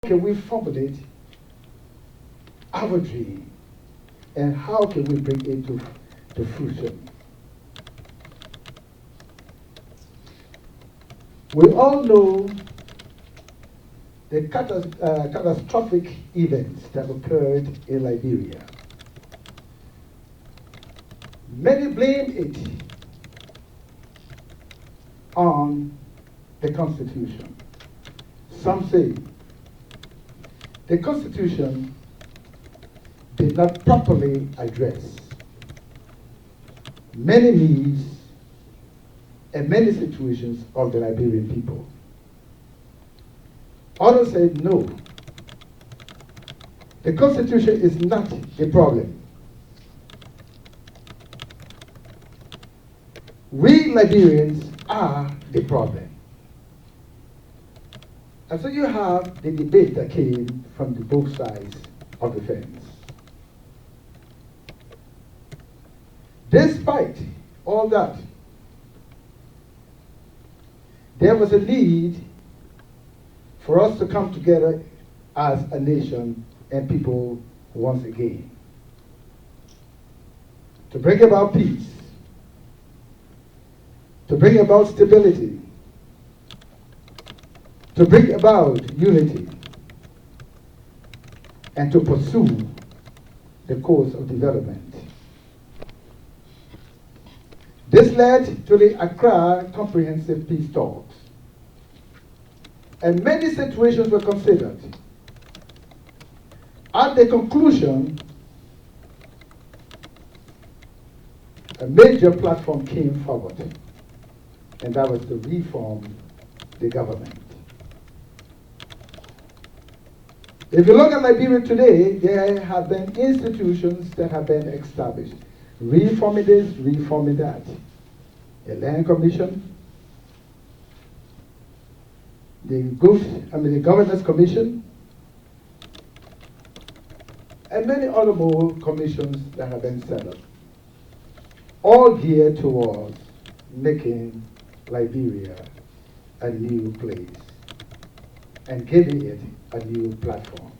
can we formulate our dream and how can we bring it to fruition? We all know the catastrophic events that occurred in Liberia. Many blame it on the Constitution. Some say the Constitution did not properly address many needs and many situations of the Liberian people. Others said no. The Constitution is not the problem. We Liberians are the problem. And so you have the debate that came from both sides of the fence. Despite all that, there was a need for us to come together as a nation and people once again, to bring about peace, to bring about stability, to bring about unity, and to pursue the course of development. This led to the Accra Comprehensive Peace Talks, and many situations were considered. At the conclusion, a major platform came forward, and that was to reform the government. If you look at Liberia today, there have been institutions that have been established. Reforming this, reforming that. A land commission, the governance commission, and many other more commissions that have been set up, all geared towards making Liberia a new place and giving it a new platform.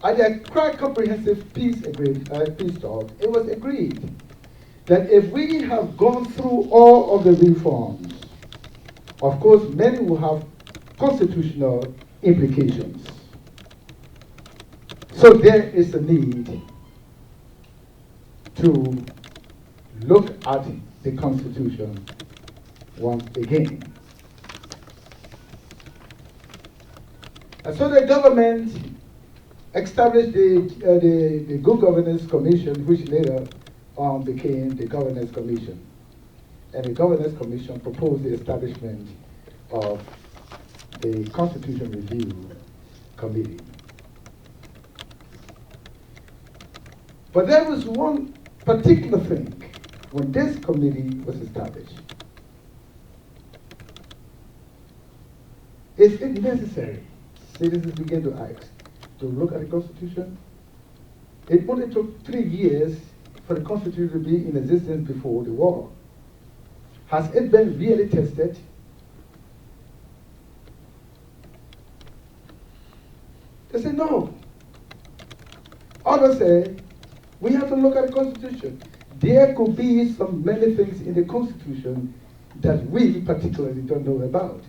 At the Accra Comprehensive Peace Talk, it was agreed that if we have gone through all of the reforms, of course, many will have constitutional implications. So there is a need to look at the Constitution once again. And so the government established the Good Governance Commission, which later on became the Governance Commission. And the Governance Commission proposed the establishment of the Constitution Review Committee. But there was one particular thing when this committee was established. Is it necessary? Citizens began to ask to look at the Constitution. It only took 3 years for the Constitution to be in existence before the war. Has it been really tested? They say no. Others say we have to look at the Constitution. There could be many things in the Constitution that we particularly don't know about.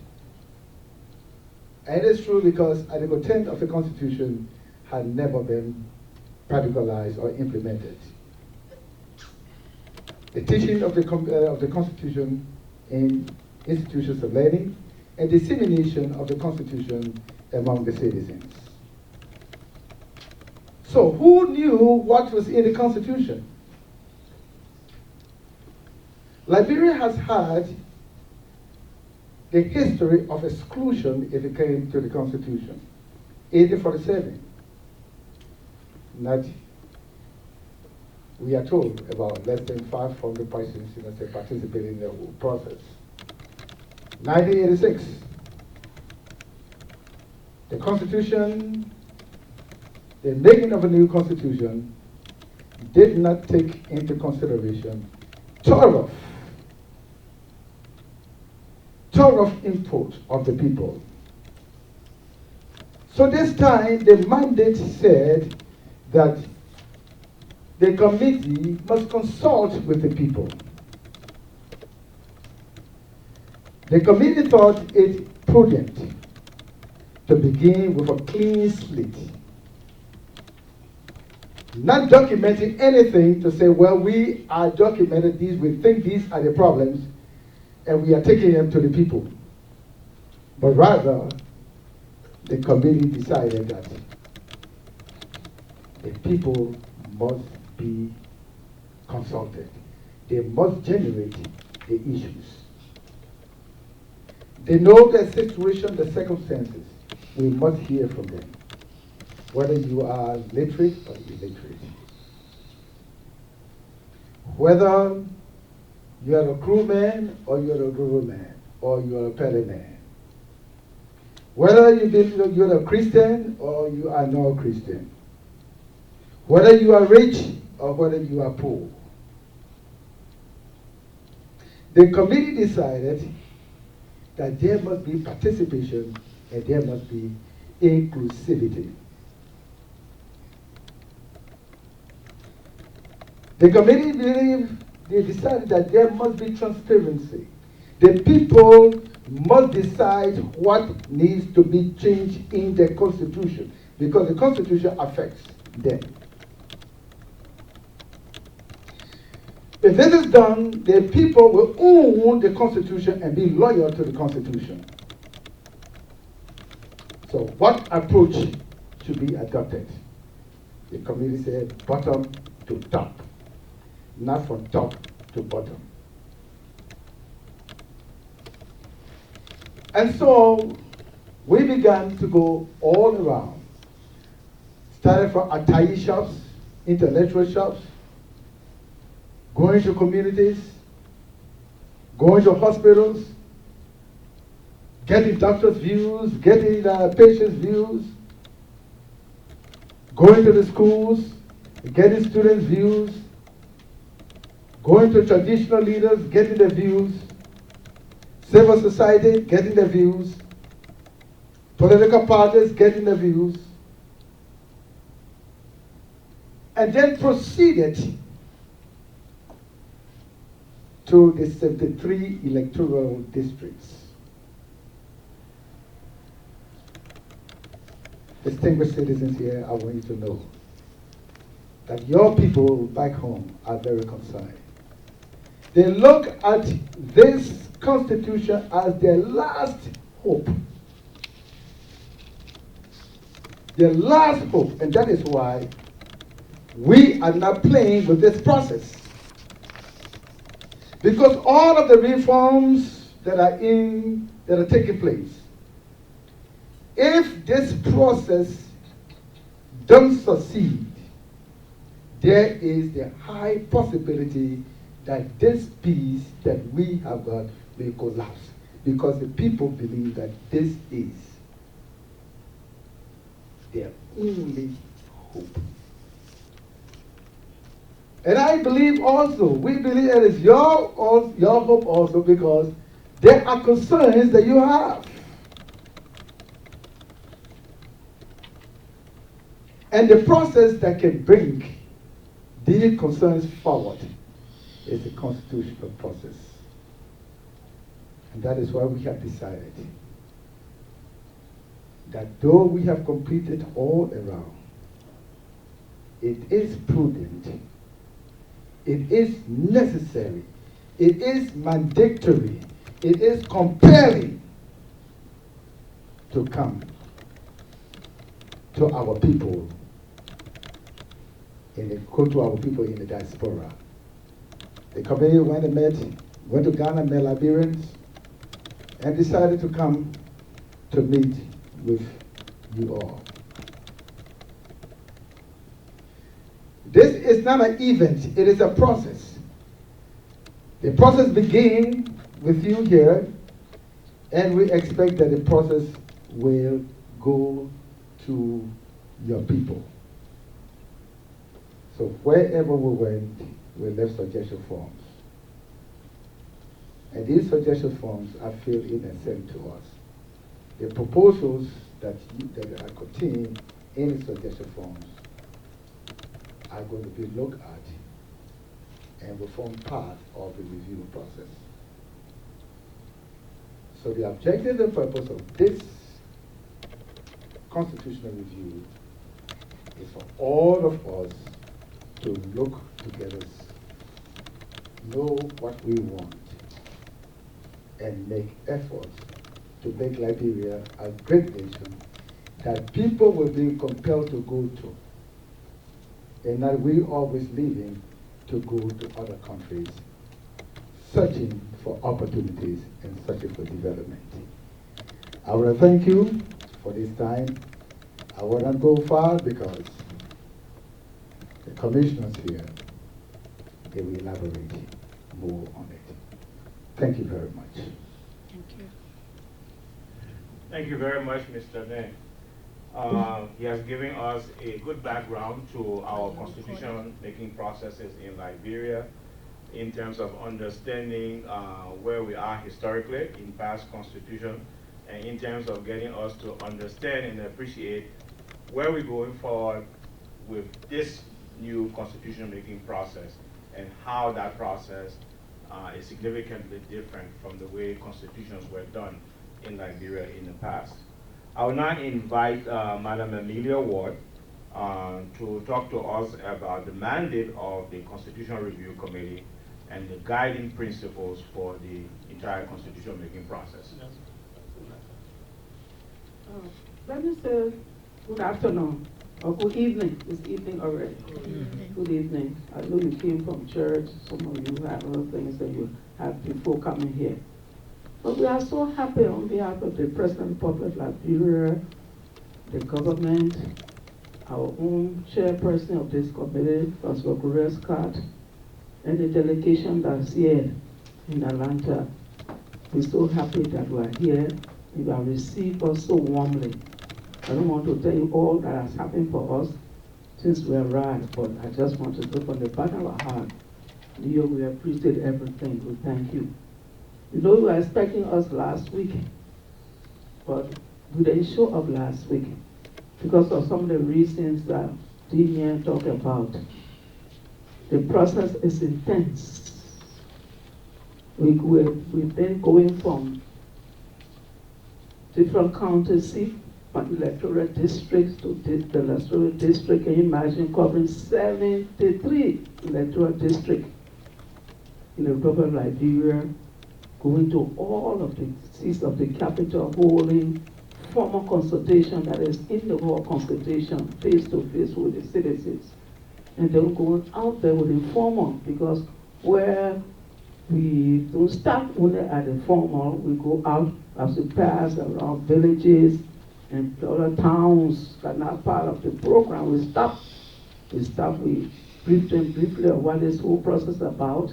And it is true because Article 10 of the Constitution had never been practicalized or implemented. The teaching of the Constitution in institutions of learning and dissemination of the Constitution among the citizens. So who knew what was in the Constitution? Liberia has had the history of exclusion if it came to the Constitution. 1847. Not, we are told, about less than 500 persons participating in the whole process. 1986. The Constitution, the making of a new Constitution, did not take into consideration thorough input of the people. So this time, the mandate said that the committee must consult with the people. The committee thought it prudent to begin with a clean slate, not documenting anything to say, well, we are documented these, we think these are the problems, and we are taking them to the people. But rather, the committee decided that the people must be consulted. They must generate the issues. They know the situation, the circumstances. We must hear from them, whether you are literate or illiterate. Whether you are a crewman or you are a rural man or you are a petty man. Whether you're a Christian or you are not a Christian. Whether you are rich or whether you are poor. The committee decided that there must be participation and there must be inclusivity. The committee they decided that there must be transparency. The people must decide what needs to be changed in the Constitution, because the Constitution affects them. If this is done, the people will own the Constitution and be loyal to the Constitution. So what approach should be adopted? The committee said bottom to top, not from top to bottom. And so we began to go all around. Started from attire shops, intellectual shops, going to communities, going to hospitals, getting doctors' views, getting patients' views, going to the schools, getting students' views, going to traditional leaders, getting their views, civil society, getting their views, political parties, getting their views, and then proceeded to the 73 electoral districts. Distinguished citizens here, I want you to know that your people back home are very concerned. They look at this Constitution as their last hope. Their last hope, and that is why we are not playing with this process. Because all of the reforms that are taking place, if this process doesn't succeed, there is the high possibility that this peace that we have got will collapse, because the people believe that this is their only hope. And I believe also, we believe it is your hope also, because there are concerns that you have. And the process that can bring these concerns forward is the constitutional process. And that is why we have decided that though we have completed all around, it is prudent, it is necessary, it is mandatory, it is compelling to come to our people in the diaspora. The committee went to Ghana, met Liberians, and decided to come to meet with you all. This is not an event, it is a process. The process begins with you here, and we expect that the process will go to your people. So wherever we went, we left suggestion forms. And these suggestion forms are filled in and sent to us. The proposals that are contained in the suggestion forms are going to be looked at and will form part of the review process. So the objective and purpose of this constitutional review is for all of us to look together, know what we want, and make efforts to make Liberia a great nation that people will be compelled to go to, and not we always leaving to go to other countries, searching for opportunities and searching for development. I want to thank you for this time. I will not go far because the commissioners here, they will elaborate more on it. Thank you very much. Thank you. Thank you very much, Mr. Lynn. He has given us a good background to our constitution-making processes in Liberia in terms of understanding where we are historically in past constitution, and in terms of getting us to understand and appreciate where we're going forward with this new constitution-making process and how that process is significantly different from the way constitutions were done in Liberia in the past. I will now invite Madam Amelia Ward to talk to us about the mandate of the Constitutional Review Committee and the guiding principles for the entire constitution-making process. Let me say good afternoon, or good evening. It's evening already. Good evening. I know you came from church. Some of you have other things that you have before coming here. But we are so happy on behalf of the President of Liberia, the government, our own chairperson of this committee, Councilor Scott, and the delegation that's here in Atlanta. We're so happy that we are here. You have received us so warmly. I don't want to tell you all that has happened for us since we arrived, but I just want to say from the bottom of our heart, Leo, we appreciate everything. We thank you. You know, you were expecting us last week, but we didn't show up last week because of some of the reasons that Dean talked about. The process is intense. We've been going from different county seats, electoral districts to the electoral district. Can you imagine covering 73 electoral districts in the Republic of Liberia, going to all of the seats of the capital, holding formal consultation that is in the whole consultation, face to face with the citizens. And then going out there with informal, because where we don't start only at the formal, we go out as we pass around villages and other towns that are not part of the program. We brief them briefly on what this whole process is about,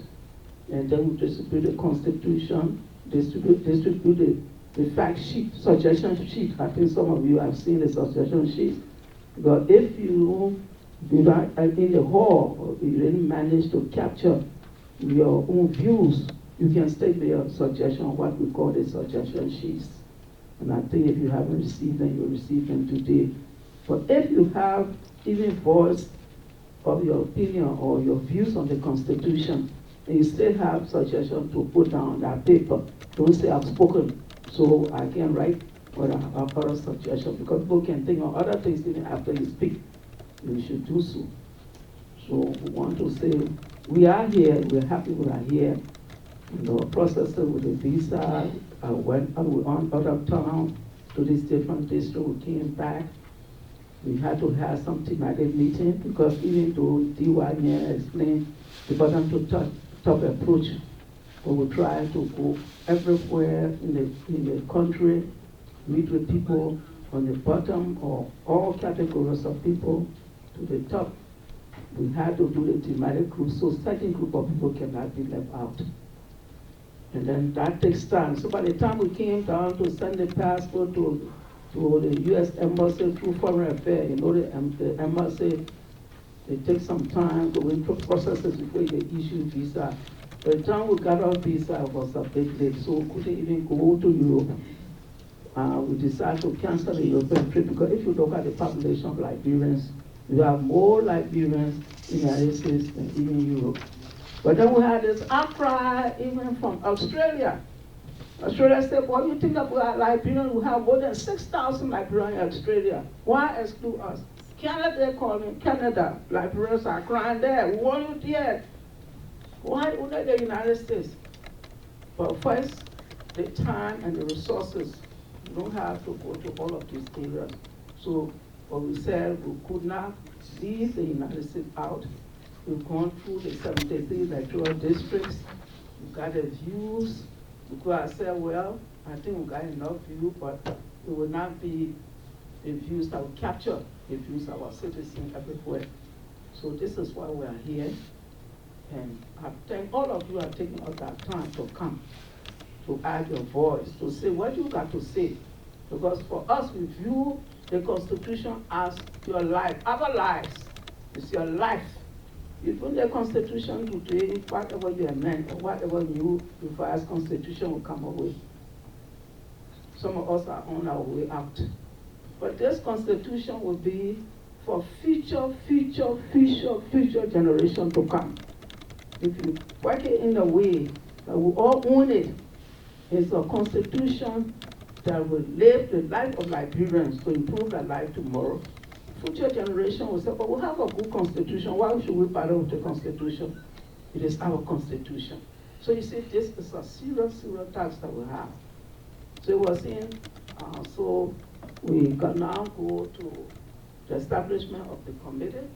and then we distribute the constitution, distribute the fact sheet, suggestion sheet. I think some of you have seen the suggestion sheet. Because if you not in the hall, or you didn't manage to capture your own views, you can state your suggestion, what we call the suggestion sheets. And I think if you haven't received them, you'll receive them today. But if you have even voice of your opinion or your views on the Constitution, and you still have suggestions to put down on that paper, don't say I've spoken, so I can write or I have other suggestions, because people can think of other things even after you speak. You should do so. So we want to say, we are here, we're happy we are here. The process with the visa, I went on out of town to this different district, we came back. We had to have some thematic meeting, because even though DY explained the bottom to top approach, we will try to go everywhere in the country, meet with people on the bottom or all categories of people to the top. We had to do the thematic group, so certain group of people cannot be left out. And then that takes time. So by the time we came down to send the passport to the U.S. Embassy through Foreign Affairs, you know, the embassy, it takes some time to go through processes before they issue visa. By the time we got our visa, it was a bit late, so we couldn't even go to Europe. we decided to cancel the European trip because if you look at the population of Liberians, we have more Liberians in the United States than even Europe. But then we had this outcry even from Australia. Australia said, what do you think about Liberians? We have more than 6,000 Liberians in Australia. Why exclude us? Canada, calling Canada. Liberians are crying there. We want you there. Why only the United States? But first, the time and the resources, we don't have to go to all of these areas. So what we said, we could not leave the United States out. We've gone through the 73 electoral districts. We got the views. We could have said, well, I think we got enough views, but it will not be the views that will capture the views of our citizens everywhere. So this is why we are here. And I thank all of you are taking out that time to come, to add your voice, to say what you got to say. Because for us, we view the Constitution as your life. Our lives is your life. Even the Constitution today, whatever you amend or whatever new revised Constitution will come away. Some of us are on our way out. But this Constitution will be for future generation to come. If you work it in a way that we all own it, it's a Constitution that will live the life of Liberians to improve their life tomorrow. Future generation will say, but we have a good Constitution. Why should we bother with the Constitution? It is our Constitution. So you see, this is a serious task that we have. So it was in, so we can now go to the establishment of the committee.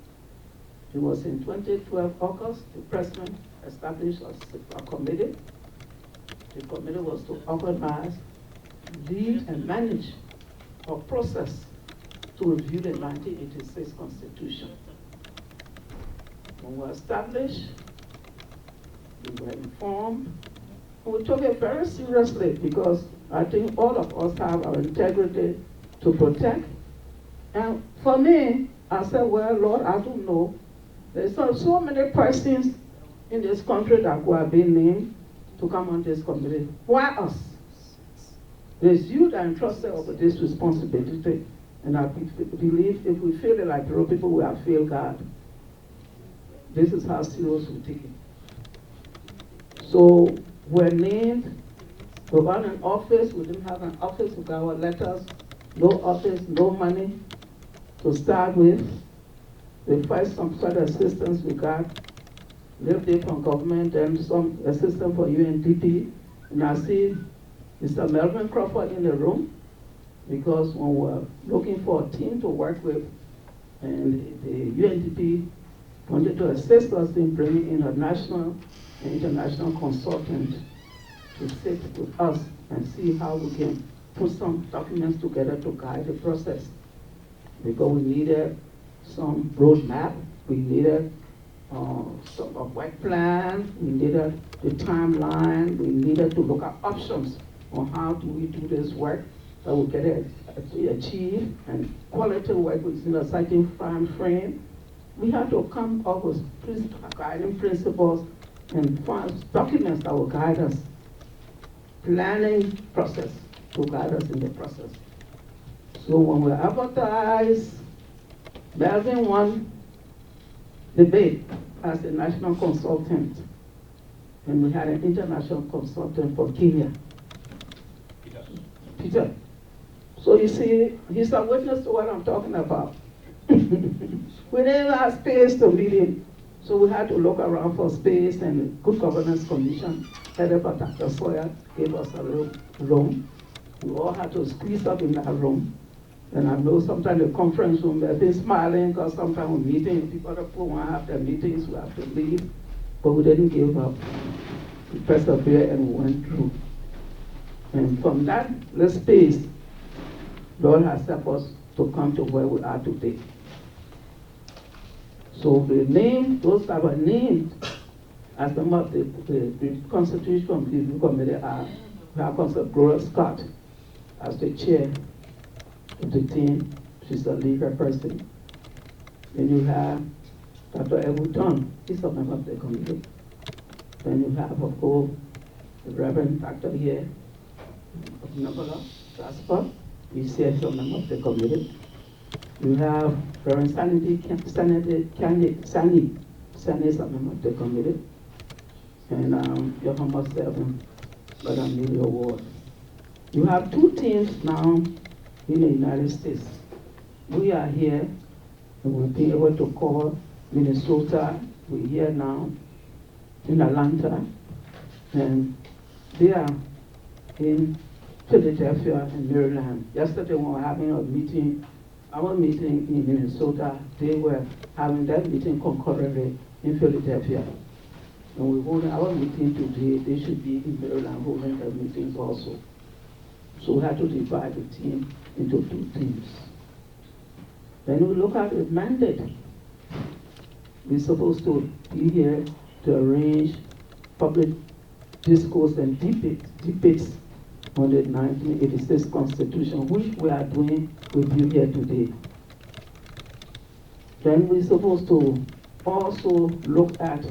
It was in 2012 August, the president established a committee. The committee was to organize, lead, and manage a process to review the 1986 Constitution. When we were established, we were informed, and we took it very seriously because I think all of us have our integrity to protect. And for me, I said, well, Lord, I don't know. There's so many persons in this country that who are being named to come on this committee. Why us? There's you that are entrusted over this responsibility. And I believe if we fail the Liberian people, we have failed God. This is how serious we take it. So we're named, we got an office, we didn't have an office, we got our letters, no office, no money to start with. We first some sort of assistance we got, lived there from government, and some assistance for UNDP. And I see Mr. Melvin Crawford in the room, because when we're looking for a team to work with, and the UNDP wanted to assist us in bringing in a national and international consultant to sit with us and see how we can put some documents together to guide the process. Because we needed some roadmap, we needed some work plan, we needed the timeline, we needed to look at options on how do we do this work that we can achieve, and quality work within a certain time frame. We had to come up with guiding principles and find documents that will guide us, planning process to guide us in the process. So when we advertised, Melvin won the bid as a national consultant, and we had an international consultant for Kenya. Peter. So you see, he's a witness to what I'm talking about. We didn't have space to meet him, so we had to look around for space, and Good Governance Commission, headed by Dr. Sawyer, gave us a little room. We all had to squeeze up in that room. And I know sometimes the conference room, they've been smiling because sometimes we're meeting, people that want to have their meetings, we have to leave. But we didn't give up. We persevered and we went through. And from that little space, Lord has helped us to come to where we are today. So the name, those that were named as member of the Constitution Review Committee are, we have Consul Gloria Scott as the chair of the team. She's a leader person. Then you have Dr. Edward Dunn, he's a member of the committee. Then you have, of course, the Reverend Dr. here of Ndarboloe. Jasper, we see as a member of the committee. We have Reverend Sandy is a member of the committee. And your humble servant, Brother Amelia Ward. You have two teams now in the United States. We are here, and we'll be able to call Minnesota. We're here now in Atlanta, and they are in Philadelphia and Maryland. Yesterday we were having a meeting, our meeting in Minnesota. They were having that meeting concurrently in Philadelphia. And we're holding our meeting today. They should be in Maryland holding their meetings also. So we had to divide the team into two teams. Then we look at the mandate. We're supposed to be here to arrange public discourse and debates on the 1986 Constitution, which we are doing with you here today. Then we're supposed to also look at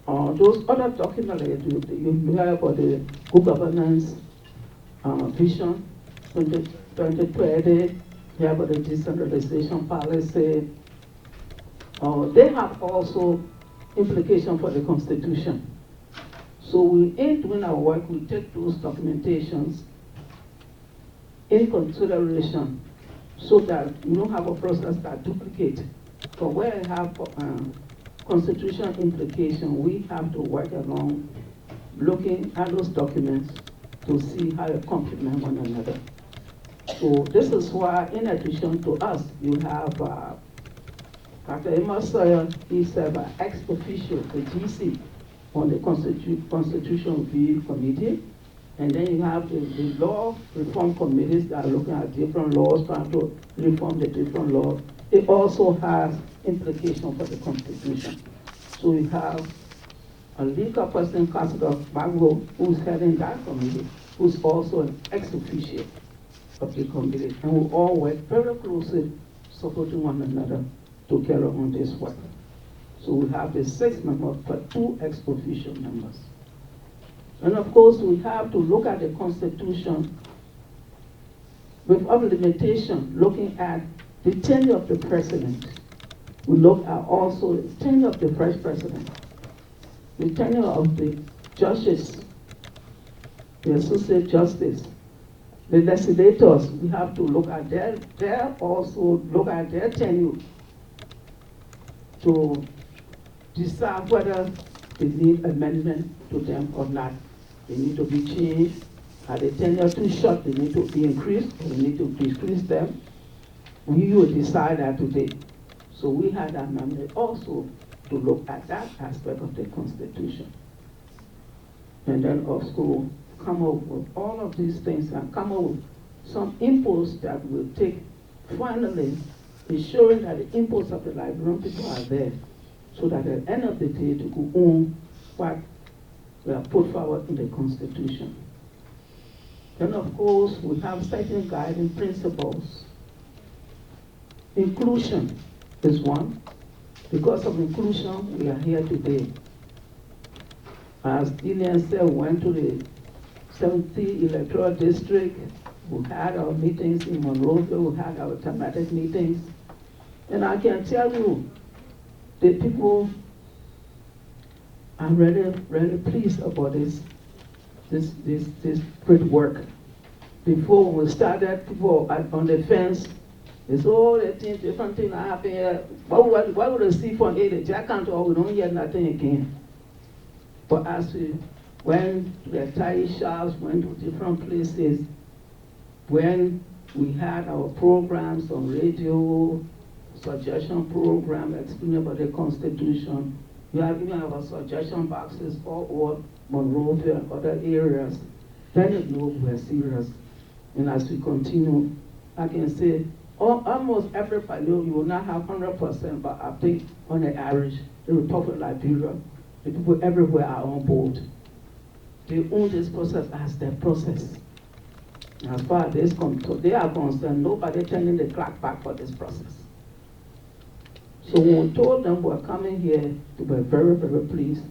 those other documents you have about the good governance vision 2020, you have the decentralization policy. They have also implication for the Constitution. So we ain't doing our work, we take those documentations in consideration so that we don't have a process that duplicates. So where we have Constitution implication, we have to work along looking at those documents to see how they complement one another. So this is why, in addition to us, you have Dr. Emma Sawyer, he's ex officio, the GC, on the Constitution Review Committee. And then you have the law reform committees that are looking at different laws, trying to reform the different laws. It also has implication for the Constitution. So we have a legal person, Councilor Bagbo, who's heading that committee, who's also an ex officio of the committee. And we all work very closely, supporting one another to carry on this work. So we have the 6 members, but 2 ex officio members. And of course, we have to look at the Constitution without limitation, looking at the tenure of the president. We look at also the tenure of the vice president, the tenure of the judges, the associate justice, the legislators. We have to look at their tenure to decide whether they need amendment to them or not. They need to be changed. Are the tenure too short? They need to be increased, or we need to decrease them. We will decide that today. So we had that mandate also to look at that aspect of the Constitution. And then also come up with all of these things and come up with some inputs that will take, finally, ensuring that the inputs of the Liberian people are there, so that at the end of the day, to go on what we have put forward in the Constitution. Then, of course, we have certain guiding principles. Inclusion is one. Because of inclusion, we are here today. As Lynn said, we went to the 70th electoral district. We had our meetings in Monrovia. We had our thematic meetings. And I can tell you, the people are really pleased about this great work. Before when we started, people on the fence, they said, oh, different things are happening here. What would they see from here? The Jack County, we don't hear nothing again. But as we went to the tire shops, went to different places, when we had our programs on radio, suggestion program, explaining about the Constitution, we have even our suggestion boxes all over Monrovia and other areas. Then you know we're serious. And as we continue, I can say almost every panel, you will not have 100%, but I think on the average, the Republic of Liberia, the people everywhere are on board. They own this process as their process. As far as they are concerned, nobody turning the clock back for this process. So when we told them we're coming here, they were very, very pleased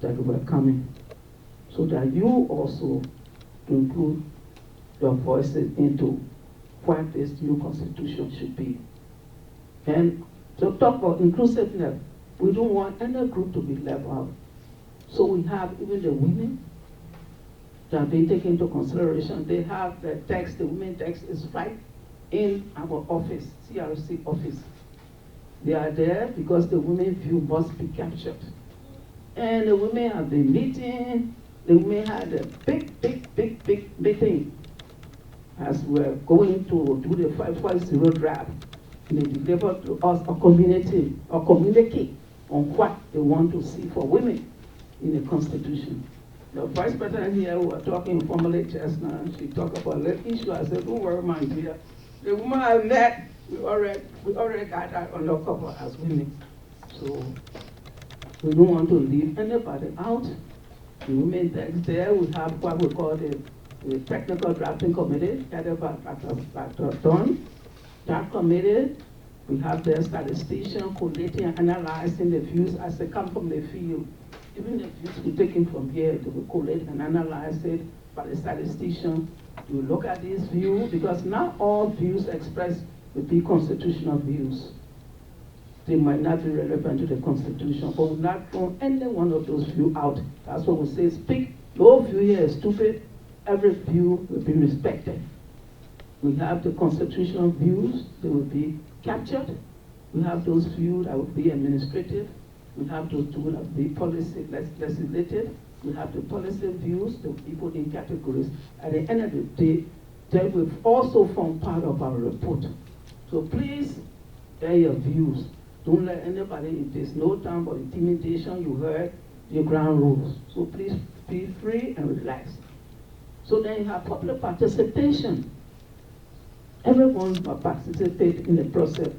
that we were coming. So that you also to include your voices into what this new constitution should be. And to talk about inclusiveness, we don't want any group to be left out. So we have even the women that have been taken into consideration. They have the text, the women text is right in our office, CRC office. They are there because the women view must be captured. And the women have been meeting, the women had a big meeting as we're going to do the 550 draft. And they delivered to us a community, a communique on what they want to see for women in the Constitution. The Vice President here, we were talking informally just now, and she talked about that issue. I said, don't worry, my dear. The woman I met, we already got that under cover as women. So we don't want to leave anybody out. The women text there, we have what we call the technical drafting committee, headed by Dr. Don. That committee, we have the statistician collating and analyzing the views as they come from the field. Even the views we taken from here, they will collate and analyze it by the statistician. We look at these views, because not all views expressed will be constitutional views. They might not be relevant to the Constitution, but we'll not throw any one of those views out. That's what we say, speak. No view here is stupid. Every view will be respected. We have the constitutional views, they will be captured. We have those views that will be administrative. We have those two that will be policy legislative. We have the policy views, the people in categories. At the end of the day, they will also form part of our report. So please air your views. Don't let anybody, if there's no time for intimidation, you heard the ground rules. So please be free and relax. So then you have public participation. Everyone must participate in the process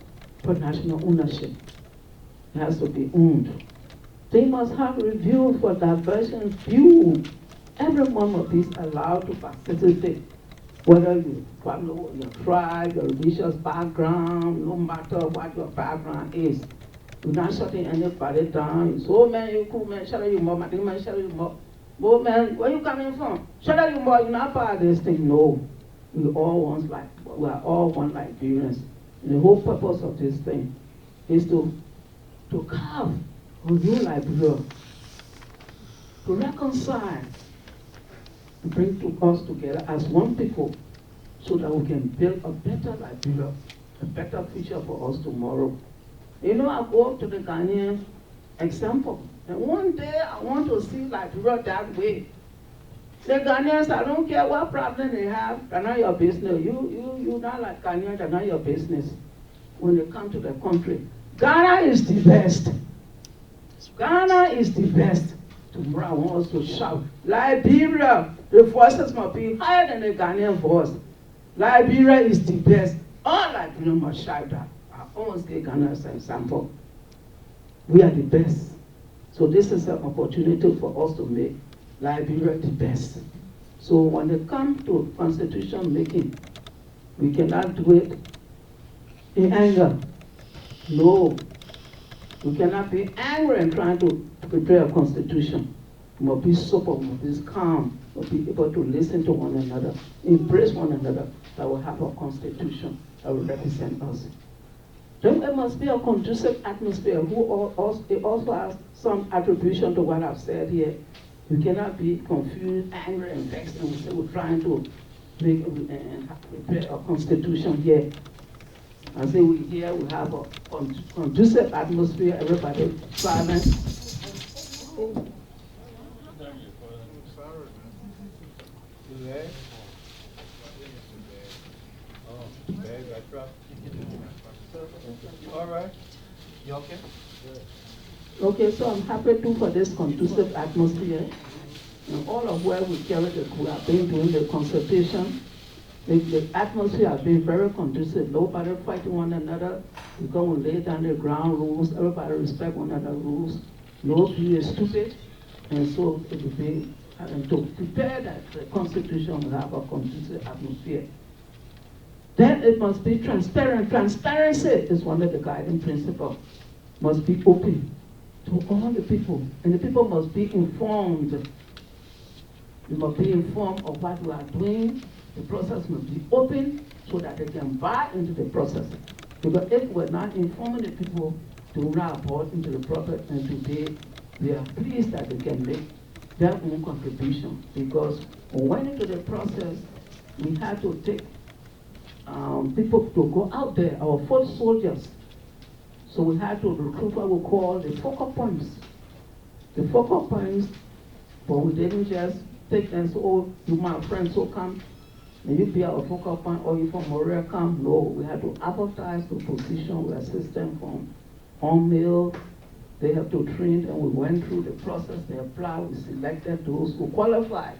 for national ownership. It has to be owned. They must have review for diversion view. Everyone must be allowed to participate, whether you follow your tribe, your religious background, no matter what your background is. You're not shutting anybody down. So man, you cool man, shut up you more, my man, shut up you more. Oh man, where you coming from? Shut up you more, you're not part of this thing. No. We are all one Liberians. And the whole purpose of this thing is to carve a new Liberia, to reconcile, to bring us together as one people so that we can build a better Liberia, a better future for us tomorrow. You know, I go up to the Ghanaian example, and one day I want to see Liberia that way. The Ghanaians, I don't care what problem they have, they're not your business. You not like Ghanaians, they're not your business. When they come to the country, Ghana is the best. Ghana is the best. Tomorrow I want us to shout, Liberia, the voices must be higher than the Ghanaian voice. Liberia is the best. All Liberians must shout that. I always give Ghana as an example. We are the best. So this is an opportunity for us to make Liberia the best. So when it comes to constitution making, we cannot do it in anger. No. We cannot be angry and trying to prepare a constitution. We must be sober, we must be calm, we must be able to listen to one another, embrace one another, that will have a constitution that will represent us. Then there must be a conducive atmosphere who also has some attribution to what I've said here. You cannot be confused, angry, and vexed, and we say we're trying to make prepare a constitution here. I say we here we have a conducive atmosphere, everybody silent. All right. You okay? Okay, so I'm happy too for this conducive atmosphere. And all of where we have been doing the consultation, the atmosphere has been very conducive. Nobody fighting one another. We go and lay down the ground rules. Everybody respect one another's rules. No view is stupid. And so it will be, and to prepare that the Constitution will have a conducive atmosphere. Then it must be transparent. Transparency is one of the guiding principles. Must be open to all the people. And the people must be informed. We must be informed of what we are doing. The process must be open so that they can buy into the process. Because if we're not informing the people to not bought into the process, and today we are pleased that they can make their own contribution. Because when we went into the process, we had to take people to go out there, our foot soldiers. So we had to recruit what we call the focal points. The focal points, but we didn't just take them, so, oh, you my friends, so come, and you be our focal point, or you from Moria come. No, we had to advertise the position, we assist them from home mail. They have to train, and we went through the process, they applied, we selected those who qualified.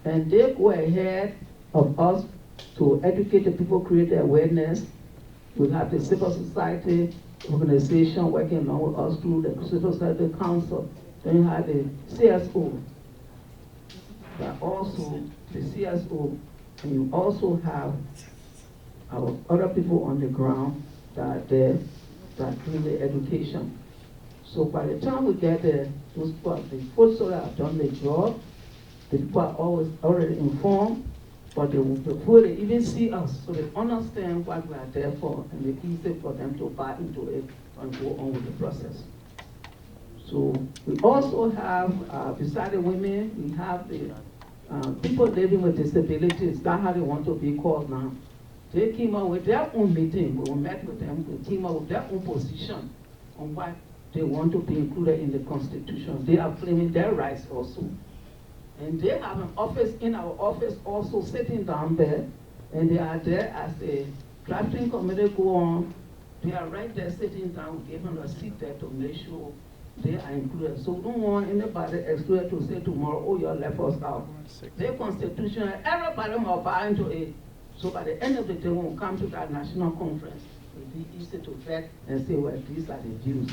And they go ahead of us to educate the people, create the awareness. We have the civil society organization working along with us through the Civil Society Council. Then you have the CSO, but also the CSO, and you also have our other people on the ground that are there that are doing the education. So by the time we get there, those people, the foot soldiers have done the job. The people are always already informed, but before they even see us, so they understand what we are there for, and it's easy for them to buy into it and go on with the process. So we also have, beside the women, we have the people living with disabilities. That's how they want to be called now. They came up with their own meeting. We met with them. They came up with their own position on what they want to be included in the Constitution. They are claiming their rights also. And they have an office in our office also sitting down there, and they are there as the drafting committee go on. They are right there sitting down, we give them a seat there to make sure they are included. So we don't want anybody excluded to say tomorrow, oh, you left us out. Their Constitution, everybody must buy into it. So by the end of the day, when we come to that national conference, it will be easy to vet and say, well, these are the views.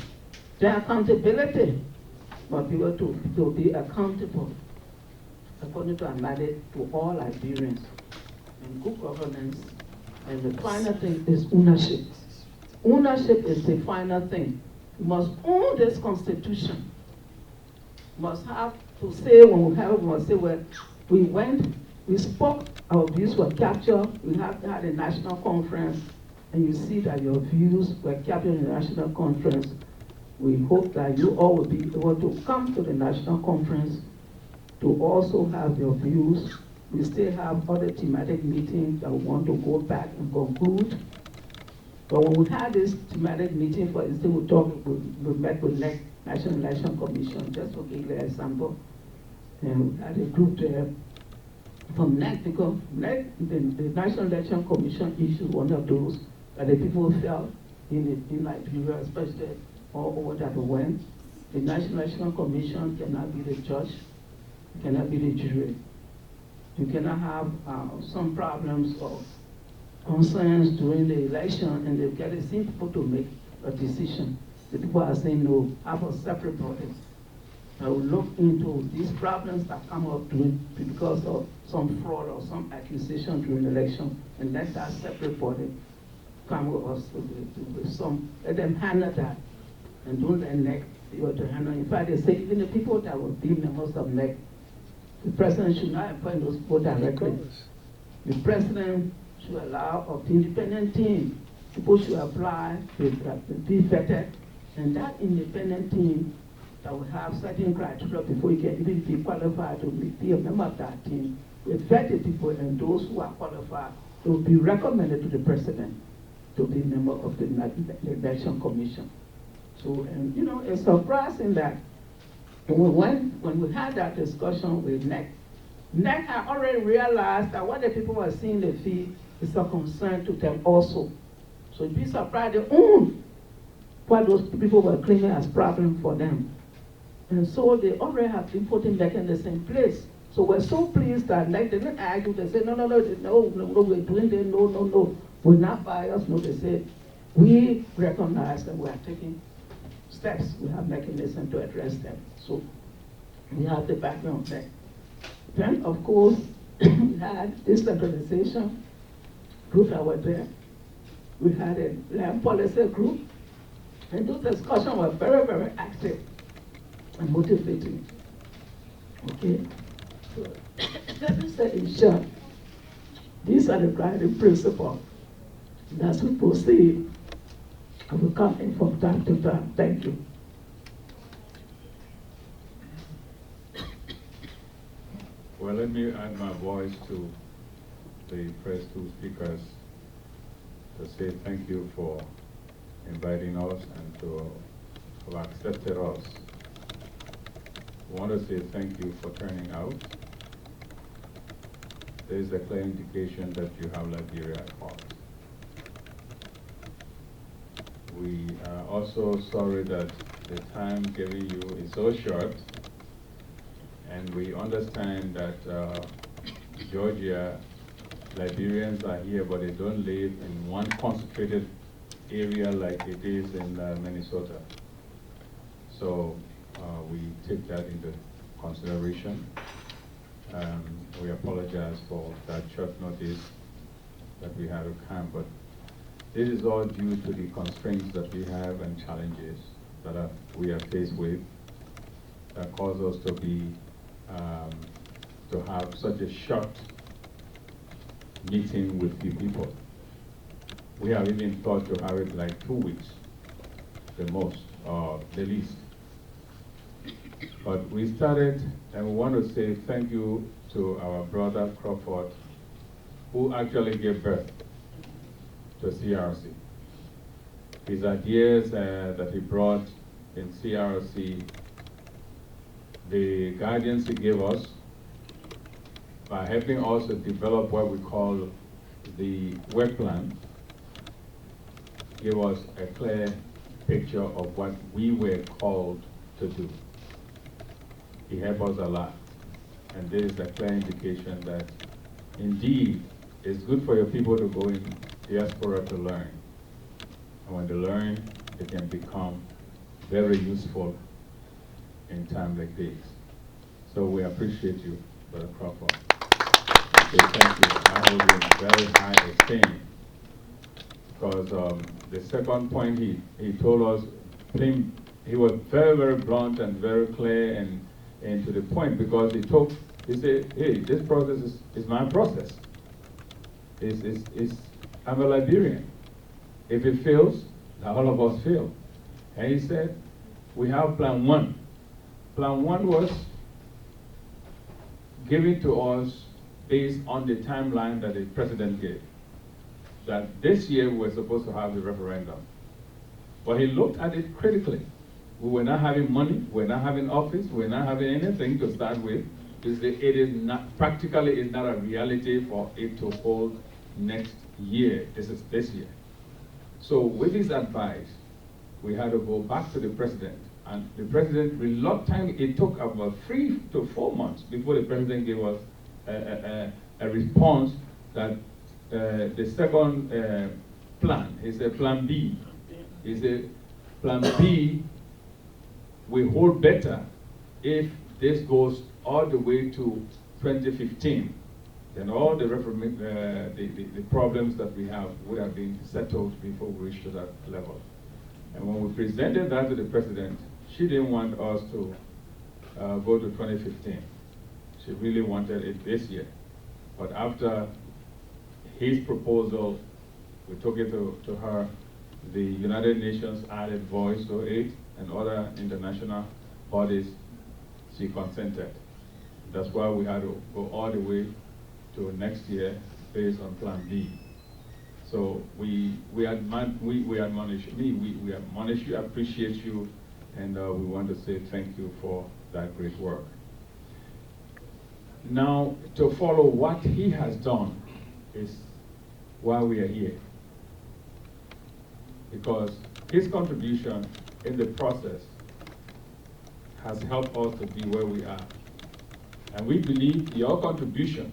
The accountability, but people to be accountable according to our mandate to all Liberians, and good governance. And the final thing is ownership. Ownership is the final thing. We must own this Constitution. We must have to say, when we have it, we must say, well, we went, we spoke, our views were captured, we had a national conference, and you see that your views were captured in the national conference. We hope that you all will be able to come to the national conference to also have your views. We still have other thematic meetings that we want to go back and conclude. But when we had this thematic meeting, for instance, we met with NEC, National Election Commission, just to give you an example. And we had a group there from NEC, because NEC, the National Election Commission issued one of those that the people felt in Liberia, especially all over that we went. The National Election Commission cannot be the judge, cannot be the jury. You cannot have some problems or concerns during the election and they get the same people to make a decision. The people are saying no, have a separate body that will look into these problems that come up because of some fraud or some accusation during the election, and let that separate body come with us with some, let them handle that, and don't let NEC be able to handle. In fact, they say even the people that will be members of NEC, the president should not appoint those people directly. The president should allow an independent team. People should apply, be vetted, and that independent team that will have certain criteria before you can even be qualified to be a member of that team. We vet the people, and those who are qualified will be recommended to the president to be a member of the Election Commission. So, and you know, it's surprising that when we had that discussion with NEC, NEC had already realized that what the people were seeing in the field is a concern to them also. So you'd be surprised they own what those people were claiming as problem for them. And so they already have been putting NEC in the same place. So we're so pleased that NEC didn't argue. They said, no, we're doing this, no, we're not biased. No, they said, we recognize that we are taking steps, we have mechanisms to address them. So we have the background there. Then, of course, we had this organization group that were there. We had a land policy group, and those discussions were very, very active and motivating. Okay? So, let me say in short, these are the guiding principles. As we proceed, I will come in from time to time. Thank you. Well, let me add my voice to the first two speakers to say thank you for inviting us and to have accepted us. I want to say thank you for turning out. There is a clear indication that you have Liberia at heart. We are also sorry that the time given you is so short, and we understand that Georgia, Liberians are here, but they don't live in one concentrated area like it is in Minnesota. So we take that into consideration. We apologize for that short notice that we had to come, but this is all due to the constraints that we have and challenges that we are faced with that cause us to be to have such a short meeting with few people. We have even thought to have it like 2 weeks, the most, or the least. But we started, and we want to say thank you to our brother Crawford, who actually gave birth to CRC. His ideas that he brought in CRC, the guidance he gave us by helping us to develop what we call the work plan, gave us a clear picture of what we were called to do. He helped us a lot, and this is a clear indication that indeed it's good for your people to go in diaspora to learn. And when they learn, they can become very useful in time like this. So we appreciate you, Brother Crawford. Okay, thank you. I hold you in very high esteem. Because the second point he told us, he was very, very blunt and very clear and to the point, because he said, hey, this process is my process. I'm a Liberian. If it fails, all of us fail. And he said, we have plan one. Plan one was given to us based on the timeline that the president gave. That this year we were supposed to have the referendum. But he looked at it critically. We were not having money, we were not having office, we were not having anything to start with. It is not, practically it's not a reality for it to hold next year. This is this year. So with his advice, we had to go back to the president. And the president reluctantly, it took about 3 to 4 months before the president gave us a response that the second plan, he said plan B. He said plan B will hold better if this goes all the way to 2015. Then all the problems that we have would have been settled before we reached to that level. And when we presented that to the president, she didn't want us to go to 2015. She really wanted it this year. But after his proposal, we took it to her, the United Nations added voice to it, and other international bodies, she consented. That's why we had to go all the way to next year based on plan B. So we admonish you, appreciate you, and we want to say thank you for that great work. Now, to follow what he has done is why we are here. Because his contribution in the process has helped us to be where we are. And we believe your contribution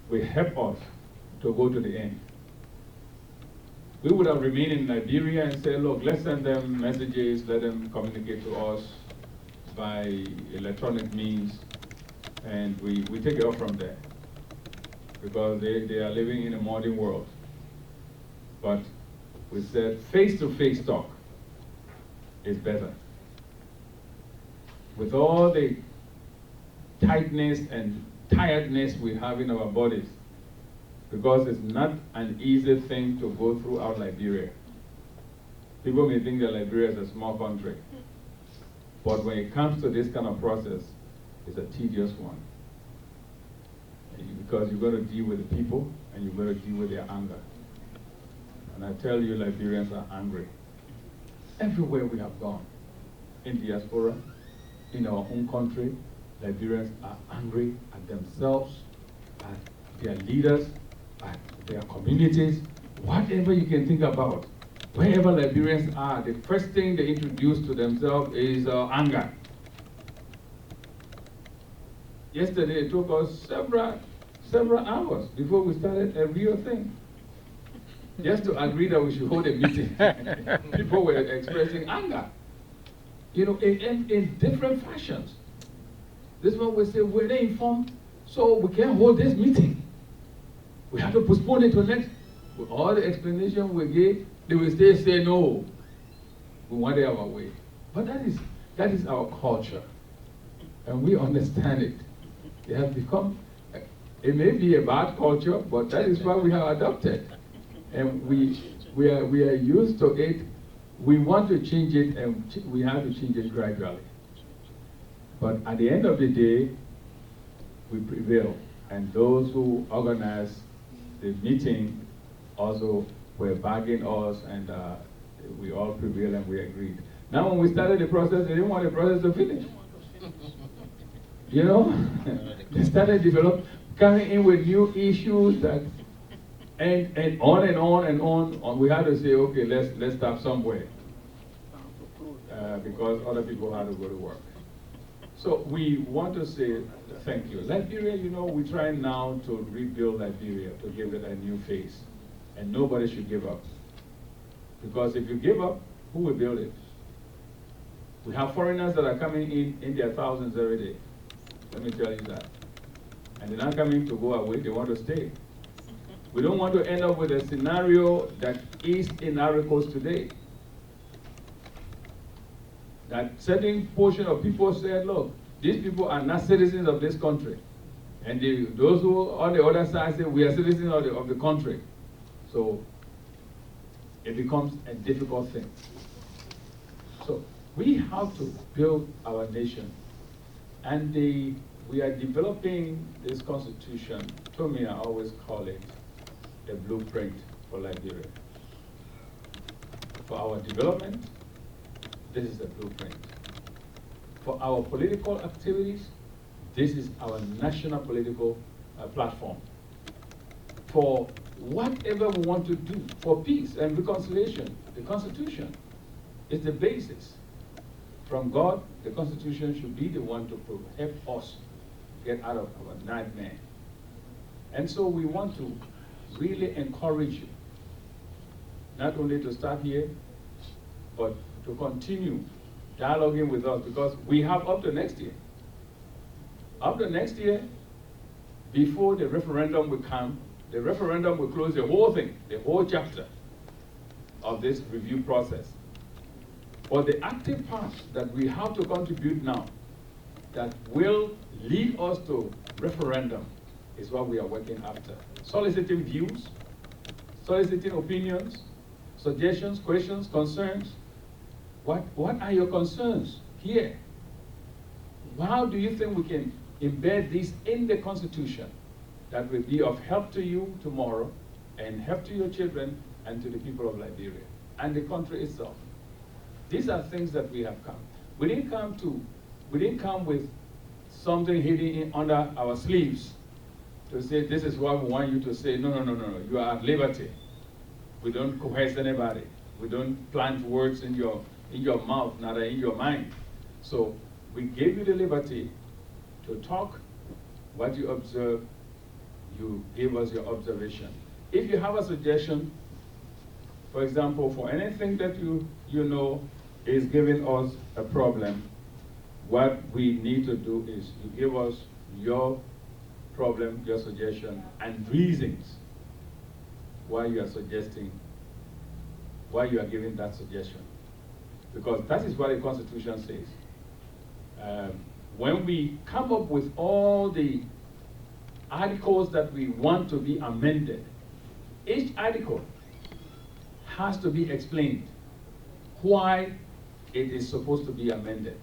will help us to go to the end. We would have remained in Liberia and said, look, let's send them messages, let them communicate to us by electronic means, and we take it off from there. Because they are living in a modern world. But we said face-to-face talk is better. With all the tightness and tiredness we have in our bodies, because it's not an easy thing to go throughout Liberia. People may think that Liberia is a small country, but when it comes to this kind of process, it's a tedious one. Because you've got to deal with the people, and you've got to deal with their anger. And I tell you, Liberians are angry. Everywhere we have gone, in diaspora, in our own country, Liberians are angry at themselves, at their leaders, at their communities, whatever you can think about. Wherever Liberians are, the first thing they introduce to themselves is anger. Yesterday, it took us several hours before we started a real thing. Just to agree that we should hold a meeting. People were expressing anger, you know, in different fashions. This one will say, we're not informed, so we can't hold this meeting. We have to postpone it to next. With all the explanation we gave, they will still say no. We want it our way. But that is our culture. And we understand it. It has become, it may be a bad culture, but that is what we have adopted. And we are used to it. We want to change it, and we have to change it gradually. But at the end of the day, we prevail. And those who organized the meeting also were backing us, and we all prevailed and we agreed. Now when we started the process, they didn't want the process to finish. You know? They started coming in with new issues that, and on and on and on. We had to say, okay, let's stop somewhere. Because other people had to go to work. So we want to say thank you. Liberia, you know, we try now to rebuild Liberia, to give it a new face. And nobody should give up. Because if you give up, who will build it? We have foreigners that are coming in their thousands every day. Let me tell you that. And they're not coming to go away, they want to stay. We don't want to end up with a scenario that is in Ivory Coast today. That certain portion of people said, look, these people are not citizens of this country. And those who on the other side say, we are citizens of the country. So it becomes a difficult thing. So we have to build our nation. And we are developing this constitution. To me, I always call it a blueprint for Liberia. For our development, this is a blueprint. For our political activities, this is our national political platform. For whatever we want to do for peace and reconciliation, the Constitution is the basis. From God, the Constitution should be the one to help us get out of our nightmare. And so we want to really encourage you, not only to start here, but to continue dialoguing with us, because we have up to next year. Up to next year, before the referendum will come, the referendum will close the whole thing, the whole chapter of this review process. But the active part that we have to contribute now, that will lead us to referendum, is what we are working after. Soliciting views, soliciting opinions, suggestions, questions, concerns. What are your concerns here? How do you think we can embed this in the Constitution that will be of help to you tomorrow, and help to your children and to the people of Liberia and the country itself? These are things that we have come. We didn't come with something hidden under our sleeves to say, this is what we want you to say. No, you are at liberty. We don't coerce anybody. We don't plant words in your mouth, neither in your mind. So we gave you the liberty to talk what you observe. You give us your observation. If you have a suggestion, for example, for anything that you know is giving us a problem, what we need to do is you give us your problem, your suggestion, and reasons why you are suggesting, why you are giving that suggestion. Because that is what the Constitution says. When we come up with all the articles that we want to be amended, each article has to be explained why it is supposed to be amended.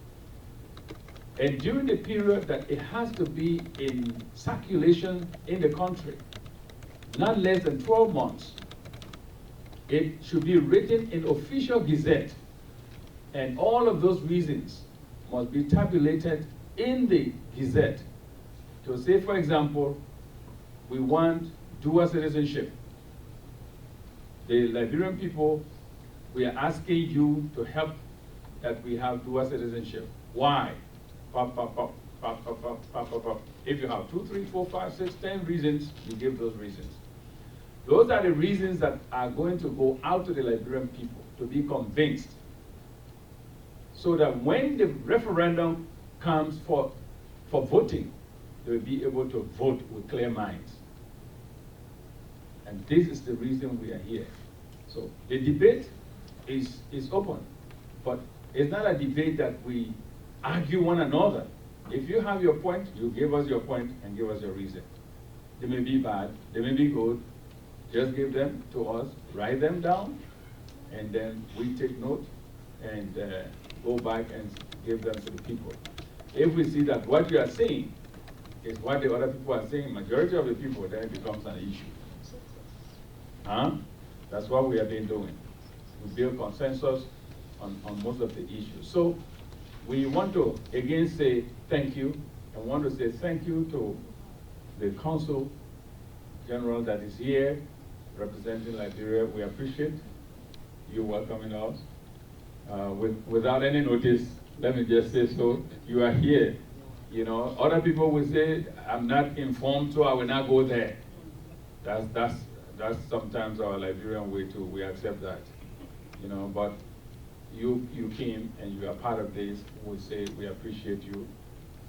And during the period that it has to be in circulation in the country, not less than 12 months, it should be written in official gazette, and all of those reasons must be tabulated in the gazette. To say, for example, we want dual citizenship. The Liberian people, we are asking you to help that we have dual citizenship. Why? Pop, pop, pop, pop, pop, pop, pop, pop, pop. If you have 2, 3, 4, 5, 6, 10 reasons, you give those reasons. Those are the reasons that are going to go out to the Liberian people to be convinced, so that when the referendum comes for voting, they will be able to vote with clear minds. And this is the reason we are here. So the debate is open, but it's not a debate that we argue one another. If you have your point, you give us your point and give us your reason. They may be bad, they may be good. Just give them to us, write them down, and then we take note and go back and give them to the people. If we see that what you are saying is what the other people are saying, majority of the people, then it becomes an issue. That's what we have been doing. We build consensus on most of the issues. So we want to again say thank you, and want to say thank you to the Consul General that is here representing Liberia. We appreciate you welcoming us. Without any notice, let me just say so, you are here. You know, other people will say, I'm not informed, so I will not go there. That's sometimes our Liberian way too. We accept that. You know, but you came and you are part of this. We say we appreciate you.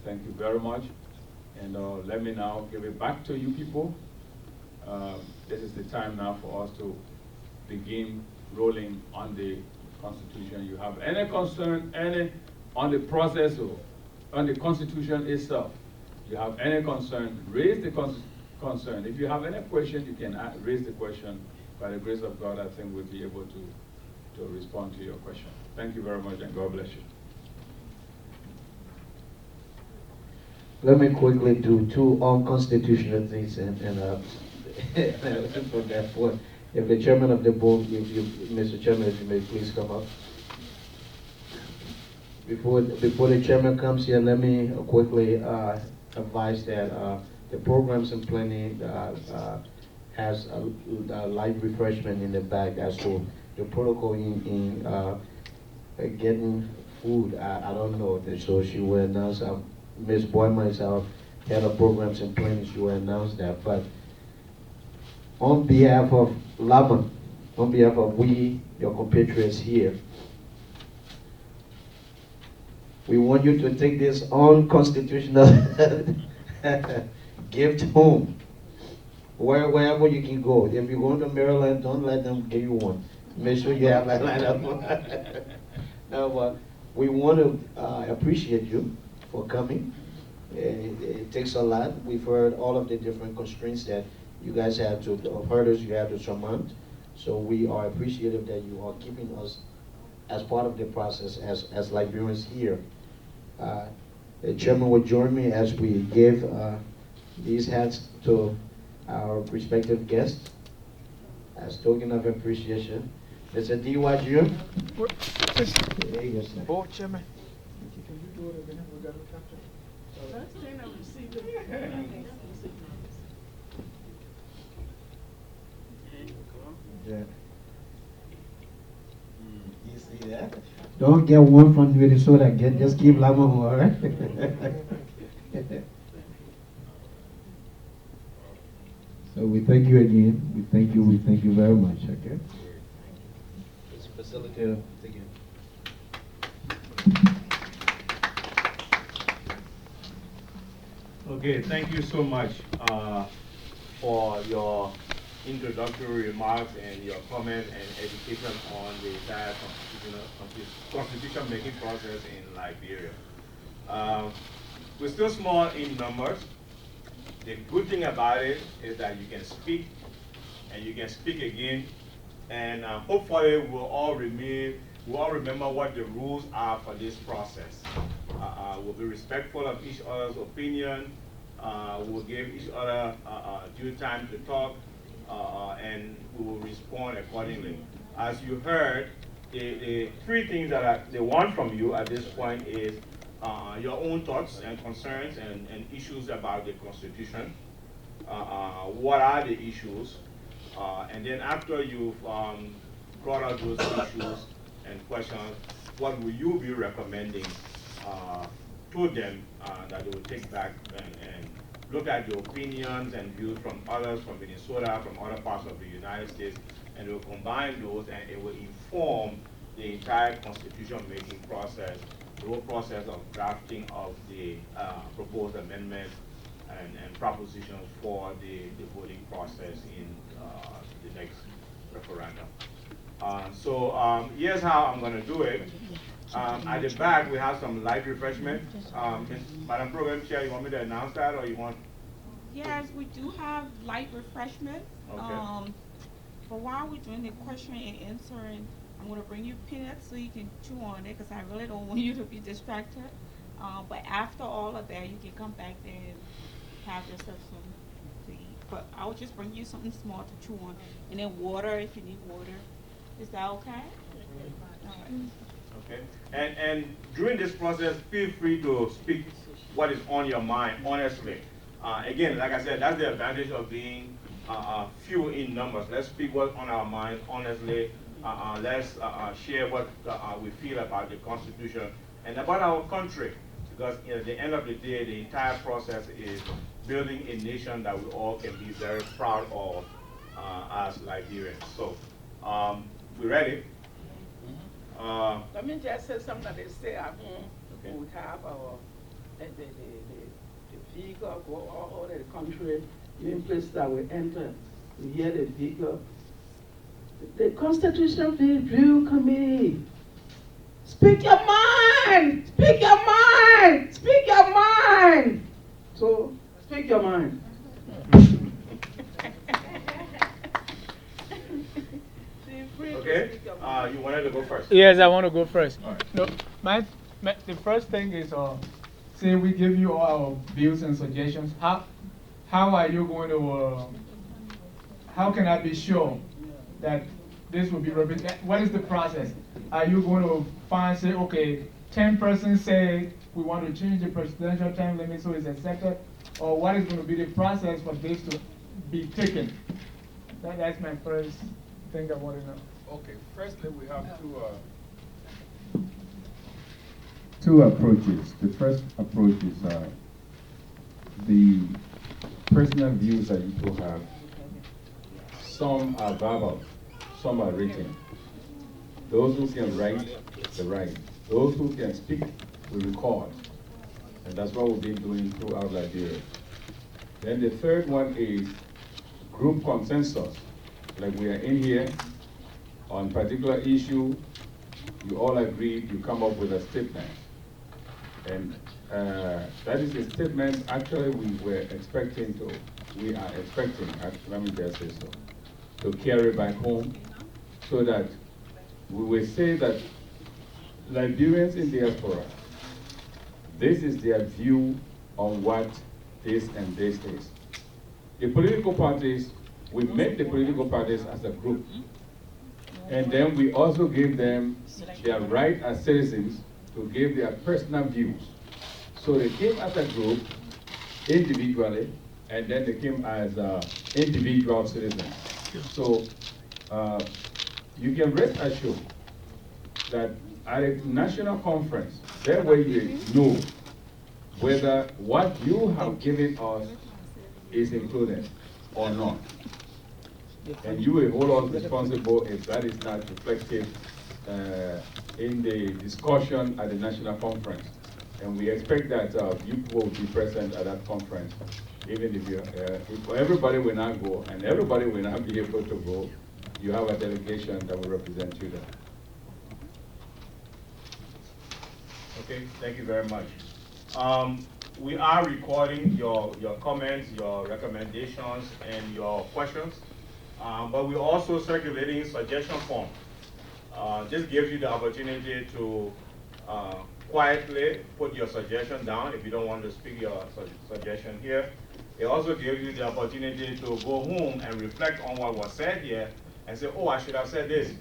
Thank you very much. And let me now give it back to you people. This is the time now for us to begin rolling on the Constitution. You have any concern, on the process or on the Constitution itself, you have any concern, raise the concern. If you have any question, you can raise the question. By the grace of God, I think we'll be able to respond to your question. Thank you very much, and God bless you. Let me quickly do two unconstitutional things and from that point. If the chairman of the board, Mr. Chairman, if you may please come up. Before the chairman comes here, let me quickly advise that the programs and planning has a light refreshment in the back as to the protocol in getting food. I don't know, so she will announce. Ms. Boyma is our head of programs and planning. She will announce that. But on behalf of LAMA, on behalf of we, your compatriots here, we want you to take this unconstitutional gift home, wherever you can go. If you're going to Maryland, don't let them give you one. Make sure you have that lineup. No, but we want to appreciate you for coming. It takes a lot. We've heard all of the different constraints that you guys have to, hurdles you have to surmount. So we are appreciative that you are keeping us as part of the process as Liberians here. The chairman will join me as we give these hats to our respective guests as token of appreciation. Mr. D.Y. Jr. There you go, sir. Board chairman. Yeah. You see that? Don't get one from Minnesota again. Just keep LAMA more, all right? So we thank you again. We thank you very much, okay? Let's facilitate again. Okay, thank you so much for your introductory remarks and your comment and education on the entire constitution-making process in Liberia. We're still small in numbers, The good thing about it is that you can speak, and you can speak again, and hopefully we'll all remember what the rules are for this process. We'll be respectful of each other's opinion. We'll give each other due time to talk, and we will respond accordingly. As you heard, the three things that they want from you at this point is your own thoughts and concerns and issues about the Constitution. What are the issues? And then after you've brought out those issues and questions, what will you be recommending to them that they will take back and look at the opinions and views from others from Minnesota, from other parts of the United States, and we'll combine those, and it will inform the entire constitution-making process, the whole process of drafting of the proposed amendments and propositions for the voting process in the next referendum. So here's how I'm going to do it. At the back, we have some light refreshment. Madam Program Chair, you want me to announce that, or you want? Yes, we do have light refreshment. Okay. But while we're doing the question and answering, I'm going to bring you peanuts so you can chew on it, because I really don't want you to be distracted. But after all of that, you can come back there and have yourself some to eat. But I'll just bring you something small to chew on. And then water if you need water. Is that okay? All right. Okay. And during this process, feel free to speak what is on your mind, honestly. Again, like I said, that's the advantage of being few in numbers. Let's speak what's on our minds honestly. Let's share what we feel about the Constitution and about our country. Because at the end of the day, the entire process is building a nation that we all can be very proud of as Liberians. So, we ready? Let me just say something that they say at home. Okay. We have our the vehicle go all over the country, even places that we enter. We hear the vehicle. The Constitution Review Committee. Speak your mind! Speak your mind! Speak your mind! So, speak your mind. Okay, you wanted to go first? Yes, I want to go first. All right. No, the first thing is, say we give you all our views and suggestions. How are you going to? How can I be sure that this will be represented? What is the process? Are you going to say, okay, 10 persons say we want to change the presidential term limit so it's accepted, or what is going to be the process for this to be taken? That's my first thing I want to know. Okay, firstly, we have two approaches. The first approach is the personal views that you two have. Some are verbal, some are written. Those who can write, they write. Those who can speak, we record. And that's what we've been doing throughout Liberia. Then the third one is group consensus. Like we are in here on particular issue, you all agree, you come up with a statement. And that is a statement actually we are expecting, let me just say so, to carry back home so that we will say that Liberians in diaspora, this is their view on what this and this is. The political parties, we make the political parties as a group. And then we also give them their right as citizens to give their personal views. So they came as a group, individually, and then they came as individual citizens. So you can rest assured that at a national conference, that way you know whether what you have given us is included or not. And you will hold us responsible if that is not reflected in the discussion at the national conference. And we expect that you will be present at that conference, even if you, if everybody will not go, and everybody will not be able to go, you have a delegation that will represent you there. Okay, thank you very much. we are recording your comments, your recommendations, and your questions. But we're also circulating suggestion form. This gives you the opportunity to quietly put your suggestion down if you don't want to speak your suggestion here. It also gives you the opportunity to go home and reflect on what was said here and say, oh, I should have said this.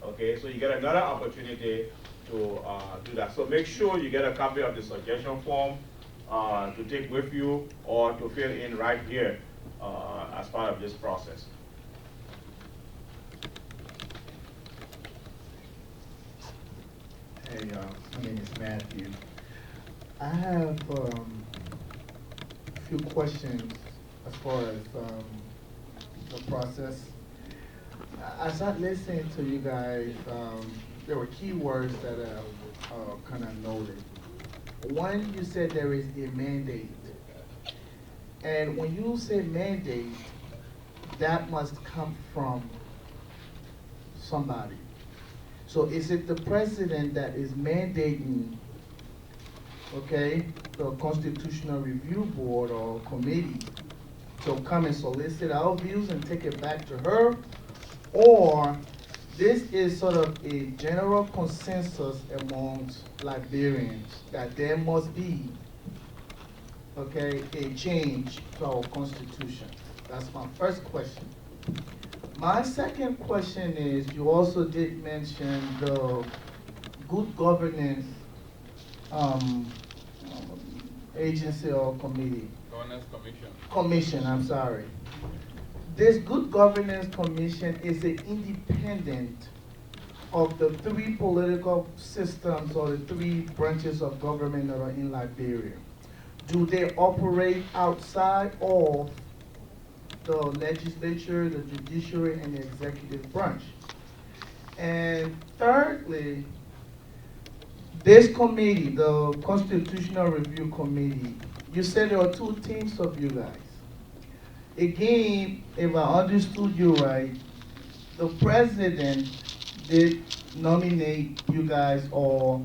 Okay, so you get another opportunity to do that. So make sure you get a copy of the suggestion form to take with you or to fill in right here as part of this process. Hey, my name is Matthew. I have a few questions as far as the process. As I listened to you guys, there were key words that I kind of noted. One, you said there is a mandate. And when you say mandate, that must come from somebody. So is it the president that is mandating, okay, the Constitutional Review Board or committee to come and solicit our views and take it back to her? Or this is sort of a general consensus amongst Liberians that there must be, okay, a change to our Constitution? That's my first question. My second question is, you also did mention the good governance agency or committee. Governance Commission. Commission, I'm sorry. This good governance commission is an independent of the three political systems or the three branches of government that are in Liberia. Do they operate outside of the legislature, the judiciary, and the executive branch? And thirdly, this committee, the Constitutional Review Committee, you said there are two teams of you guys. Again, if I understood you right, the president did nominate you guys or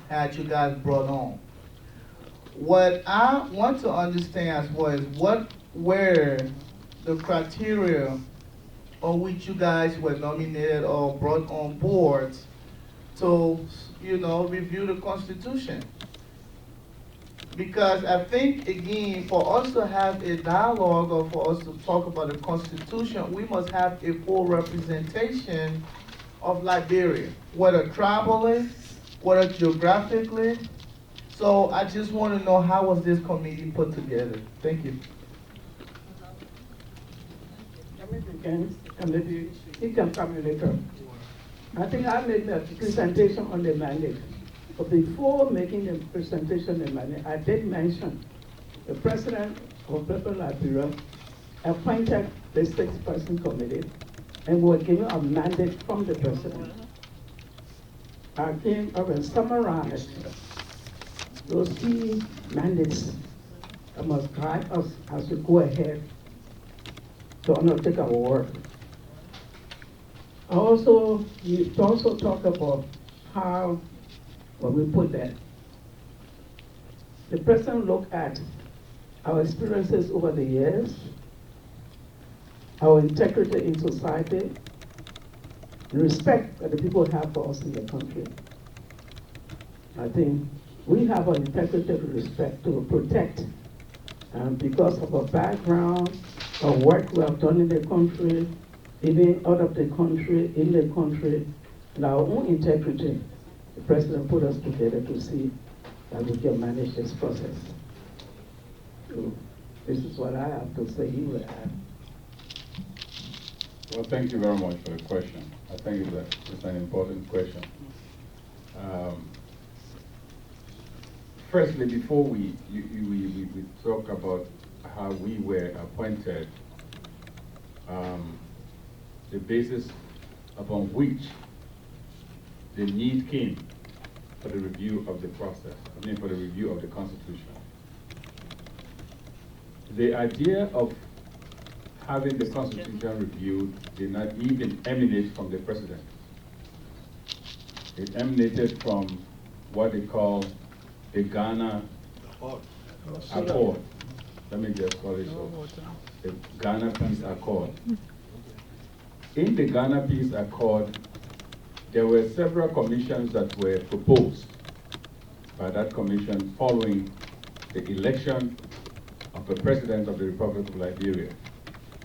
had you guys brought on. What I want to understand as well is what were the criteria on which you guys were nominated or brought on board to, review the Constitution. Because I think, again, for us to have a dialogue or for us to talk about the Constitution, we must have a full representation of Liberia, whether tribally, whether geographically. So I just want to know, how was this committee put together? Thank you. Maybe he can come in later. I think I made a presentation on the mandate. But before making the presentation on the mandate, I did mention the President of Bethel, Liberia appointed the 6-person committee and were given a mandate from the President. I came up and summarized those key mandates that must guide us as we go ahead to undertake our work. We also talk about how, when we put that, the President looked at our experiences over the years, our integrity in society, the respect that the people have for us in the country. I think we have an integrity and respect to protect because of our background, our work we have done in the country, even out of the country, in the country, and our own integrity. The President put us together to see that we can manage this process. So this is what I have to say. He will add. Well, thank you very much for the question. I think it's an important question. Firstly, before we talk about how we were appointed, the basis upon which the need came for the review of the process, for the review of the Constitution. The idea of having the Constitution reviewed did not even emanate from the President. It emanated from what they call the Ghana Accord. Let me just call it so. The Ghana Peace Accord. In the Ghana Peace Accord, there were several commissions that were proposed by that commission following the election of the President of the Republic of Liberia,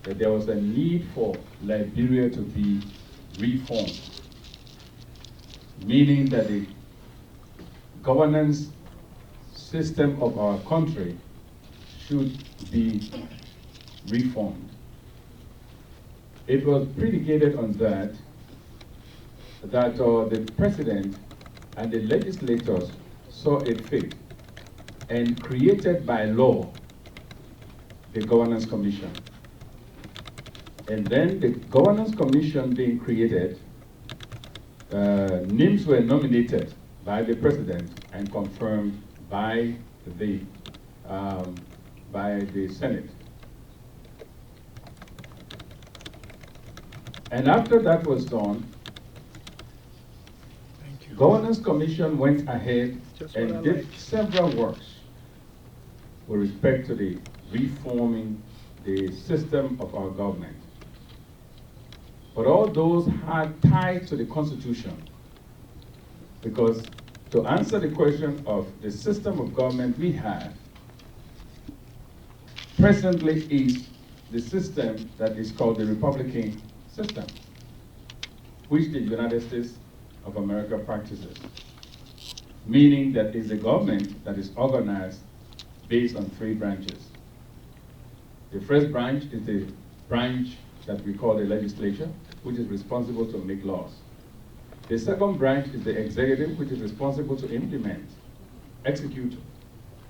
that there was a need for Liberia to be reformed, meaning that the governance system of our country should be reformed. It was predicated on that the President and the legislators saw it fit and created by law the Governance Commission. And then the Governance Commission being created, names were nominated by the President and confirmed by the Senate. And after that was done, Governance Commission went ahead and did several works with respect to the reforming the system of our government. But all those had tied to the Constitution, because to answer the question of the system of government we have presently is the system that is called the Republican system, which the United States of America practices, meaning that it's a government that is organized based on 3 branches. The first branch is the branch that we call the legislature, which is responsible to make laws. The second branch is the executive, which is responsible to implement, execute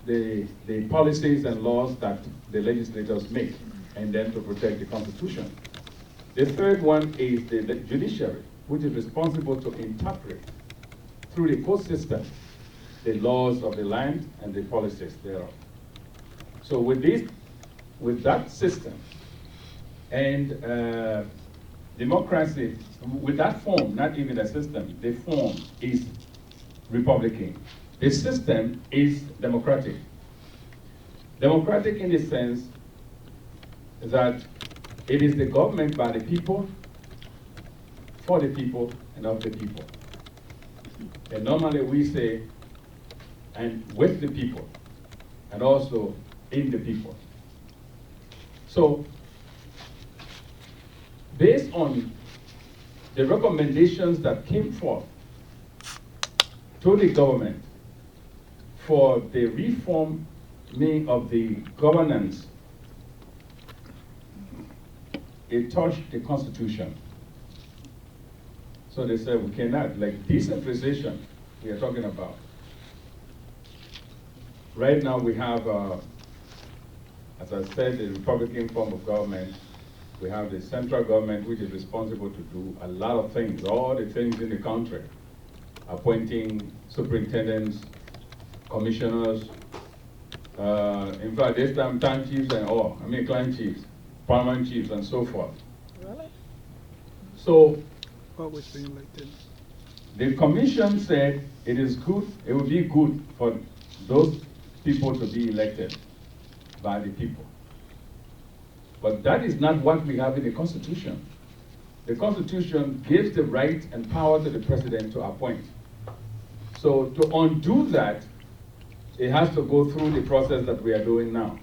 the policies and laws that the legislators make, and then to protect the Constitution. The third one is the judiciary, which is responsible to interpret through the court system the laws of the land and the policies thereof. So with that system and democracy, with that form, not even a system, the form is Republican. The system is democratic. Democratic in the sense that it is the government by the people, for the people, and of the people. And normally we say, and with the people, and also in the people. So, based on the recommendations that came forth to the government for the reforming of the governance, it touched the Constitution. So they said we cannot, like decentralization we are talking about. Right now we have, as I said, the Republican form of government. We have the central government, which is responsible to do a lot of things, all the things in the country, appointing superintendents, commissioners, in fact, this time town chiefs and all, clan chiefs, paramount chiefs, and so forth. Really? So, always being like this. The commission said it is good, it would be good for those people to be elected by the people. But that is not what we have in the Constitution. The Constitution gives the right and power to the president to appoint. So to undo that, it has to go through the process that we are doing now.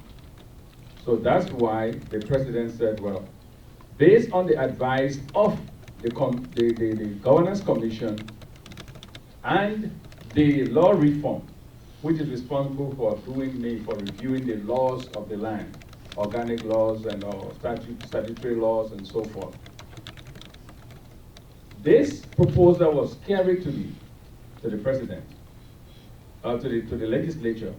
So that's why the president said, well, based on the advice of the Governance Commission and the law reform, which is responsible for reviewing the laws of the land, organic laws and statutory laws and so forth. This proposal was carried to the president, to the legislature,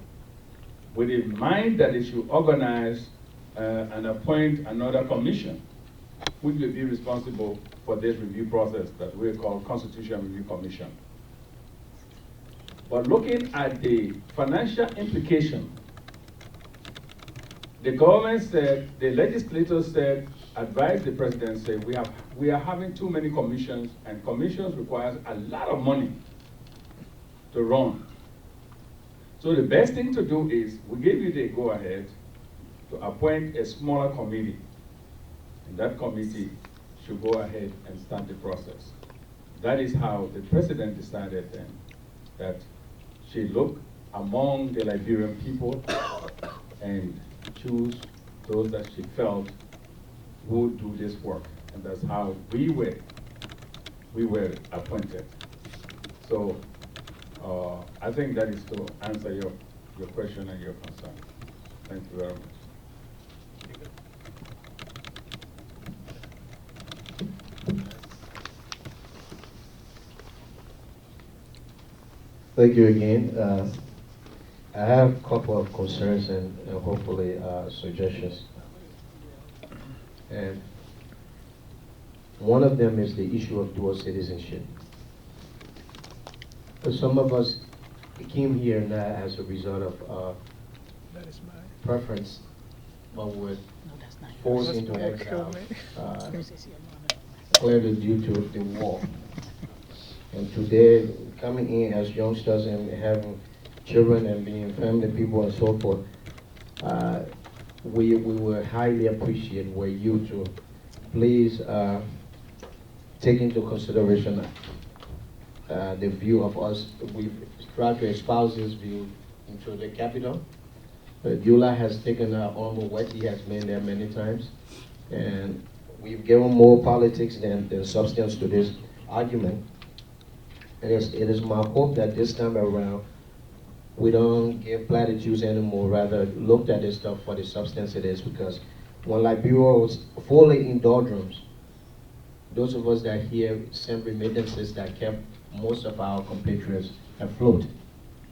with in mind that they should organize and appoint another commission, which will be responsible for this review process that we call Constitution Review Commission. But looking at the financial implication, the government said, the legislators said, advised the president, said, we are having too many commissions, and commissions requires a lot of money to run. So the best thing to do is, we give you the go-ahead to appoint a smaller committee. And that committee should go ahead and start the process. That is how the president decided then that she look among the Liberian people and choose those that she felt would do this work. And that's how we were appointed. So I think that is to answer your question and your concern. Thank you very much. Thank you again. I have a couple of concerns and hopefully suggestions. And one of them is the issue of dual citizenship. For some of us came here not as a result of preference, but were forced into exile, clearly due to the war. And today, coming in as youngsters and having children and being family people and so forth, we will highly appreciate were you to please take into consideration the view of us. We've tried to espouse this view into the Capitol. Beulah has taken our honorable work. He has been there many times. And we've given more politics than substance to this argument. It is my hope that this time around, we don't give platitudes anymore, rather look at this stuff for the substance it is, because when Liberia was fully in doldrums, those of us that here sent remittances that kept most of our compatriots afloat,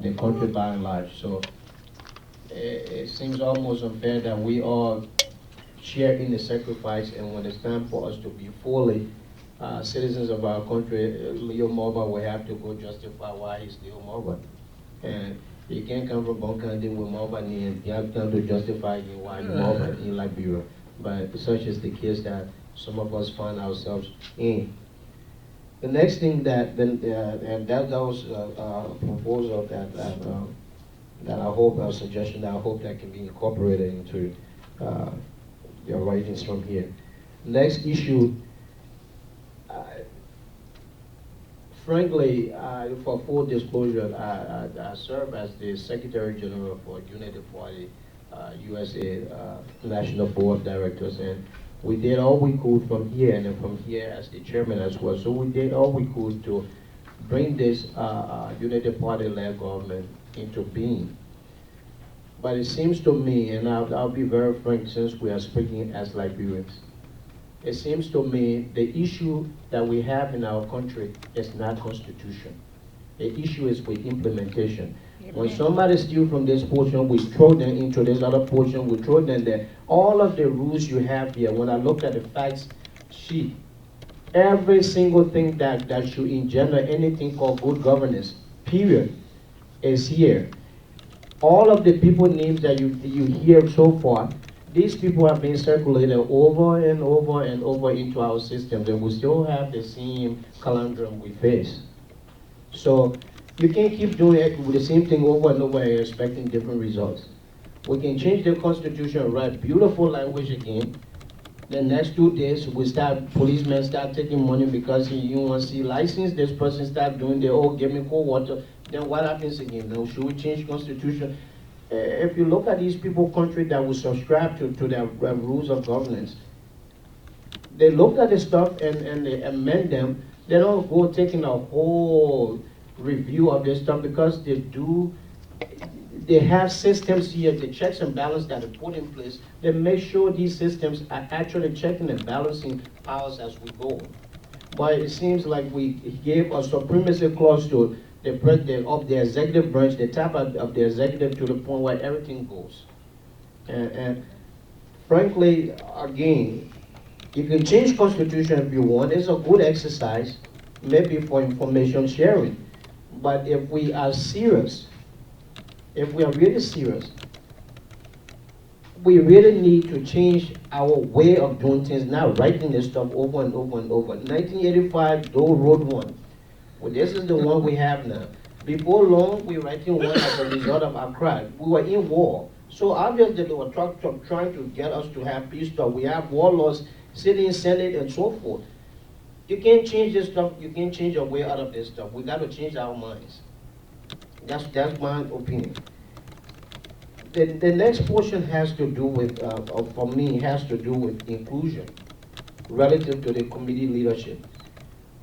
the country by and large. So it seems almost unfair that we all share in the sacrifice, and when it's time for us to be fully citizens of our country, Leo Mulbah will have to go justify why he's Leo Mulbah. And you can't come from Bonkandi with Mulbah and you have to justify why Mulbah in Liberia. But such is the case that some of us find ourselves in. The next thing that was a proposal that I hope, a suggestion that I hope that can be incorporated into your writings from here. Next issue, frankly, for full disclosure, I serve as the Secretary General for United Party USA National Board of Directors, and we did all we could from here, and then from here as the chairman as well. So we did all we could to bring this United Party-led government into being. But it seems to me, and I'll be very frank since we are speaking as Liberians, it seems to me the issue that we have in our country is not constitution. The issue is with implementation. Amen. When somebody steals from this portion, we throw them into this other portion, we throw them there. All of the rules you have here, when I look at the facts sheet, every single thing that should engender anything called good governance, period, is here. All of the people names that you hear so far, these people have been circulated over and over and over into our systems, and we still have the same conundrum we face. So you can't keep doing it with the same thing over and over and expecting different results. We can change the Constitution, write beautiful language again. The next 2 days, policemen start taking money because you want to see license. This person start doing give me cold water. Then what happens again? Now, should we change Constitution? If you look at these people country that will subscribe to their rules of governance, they look at the stuff and they amend them. They don't go taking a whole review of this stuff because they have systems here, the checks and balances that are put in place. They make sure these systems are actually checking and balancing powers as we go. But it seems like we gave a supremacy clause to the president of the executive branch, the top of the executive, to the point where everything goes. And frankly, again, you can change Constitution if you want. It's a good exercise, maybe for information sharing. But if we are serious, if we are really serious, we really need to change our way of doing things, not writing this stuff over and over and over. 1985, Dole Road 1. Well, this is the one we have now. Before long, we were writing one as a result of Accra. We were in war. So obviously they were trying to get us to have peace talk. We have warlords sitting in Senate and so forth. You can't change this stuff. You can't change your way out of this stuff. We got to change our minds. That's my opinion. The next portion has to do with, for me, has to do with inclusion relative to the committee leadership.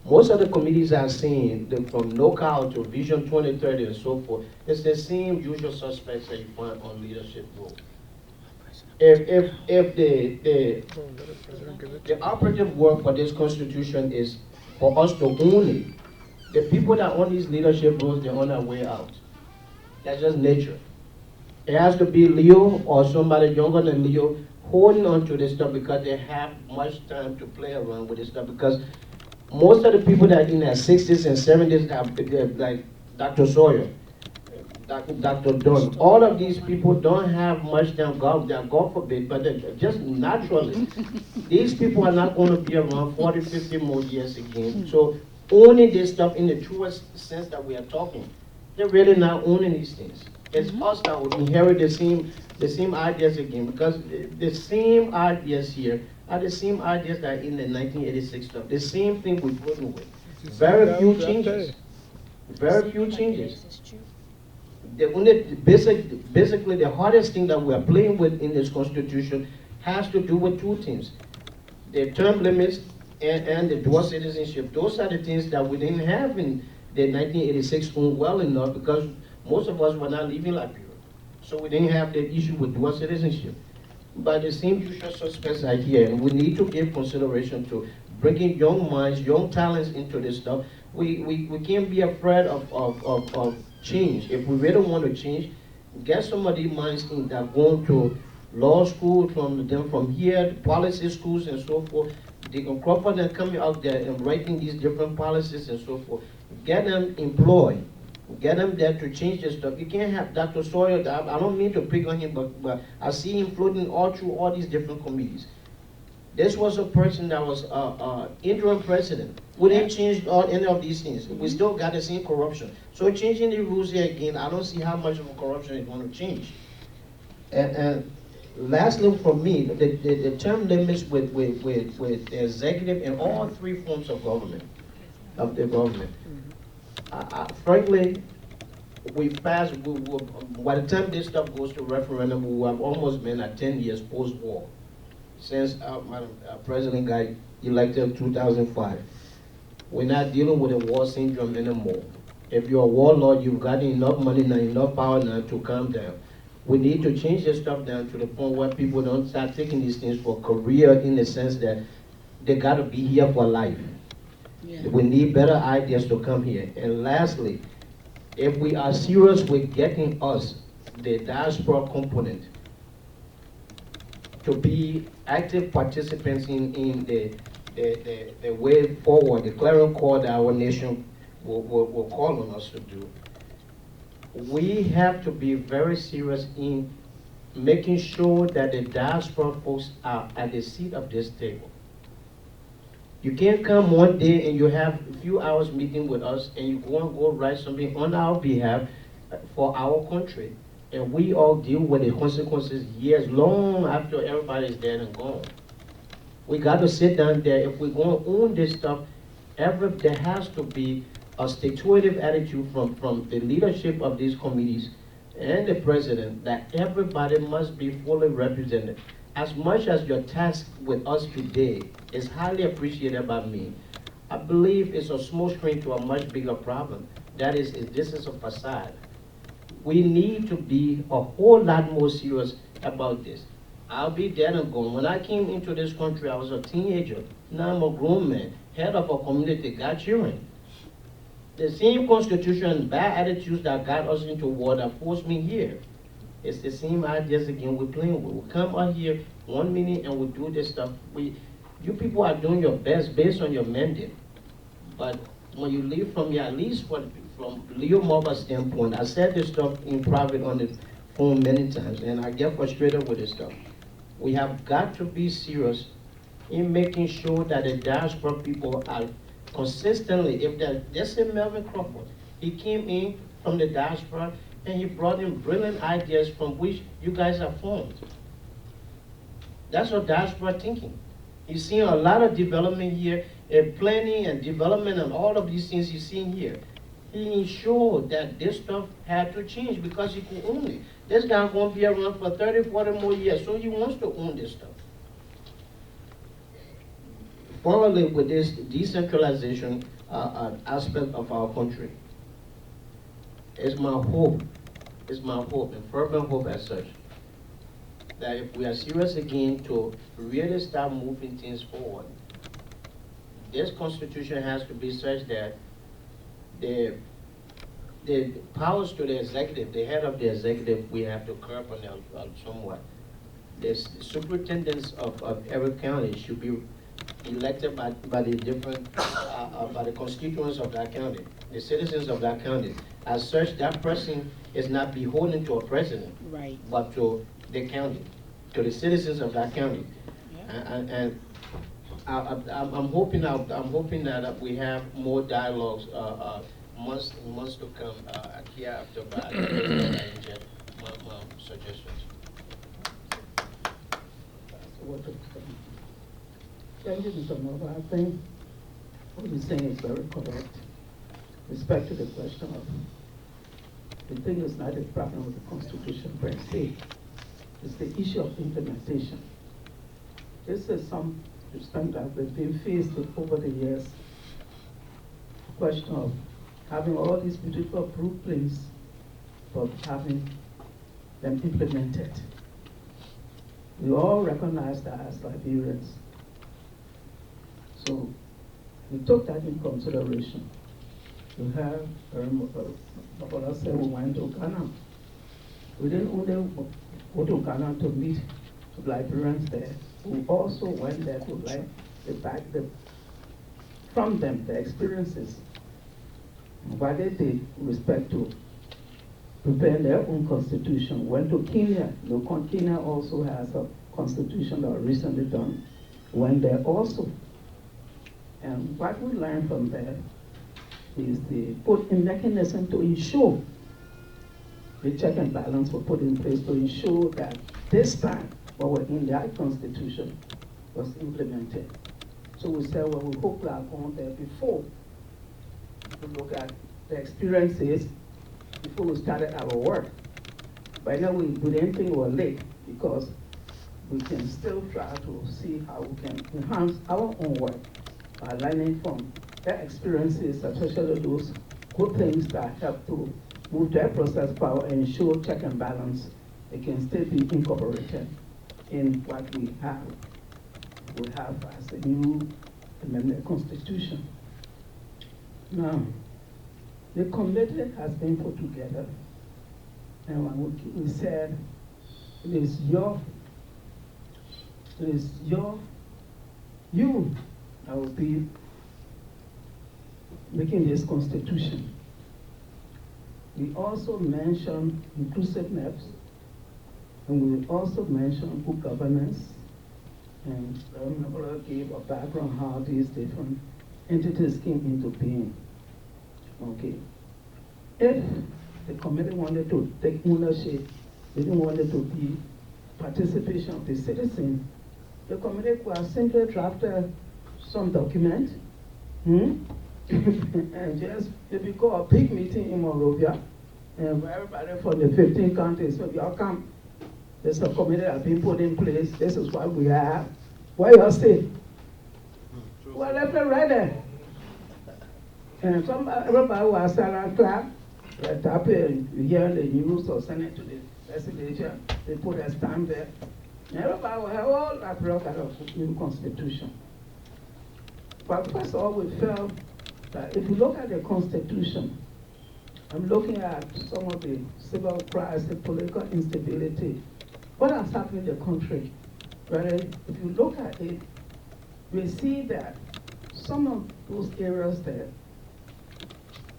Most of the committees I've seen, from NOCAL to Vision 2030 and so forth, it's the same usual suspects that you find on leadership role. If the operative work for this constitution is for us to own it, the people that own these leadership roles, they're on their way out. That's just nature. It has to be Leo or somebody younger than Leo holding on to this stuff because they have much time to play around with this stuff, because most of the people that are in their 60s and 70s, like Dr. Sawyer, Dr. Dunn, all of these people don't have much time, God forbid, but just naturally, these people are not going to be around 40, 50 more years again. So owning this stuff in the truest sense that we are talking, they're really not owning these things. It's us that will inherit the same ideas again, because the same ideas here are the same ideas that are in the 1986 stuff. The same thing we're working with. Very few changes. Very few changes. Basically, the hardest thing that we're playing with in this constitution has to do with two things: the term limits and the dual citizenship. Those are the things that we didn't have in the 1986 well enough, because most of us were not living Liberia. So we didn't have the issue with dual citizenship. But the same usual suspects are here, and we need to give consideration to bringing young minds, young talents into this stuff. We can't be afraid of change. If we really want to change, get some of these minds in that going to law school, from here, policy schools and so forth. They can crop up and coming out there and writing these different policies and so forth. Get them employed. Get them there to change this stuff. You can't have Dr. Sawyer. I don't mean to pick on him, but I see him floating all through all these different committees. This was a person that was interim president. We didn't change any of these things. We still got the same corruption. So changing the rules here again, I don't see how much of a corruption is going to change. And lastly, for me, the term limits with the executive and all three forms of government, frankly, we passed, by the time this stuff goes to referendum, we have almost been at 10 years post-war, since President got elected in 2005. We're not dealing with a war syndrome anymore. If you're a warlord, you've got enough money now, enough power now to calm down. We need to change this stuff down to the point where people don't start taking these things for career, in the sense that they gotta be here for life. Yeah. We need better ideas to come here. And lastly, if we are serious with getting us, the diaspora component, to be active participants in the way forward, the clarion call that our nation will call on us to do, we have to be very serious in making sure that the diaspora folks are at the seat of this table. You can't come one day and you have a few hours meeting with us and you go write something on our behalf for our country, and we all deal with the consequences years long after everybody's dead and gone. We got to sit down there. If we're going to own this stuff, there has to be a situative attitude from the leadership of these committees and the president, that everybody must be fully represented. As much as your task with us today is highly appreciated by me, I believe it's a small screen to a much bigger problem. That is, this is a facade. We need to be a whole lot more serious about this. I'll be dead and gone. When I came into this country, I was a teenager. Now I'm a grown man, head of a community, got children. The same constitution and bad attitudes that got us into war that forced me here. It's the same ideas again we're playing with. We come out here 1 minute and we do this stuff. You people are doing your best based on your mandate. But when you leave from here, at least from Leo Mulbah's standpoint, I said this stuff in private on the phone many times, and I get frustrated with this stuff. We have got to be serious in making sure that the diaspora people are consistently, if they're, just say Melvin Crawford, He came in from the diaspora and he brought in brilliant ideas from which you guys are formed. That's what diaspora thinking. You're seeing a lot of development here, planning and development and all of these things you're seeing here. He ensured that this stuff had to change because he could own it. This guy's going to be around for 30, 40 more years, so he wants to own this stuff. Finally, with this decentralization aspect of our country, it's my hope, and fervent hope as such, that if we are serious again to really start moving things forward, this constitution has to be such that the powers to the executive, the head of the executive, we have to curb on them somewhat. The superintendents of every county should be elected by the different, by the constituents of that county, the citizens of that county. As such, that person is not beholden to a president, Right. but to the county, to the citizens of that county. Yeah. I'm hoping that we have more dialogues months to come here after that. My suggestions. Thank you, Mr. Mulbah. I think what you're saying is very correct. Respect to the question of, the thing is not a problem with the Constitution per se. It's the issue of implementation. This is some thing that we've been faced with over the years. The question of having all these beautiful blueprints, but having them implemented. We all recognize that as Liberians. So we took that in consideration. We have, Ndarboloe said we went to Ghana. We didn't only go to Ghana to meet the Liberians there. We also went there to learn from them, the experiences. What they did with respect to prepare their own constitution. Went to Kenya. Kenya also has a constitution that was recently done. Went there also. And what we learned from there is they put a mechanism to ensure the check and balance were put in place to ensure that this time what was in that constitution was implemented. So we said, well, we hope we have gone there before to look at the experiences before we started our work. By now we didn't think we were late because we can still try to see how we can enhance our own work by learning from their experiences, especially those good things that help to move their process power and ensure check and balance. It can still be incorporated in what we have. We have as a new amendment constitution. Now, the committee has been put together, and we said it is you that will be making this constitution. We also mentioned inclusiveness, and we also mentioned good governance, and Ndarboloe gave a background how these different entities came into being. Okay. If the committee wanted to take ownership, they didn't want it to be participation of the citizens, the committee could have simply drafted some document, and just maybe call a big meeting in Monrovia, and everybody from the 15 counties, so y'all come. There's a committee that has been put in place. This is what we have. What y'all say? Well, left it right there. And everybody was silent, clap, tap it, you hear the news or send it to the legislature. They put a stamp there. And everybody will have all that record of new constitution. But first of all, we felt that if you look at the constitution, I'm looking at some of the civil crisis, the political instability, what has happened in the country. Right? If you look at it, we see that some of those areas there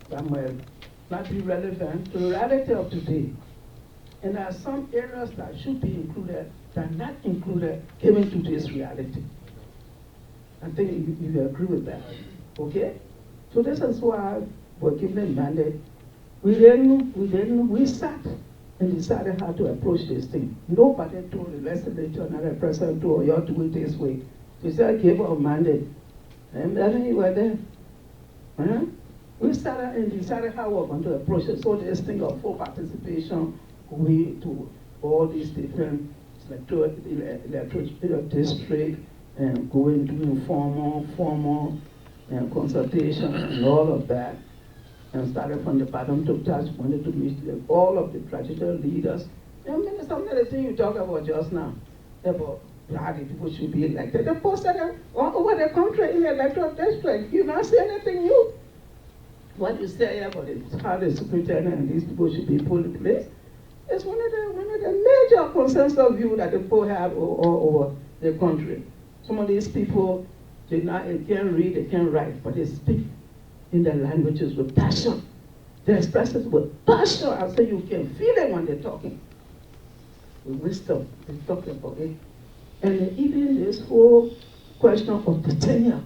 that might not be relevant to the reality of today. And there are some areas that should be included that are not included given to this reality. I think you agree with that, okay? So this is why were given a mandate, we sat and decided how to approach this thing. Nobody told the legislature, another president told, you ought to do it this way. We said, give our mandate. And then you were there. Huh? We started and decided how we were going to approach it. So this thing of full participation, we to all these different electoral districts, and going doing formal consultation and all of that. And started from the bottom to touch, wanted to meet all of the traditional leaders. And maybe some of the things you talk about just now, about how the people should be elected. They posted them all over the country in the electoral district. You not see anything new. What you say about it, how the superintendent and these people should be put in place, is one of the major consensus view that the people have all over the country. Some of these people, they can't read, they can't write, but they speak in their languages with passion. They express it with passion, and so you can feel it when they're talking. With wisdom, they're talking about it. And even this whole question of the tenure,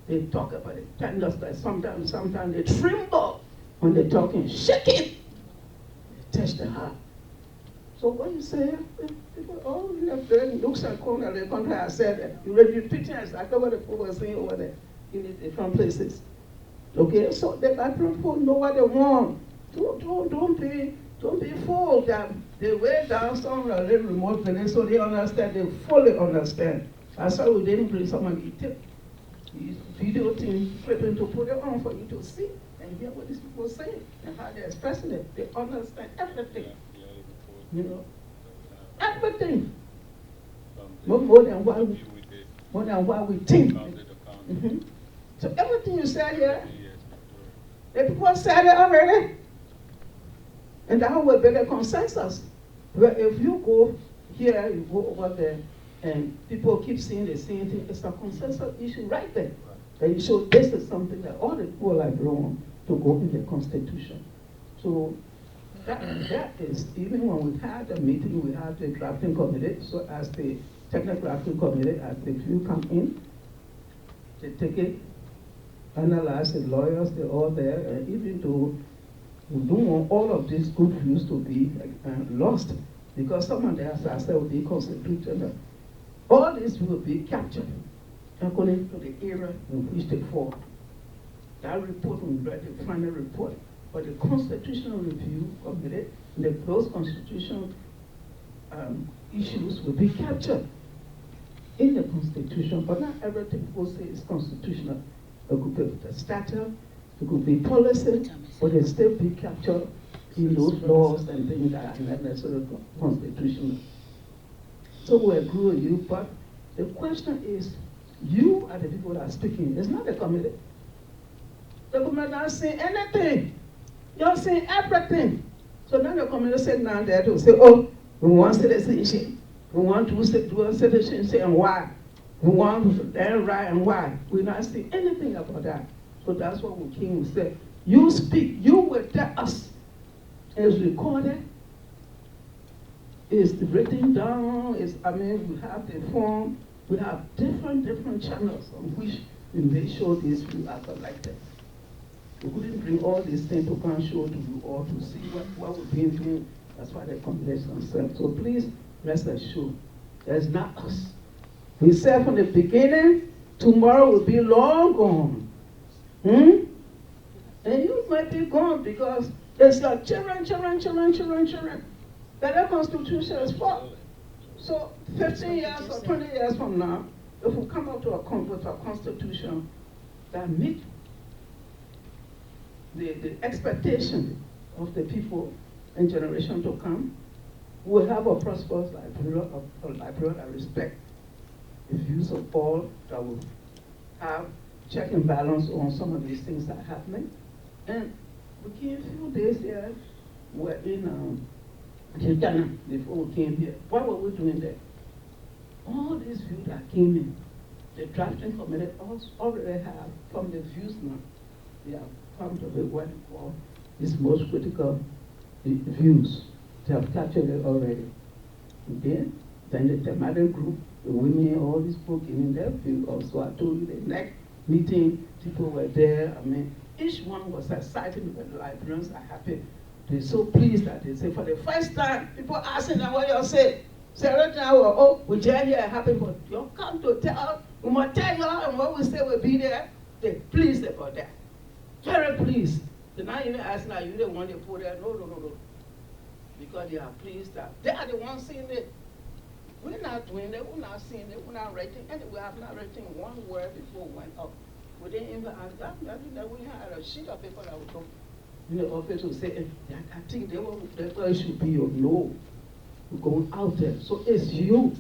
they talk about it. Sometimes they tremble when they're talking, shaking. They touch the heart. So what you say, people all looks at corner of the country. I said that. You repeat exactly what the people were saying over there in the different places. Okay, so the Liberian people know what they want. Don't be fooled that they way down somewhere a little remote village so they understand, they fully understand. That's why we didn't bring somebody to these video things flipping to put it on for you to see and hear what these people say and how they're expressing it. They understand everything. You know, everything. More than what we think. Mm-hmm. So everything you said here, the people said it already. And that will be the consensus. But if you go here, you go over there, and people keep saying the same thing, it's a consensus issue right there. And you show this is something that all the people like want to go in the Constitution. So that is, even when we had a meeting, we had the drafting committee, so as the technical drafting committee, as the few come in, they take it, analyze the lawyers, they're all there, and even though we don't want all of these good views to be lost, because some of them, as I said, will be constitutional. All this will be captured according to the era in which they fall. That report will be the final report, but the Constitutional Review Committee, those constitutional issues will be captured in the Constitution, but not everything people say is constitutional. It could be the statute, it could be policy, but it still be captured in those laws and things that are not necessarily constitutional. So we agree with you, but the question is, you are the people that are speaking. It's not the committee. The committee not saying anything. You're saying everything. So now the committee said now there to say, oh, we want citizenship. We want to do a citizenship and why. We want to then right and why. We're not saying anything about that. So that's what we came and said. You speak, you will tell us. It's recorded, it's written down, we have the form, we have different channels on which we make sure these people are collected. We couldn't bring all these things to come show to you all to see what we've been doing. That's why they complex themselves. So please rest assured, that's not us. We said from the beginning, tomorrow will be long gone. And you might be gone because it's your children. That the Constitution is for. So 15 years or 20 years from now, if we come up with a Constitution that meets the expectation of the people and generation to come, we'll have a prosperous Liberia that respect the views of all, that will have check and balance on some of these things that are happening. And we came a few days here, we're in Ghana before we came here. What were we doing there? All these views that came in, the drafting committee already have, from the views now, they have come to the what we call these most critical views. They have captured it already. Okay? Then the thematic group, the women, all these people giving their view. Also, I told you the next meeting, people were there. I mean, each one was excited. The Liberians are happy. They're so pleased that they say, for the first time, people asking them what you say. Say right now, oh, we just here happy, but you come to tell, we must tell you, and what we say will be there. They're pleased about that. Very pleased. They're not even asking, are you the one they put there? No, no, no, no. Because they are pleased that they are the ones seeing it. We're not doing it, we're not seeing it, we're not writing, and we have not written one word before we went up. We didn't even ask that. We had a sheet of paper that would come in the office to say, I think that should be your no. We're going out there. So it's you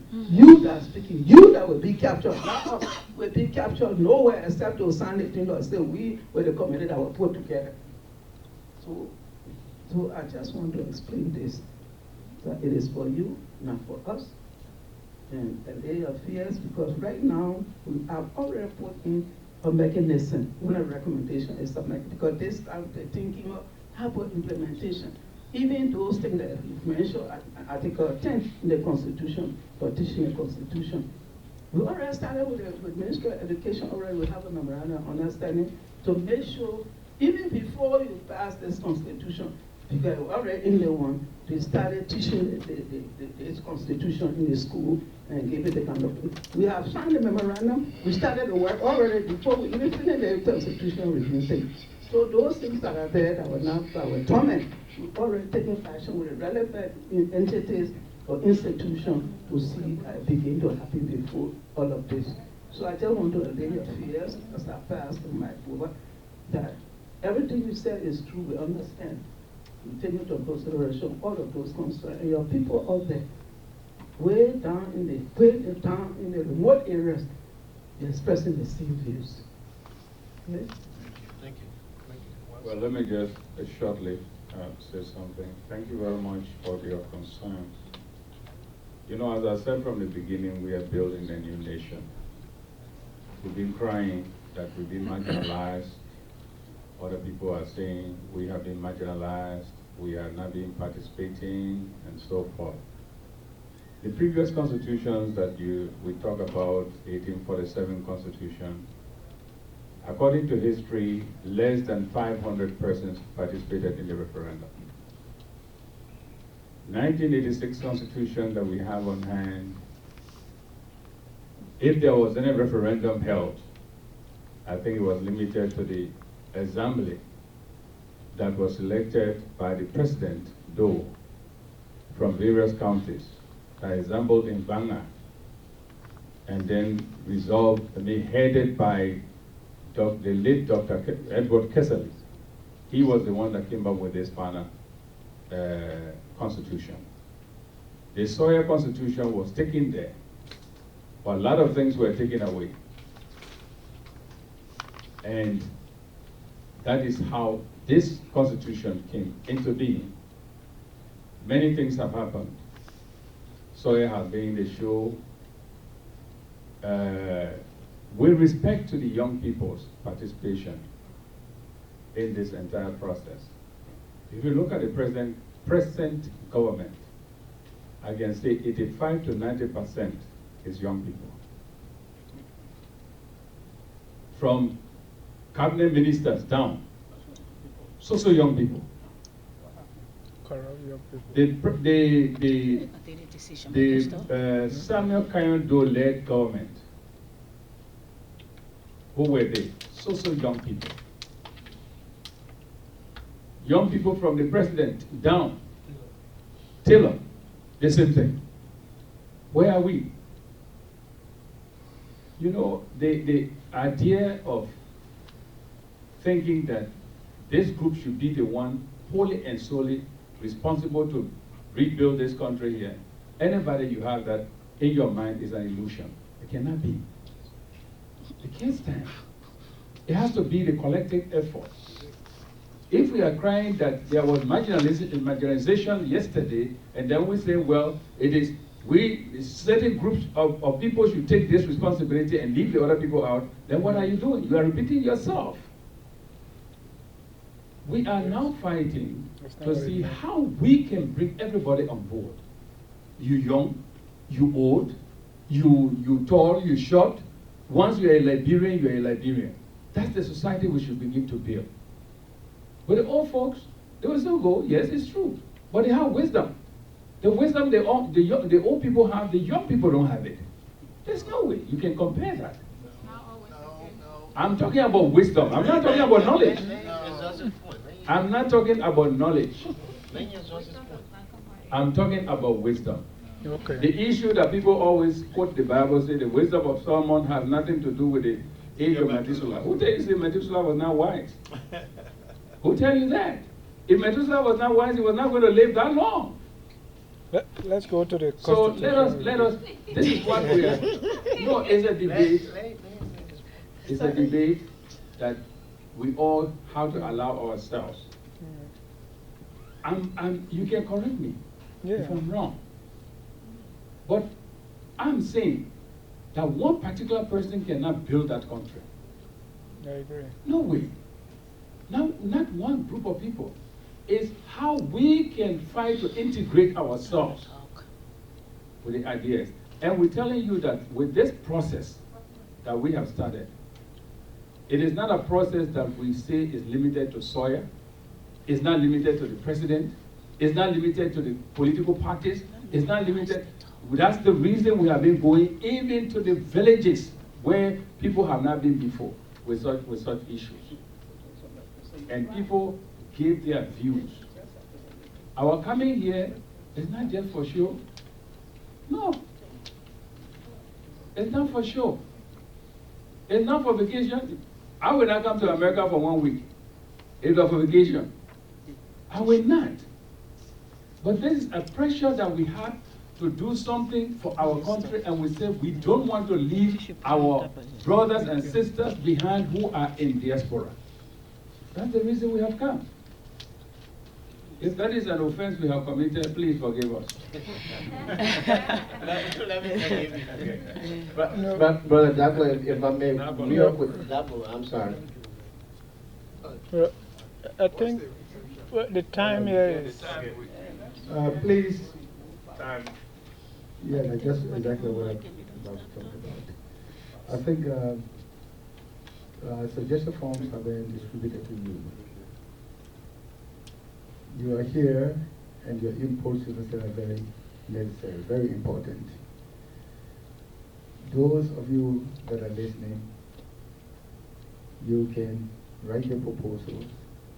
that are speaking, you that will be captured, not us. Will be captured nowhere except to sign it in or say we were the committee that were put together. So I just want to explain this, that it is for you, not for us. And allay your fears, because right now we have already put in a mechanism, one recommendation is something, because this time they're thinking of how about implementation. Even those things that you mentioned, Article 10 in the Constitution, partition the Constitution. We already started with the Ministry of Education, already we have a memorandum of understanding to make sure, even before you pass this Constitution, because already in the one, they started teaching this Constitution in the school and gave it the kind of, we have signed the memorandum, we started the work already before we even finished the Constitutional review thing. So those things that are there that were not our torment, we've already taken action with the relevant entities or institutions to see begin to happen before all of this. So I just want to allay your fears as I pass the mic over, that everything you said is true, we understand. We take into consideration all of those concerns. And your people out there, way down in the remote areas, they're expressing the same views. Okay? Thank you. Well, let me just shortly say something. Thank you very much for your concern. You know, as I said from the beginning, we are building a new nation. We've been crying that we've been marginalized. Other people are saying we have been marginalized, we are not being participating, and so forth. The previous constitutions that we talk about, 1847 Constitution, according to history, less than 500 persons participated in the referendum. 1986 Constitution that we have on hand, if there was any referendum held, I think it was limited to the assembly that was elected by the president, though, from various counties, that assembled in Banga, and then resolved, headed by the late Dr. Edward Kessel. He was the one that came up with this final constitution. The Sawyer Constitution was taken there, but a lot of things were taken away. And that is how this constitution came into being. Many things have happened. Sawyer has been the show. With respect to the young people's participation in this entire process, if you look at the present government, I can say 85 to 90% is young people. From cabinet ministers down, so young people. The Samuel Kayode-led government, who were they? So young people. Young people from the president down. Taylor, the same thing. Where are we? You know, the idea of thinking that this group should be the one wholly and solely responsible to rebuild this country here. Anybody you have that in your mind is an illusion. It cannot be. It can't stand. It has to be the collective effort. If we are crying that there was marginalization yesterday, and then we say, well, it is certain groups of people should take this responsibility and leave the other people out, then what are you doing? You are repeating yourself. We are now fighting to see how we can bring everybody on board. You young, you old, you tall, you short, Once you're a Liberian, you're a Liberian. That's the society we should begin to build. But the old folks, they will still go, yes, it's true. But they have wisdom. The wisdom the old people have, the young people don't have it. There's no way you can compare that. I'm talking about wisdom. I'm not talking about knowledge. I'm not talking about knowledge. I'm talking about wisdom. Okay. The issue that people always quote the Bible, say the wisdom of Solomon has nothing to do with the age of Methuselah. Who tells you Methuselah was not wise? Who tell you that? If Methuselah was not wise, he was not going to live that long. Let's go to the So constitution. let us, this is what we are, no, it's a debate. It's a debate that we all have to allow ourselves. You can correct me if I'm wrong. But I'm saying that one particular person cannot build that country. I agree. No way. Now, not one group of people. It's how we can fight to integrate ourselves with the ideas. And we're telling you that with this process that we have started, it is not a process that we say is limited to Sawyer. It's not limited to the president. It's not limited to the political parties. It's not limited. That's the reason we have been going even to the villages where people have not been before with such issues. And people give their views. Our coming here is not just for show. No. It's not for show. It's not for vacation. I will not come to America for 1 week. It's not for vacation. I will not. But this is a pressure that we have to do something for our country, and we say we don't want to leave our brothers and sisters behind who are in diaspora. That's the reason we have come. If that is an offense we have committed, please forgive us. Let me forgive you. But Brother Ndarboloe, if I may, real quick, Ndarboloe, I'm sorry. Well, I think the time here is... Please. Time. Yeah, that's just exactly what I'm about to talk about. I think suggestion forms have been distributed to you. You are here, and your inputs are very necessary, very important. Those of you that are listening, you can write your proposals,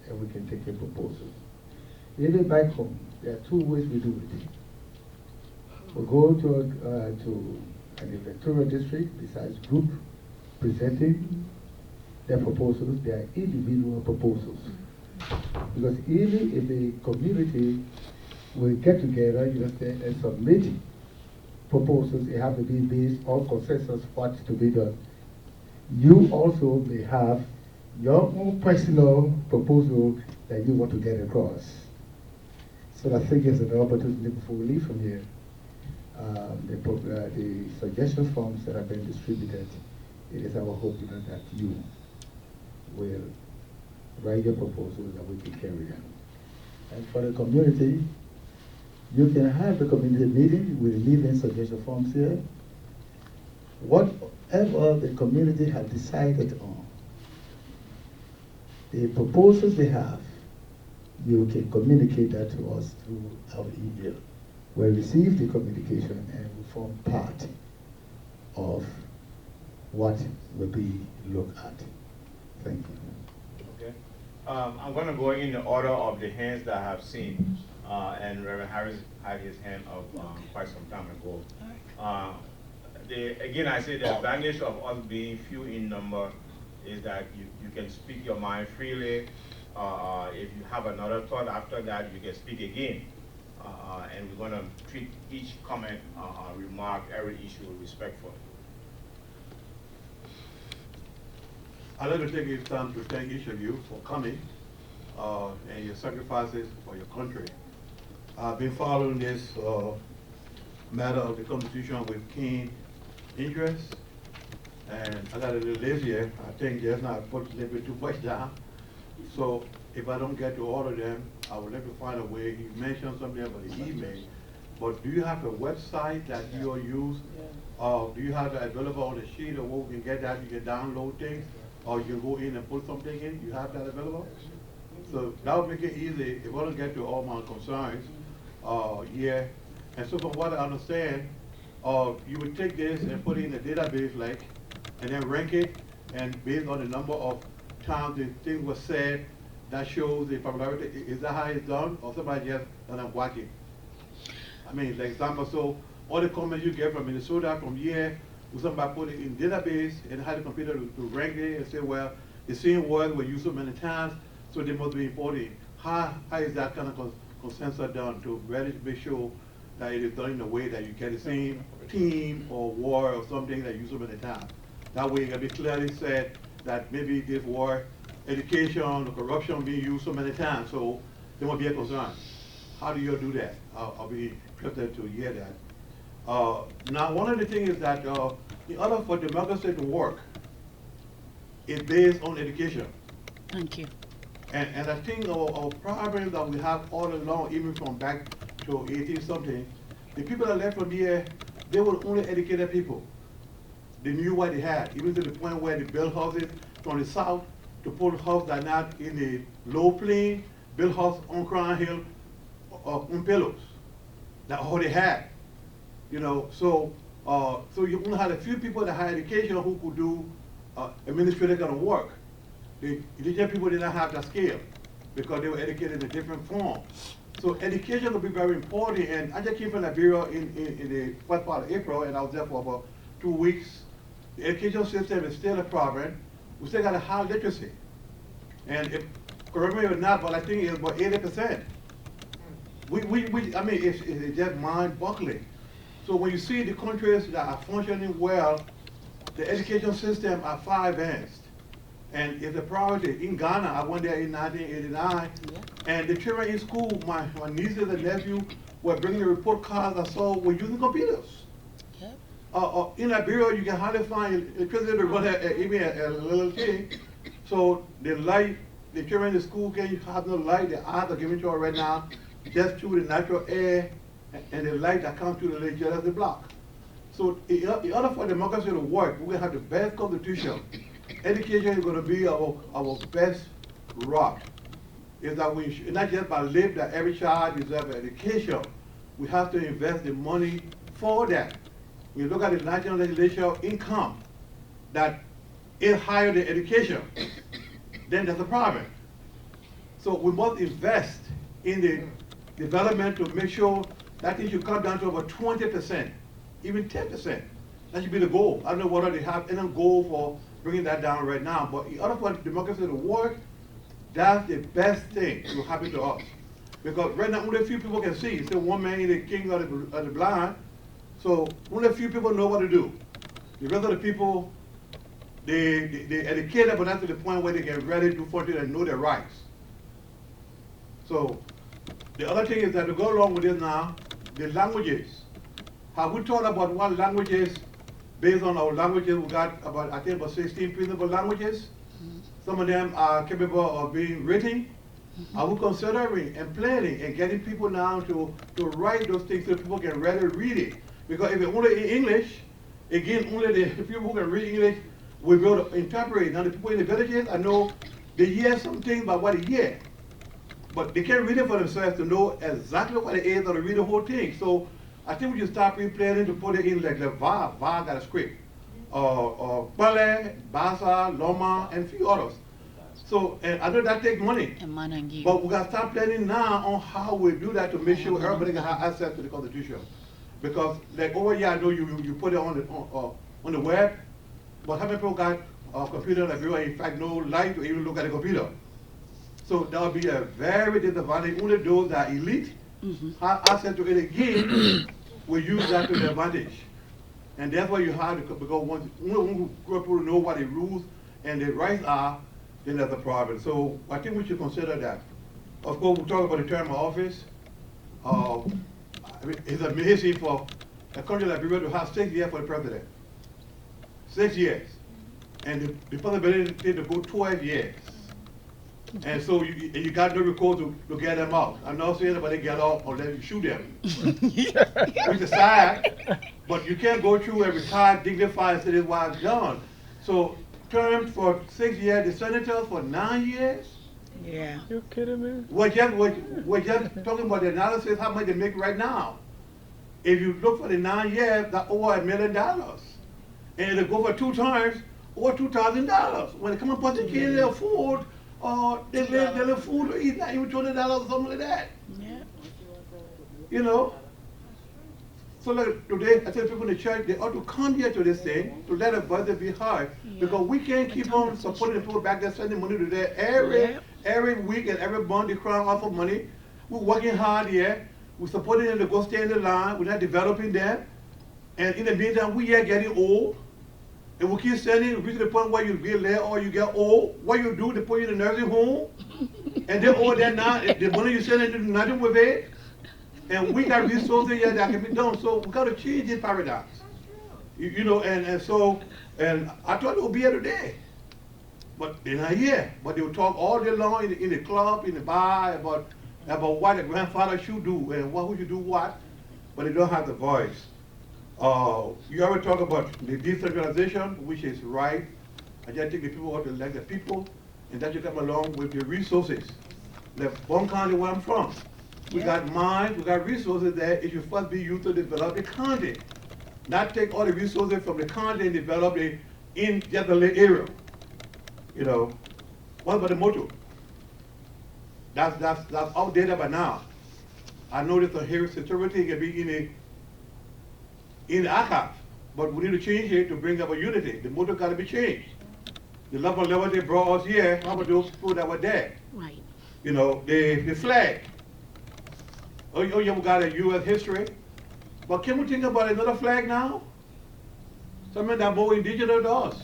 and we can take your proposals. Even back home, there are two ways we do it. We go to an electoral district, besides group presenting their proposals, they are individual proposals. Because even if a community will get together, you understand, and submit proposals, it have to be based on consensus what to be done. You also may have your own personal proposal that you want to get across. So I think it's an opportunity before we leave from here. The suggestion forms that have been distributed, it is our hope that you will write your proposals that we can carry them. And for the community, you can have the community meeting, we'll leave in suggestion forms here. Whatever the community have decided on, the proposals they have, you can communicate that to us through our email. We'll receive the communication and will form part of what will be looked at. Thank you. Okay. I'm going to go in the order of the hands that I have seen, and Reverend Harris had his hand up quite some time ago. Again, I say the advantage of us being few in number is that you can speak your mind freely. If you have another thought after that, you can speak again. And we're going to treat each comment, remark, every issue respectfully. I'd like to take this time to thank each of you for coming and your sacrifices for your country. I've been following this matter of the Constitution with keen interest, and I got a little lazy. I think just not put a little bit too much down. So if I don't get to all of them, I would like to find a way. You mentioned something about the email, but do you have a website that you will use? Do you have that available on the sheet, or where we can get that? You can download things, or you can go in and put something in. You have that available? So that would make it easy. If I don't get to all my concerns, yeah. And so from what I understand, you would take this and put it in a database, like, and then rank it, and based on the number of times the thing was said, that shows the popularity. Is that how it's done, or somebody just done a wacky? I mean, like example, so all the comments you get from Minnesota, from here, somebody put it in database and had the computer to rank it and say, well, the same word were used so many times, so they must be important. How is that kind of consensus done to really make sure that it is done in a way that you get the same theme or word or something that you use so many times? That way it can be clearly said that maybe this word, education or corruption being used so many times, so there must be a concern. How do you do that? I'll be interested to hear that. Now, one of the things is that in order for democracy to work, it's based on education. Thank you. And I think our problem that we have all along, even from back to 18-something, the people that left from here, they were only educated people. They knew what they had, even to the point where they built houses from the south to put houses that are not in the low plain, build houses on Crown Hill, on pillows. That's all they had. You know, so you only had a few people that had education who could do administrative kind of work. The indigent people did not have that skill because they were educated in a different form. So education will be very important. And I just came from Liberia in the first part of April, and I was there for about 2 weeks. The education system is still a problem. We still got a high literacy. And if, correct me or not, but I think it's about 80%. I mean, it's just mind-boggling. So when you see the countries that are functioning well, the education system are far advanced. And it's a priority. In Ghana, I went there in 1989, and the children in school, my nieces and nephews were bringing the report cards I saw were using computers. In Liberia, you can hardly find electricity to run even a little thing. So the light, the children in the school can have no light. The eyes are given to her right now just through the natural air and the light that comes through the legislative block. So in order for democracy to work, we're going to have the best constitution. Education is going to be our best route. Is that we not just believe that every child deserves education. We have to invest the money for that. When you look at the national legislature income that is higher than education, then there's a problem. So we must invest in the development to make sure that thing should come down to about 20%, even 10%. That should be the goal. I don't know whether they have any goal for bringing that down right now, but in order for democracy to work, that's the best thing to happen to us. Because right now, only a few people can see. It's still one man is the king of the blind, so only a few people know what to do. The rest of the people, they educated, but not to the point where they get ready to function and know their rights. So the other thing is that to go along with this now, the languages. Have we thought about what languages, based on our languages, we got about, I think about 16 principal languages. Some of them are capable of being written. Are we considering and planning and getting people now to write those things so people can readily read it? Because if it's only in English, again, only the people who can read English will be able to interpret it. Now the people in the villages, I know they hear something about what they hear, but they can't read it for themselves to know exactly what it is or to read the whole thing. So I think we should start pre-planning to put it in like VAR got a script. Bale, Basa, Loma, and a few others. So, and I know that takes money. But we got to start planning now on how we do that to make sure everybody can have access to the Constitution. Because, like over here, I know you put it on the web, but how many people got a computer that really, in fact, no light to even look at the computer? So that would be a very disadvantage. Only those that are elite have access to it again will use that to their advantage. And that's why you have to, because once people know what the rules and the rights are, then there's a problem. So I think we should consider that. Of course, we talk about the term of office. I mean, it's amazing for a country like Liberia to have 6 years for the president. 6 years. And the possibility to go 12 years. And so you got no recourse to get them out. I'm not saying anybody get out unless you shoot them. We decide, but you can't go through and retire dignified and say this while it's done. So terms for 6 years, the senators for 9 years. Yeah. You kidding me? We're just talking about the analysis, how much they make right now. If you look for the 9 years, that's over $1 million. And they go for 2 terms, over $2,000. When they come and put the kids in their food, they live food to eat, not even $20 or something like that. Yeah. You know? So like today, I tell people in the church, they ought to come here to this thing to let a budget be hard. Yeah. Because we can't keep on supporting the people back there, sending money to there every week and every month they crying off of money. We're working hard here. We're supporting them to go stay in the line. We're not developing them. And in the meantime, we are getting old. And we keep sending, you reach the point where you get late or you get old. What you do, they put you in the nursing home. And they're all there now. The money you send, they do nothing with it. And we got resources here that can be done. So we got to change this paradigm. You know, and I thought it would be here today. But they're not here. But they will talk all day long in the club, in the bar, about what the grandfather should do and who should do what. But they don't have the voice. You ever talk about the decentralization, which is right. I just think the people ought to elect the people, and that should come along with the resources. Like Bon County, where I'm from. We got mines, we got resources there. It should first be used to develop the county. Not take all the resources from the county and develop it in just a little area. You know, what about the motto? That's outdated by now. I know there's a here security can be in the archive, but we need to change it to bring up a unity. The motto got to be changed. The love and liberty brought us here. How about those people that were there? Right. You know, the flag. Oh, yeah, we got a U.S. history. But can we think about another flag now? Something that's more indigenous to us.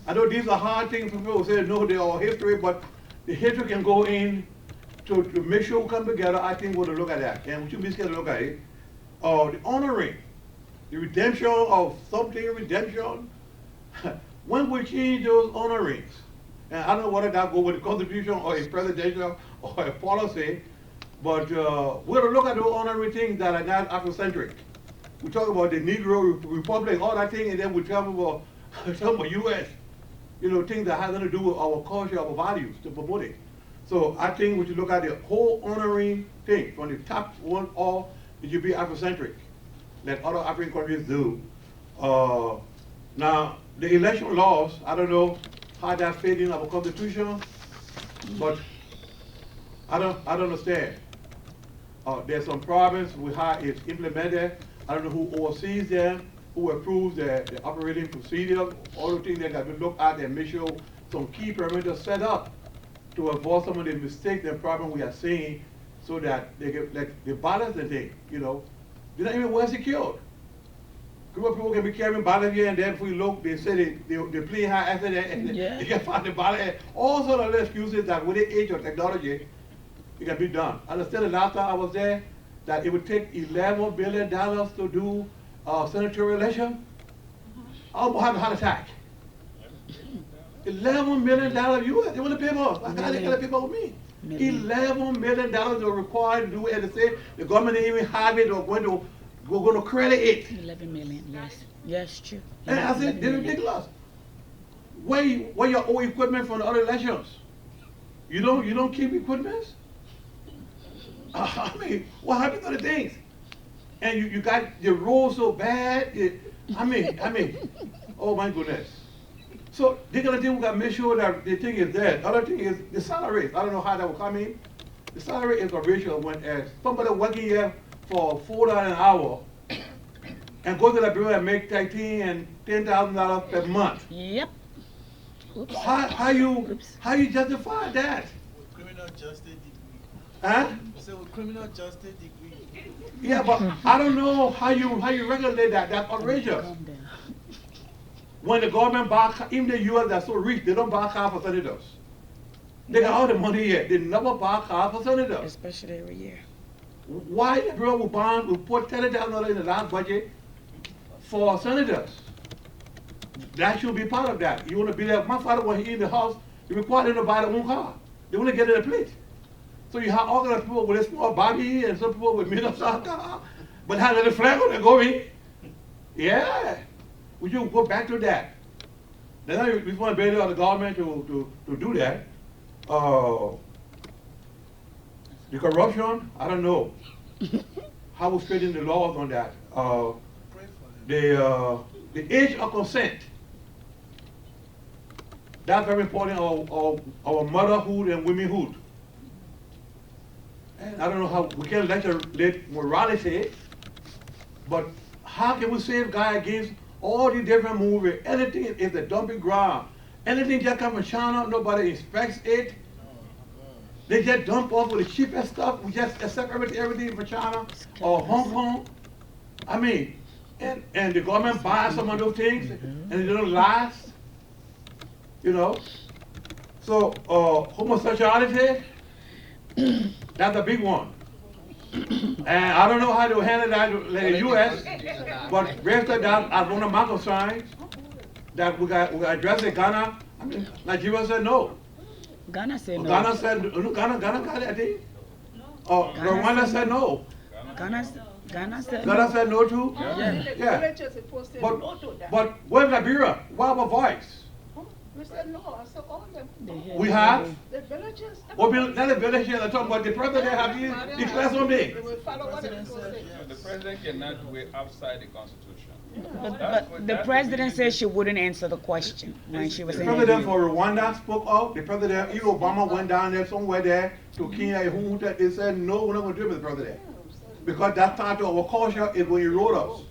I know these are hard things for people who say, no, they're all history, but the history can go in to make sure we come together. I think we'll look at that. And we should be scared to look at it. The honoring, the redemption of something, redemption. When we change those honorings, and I don't know whether that go with the Constitution or a presidential or a policy, but we're going to look at those honorary things that are not Afrocentric. We talk about the Negro Republic, all that thing, and then we talk about U.S., you know, things that have nothing to do with our culture, our values, to promote it. So I think we should look at the whole honoring thing, from the top one all, it should be Afrocentric, like other African countries do. Now, the election laws, I don't know how that fit in our Constitution, but I don't understand. There's some problems with how it's implemented. I don't know who oversees them, who approves the operating procedure, all the things that have been looked at and make sure some key parameters set up to avoid some of the mistakes and problems we are seeing, so that they get, like, the balance and thing, you know, they're not even well secured. Group of people can be carrying balance here, and then if we look, they say they play high asset and they can find the balance. All sort of excuses that with the age of technology, it can be done. I understand the last time I was there, that it would take $11 billion to do senatorial election. I almost had a heart attack. $11 million US, they want to pay more. I got to pay more with me. $11 million are required to do it, and they say the government didn't even have it or going to credit it. 11 million, yes. Yes, true. And I said, they're ridiculous. Where your old equipment from the other elections? You don't keep equipment? I mean, what happened to the things? And you got the road so bad. I mean, oh my goodness. So they're gonna think we gotta make sure that the thing is there. The other thing is the salary. I don't know how that will come in. The salary is a ratio when somebody working here for $4 an hour and go to the bureau and make $13,000 and $10,000 per month. Yep. Oops. How you justify that? With criminal justice degree. Huh? So with criminal justice degree. Yeah, but I don't know how you regulate that. That's outrageous. When the government buy, even the U.S. that's so rich, they don't buy cars for senators. They got all the money here. They never buy cars for senators. Especially every year. Why the bureau will put $30,000 in the last budget for senators? That should be part of that. You want to be there. My father, when he in the house, he required him to buy their own car. They want to get in a plate. So you have all kinds of people with a small body and some people with middle size, but have a little flag on it going. Yeah. We should go back to that. Now we want to bring on the government to do that. The corruption, I don't know. How we straighten the laws on that. The age of consent. That's very important, our motherhood and womanhood. And I don't know how, we can let morality, but how can we safeguard against all the different movies? Anything is the dumping ground. Anything just comes from China, nobody inspects it. They just dump off with the cheapest stuff. We just accept everything from China or Hong Kong. I mean, and the government buys some of those things and they don't last. You know? So, homosexuality, that's a big one. And I don't know how to handle that in the U.S., but rest of that, as one of my concerns, that we got address in Ghana. I mean, Nigeria said no. Ghana said no. Ghana said, Ghana got it, I think. Rwanda said no. Ghana said Ghana said no too? Yeah. But where's Liberia? Why our voice? We said no, I said all of them. We have? The villages. Not the villages, I'm talking about the president have declared something. The president cannot do it outside the Constitution. But the president said she wouldn't answer the question when she was The in president for Rwanda spoke out. The president, Obama went down there somewhere there to Kenya. They said, no, we're not going to do it with the president. Because that's part of our culture is when you wrote us.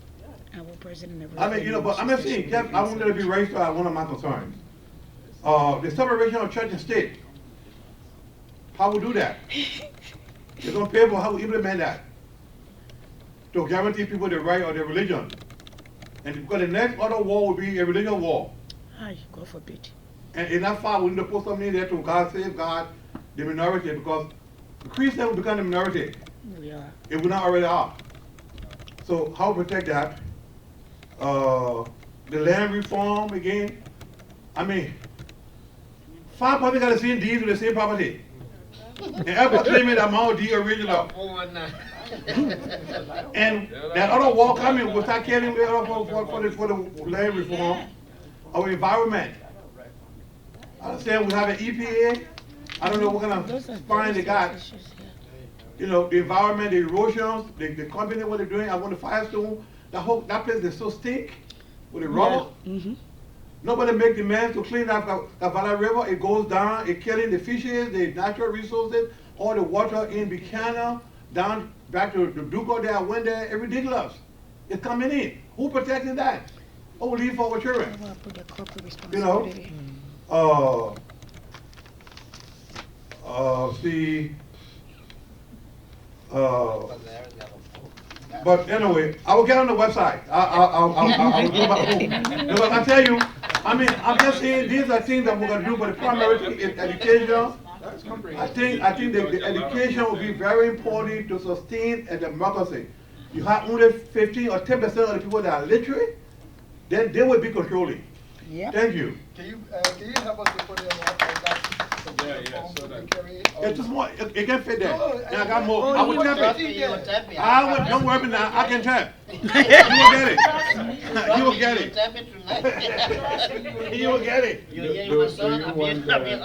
Our president I mean, but I'm just saying, I wanted to be raised to one of my concerns. The separation of church and state. How we do that? It's on paper, how we implement that. To guarantee people the right of their religion. And because the next other war will be a religion war. Aye, God forbid. And in that far, we need to put something there to safeguard the minority, because the Christians will become the minority. We are. If we're not already are. So how protect that? The land reform again. I mean, 5 property got the same deeds with the same property. And everybody claiming the amount of the original. And that other war coming will start killing for the land reform. Our environment. I understand we have an EPA. I don't know what kind of fine they got. You know, the environment, the erosions, the company, what they're doing. I want the Firestone. That place is so stink with the rubber. Mm-hmm. Nobody make demands to clean up the Valley River. It goes down, it's killing the fishes, the natural resources, all the water in Buchanan, down back to the Duco there, I went there, it's ridiculous. It's coming in. Who protecting that? Oh, we leave for our children. You know? But anyway, I will get on the website. I'll do my own. Because I tell you, I mean, I'm just saying these are things that we're going to do, but the primary thing is education. I think the education will be very important to sustain a democracy. You have only 15 or 10% of the people that are literate, then they will be controlling. Yeah. Thank you. Can you help us to put it on that? So that it's just more, it can fit there. No, And I got more. Oh, I will tap it. Don't worry now, I can tap. You will get it. You will get it. You will get it.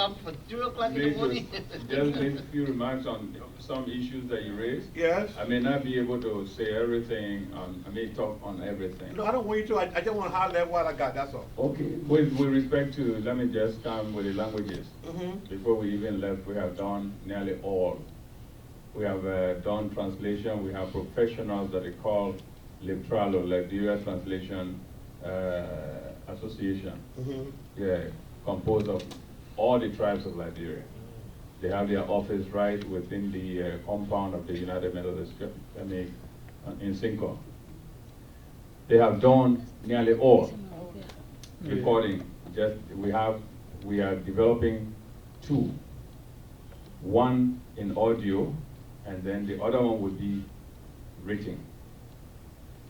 Just make a few remarks on some issues that you raised. Yes. I may not be able to say everything, I may talk on everything. No, I don't want you to. I just want to highlight what I got, that's all. Okay, with respect to, let me just come with the languages. Mm-hmm. Before we even left, we have done nearly all. We have done translation, we have professionals that they call Libtralo, Liberia Translation Association. Mm-hmm. Yeah, composed of all the tribes of Liberia. They have their office right within the compound of the United Methodist in Cinco. They have done nearly all recording. We are developing 2. One in audio, and then the other one would be written.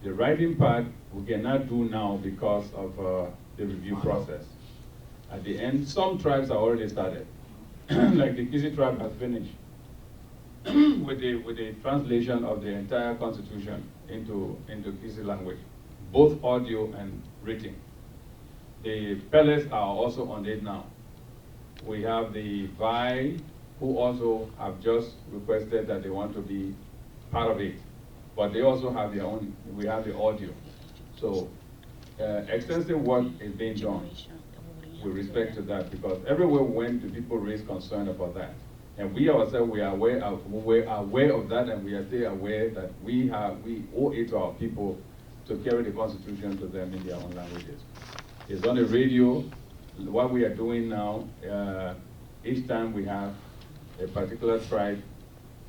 The writing part we cannot do now because of the review process. At the end, some tribes are already started. like the Kisi tribe has finished with the translation of the entire constitution into Kisi language, both audio and written. The Peles are also on it now. We have the VI, who also have just requested that they want to be part of it. But they also have their own, we have the audio. So extensive work is being done with respect to that, because everywhere we went, the people raised concern about that. And we ourselves, we are aware of that, and we are still aware that we owe it to our people to carry the Constitution to them in their own languages. It's on the radio. What we are doing now, each time we have a particular tribe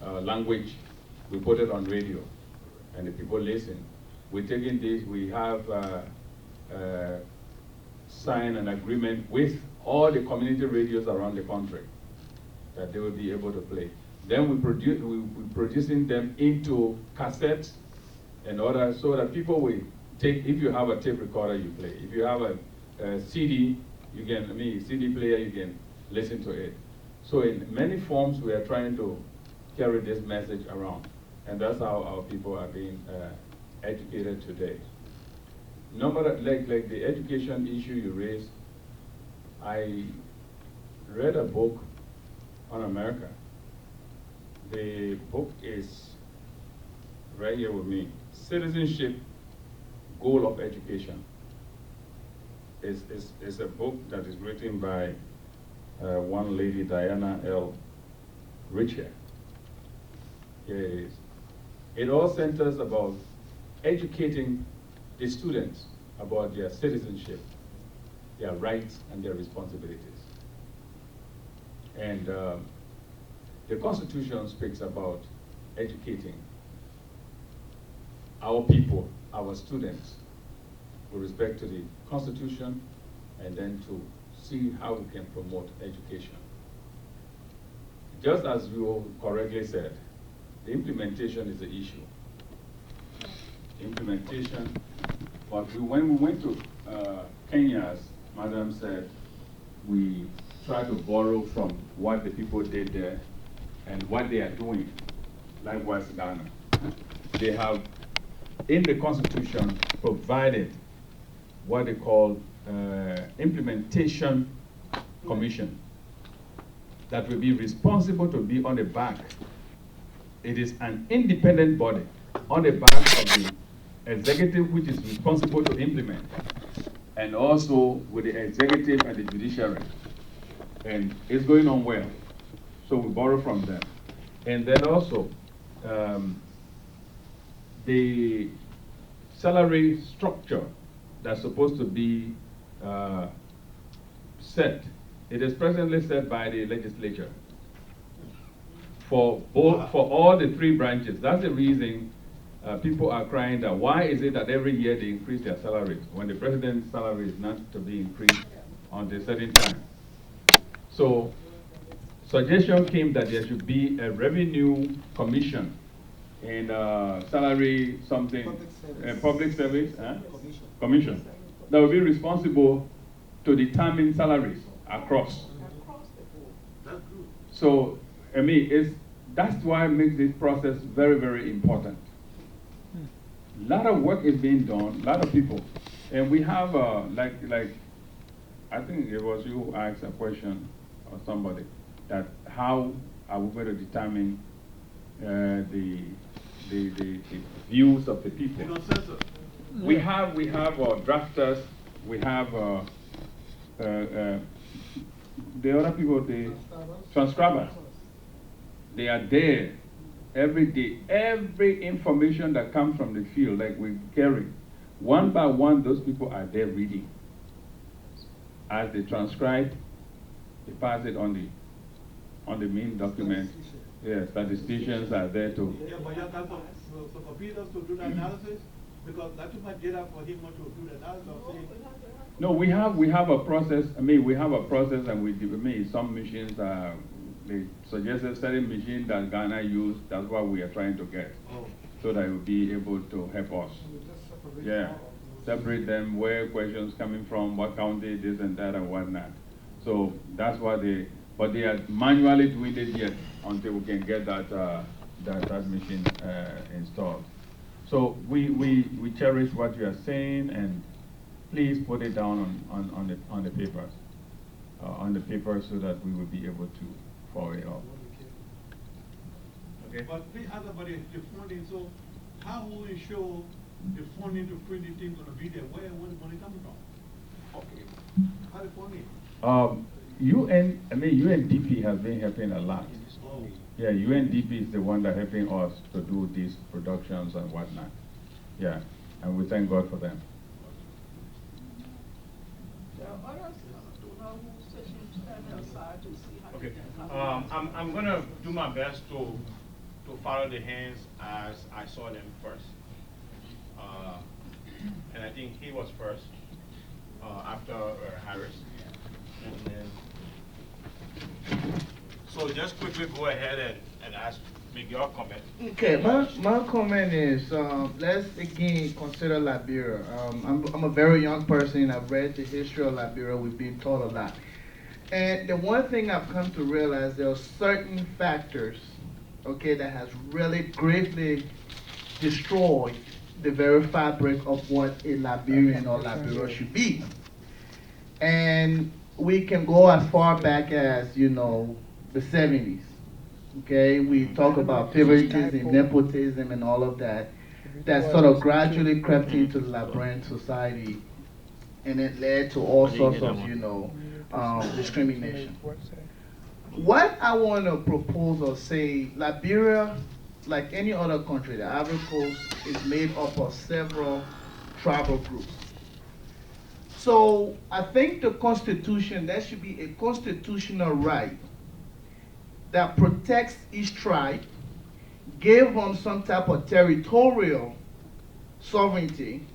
language, we put it on radio, and the people listen. We're taking this, we have signed an agreement with all the community radios around the country that they will be able to play. Then we're producing them into cassettes and order, so that people will take, if you have a tape recorder, you play. If you have a CD, you can, CD player, you can listen to it. So in many forms, we are trying to carry this message around. And that's how our people are being educated today. Like the education issue you raised, I read a book on America. The book is right here with me. Citizenship, Goal of Education. It's a book that is written by one lady, Diana L. Richer. Here it is. It all centers about educating the students about their citizenship, their rights and their responsibilities. And the Constitution speaks about educating our people, our students, with respect to the Constitution, and then to see how we can promote education. Just as you correctly said, the implementation is the issue. Implementation, but when we went to Kenya, as Madam said, we tried to borrow from what the people did there and what they are doing. Likewise, Ghana. They have, in the Constitution, provided what they call implementation commission that will be responsible to be on the back. It is an independent body on the back of the executive, which is responsible to implement, and also with the executive and the judiciary. And it's going on well. So we borrow from them. And then also, the salary structure that's supposed to be set, it is presently set by the legislature for all the three branches. That's the reason people are crying that why is it that every year they increase their salaries when the president's salary is not to be increased on a certain time. So suggestion came that there should be a revenue commission and salary something, public service commission that will be responsible to determine salaries across. So, that's why it makes this process very, very important. A lot of work is being done, a lot of people. And we have, like, I think it was you who asked a question, or somebody, that how are we going to determine the views of the people? We have drafters, we have the other people, the transcribers. They are there every day. Every information that comes from the field, like we carry, one by one, those people are there reading. As they transcribe, they pass it on the main document. Yes, statisticians are there too. Yeah, but you have to, so for Peter to do the analysis, because that's too much data for him to do the analysis. No, we have a process. We have a process, and some machines they suggested certain machine that Ghana used. That's what we are trying to get, so that it will be able to help us. Yeah, separate them, where questions coming from, what county, this and that and whatnot. So that's what but they are manually doing it yet until we can get that that machine installed. So we cherish what you are saying, and please put it down on the papers, so that we will be able to follow it up. Okay. But please ask about the funding. So how will we show the funding to print the things on the video? Where the money coming from? Okay. How the funding? UNDP has been helping a lot. Oh. Yeah, UNDP is the one that helping us to do these productions and whatnot. Yeah, and we thank God for them. Okay, I'm gonna do my best to follow the hands as I saw them first. And I think he was first, after Harris. And then, so just quickly go ahead and ask, make your comment. Okay, my comment is, let's again consider Liberia. I'm a very young person. I've read the history of Liberia. We've been taught a lot. And the one thing I've come to realize, there are certain factors, okay, that has really gravely destroyed the very fabric of what a Liberian or Liberia should be. And we can go as far back as, you know, the 70s. Okay, we talk about favoritism, nepotism, and all of that. That sort of gradually crept into the Liberian society, and it led to all sorts of, you know, discrimination. What I want to propose or say, Liberia, like any other country, the Ivory Coast is made up of several tribal groups. So I think the Constitution, there should be a constitutional right that protects each tribe, give them some type of territorial sovereignty,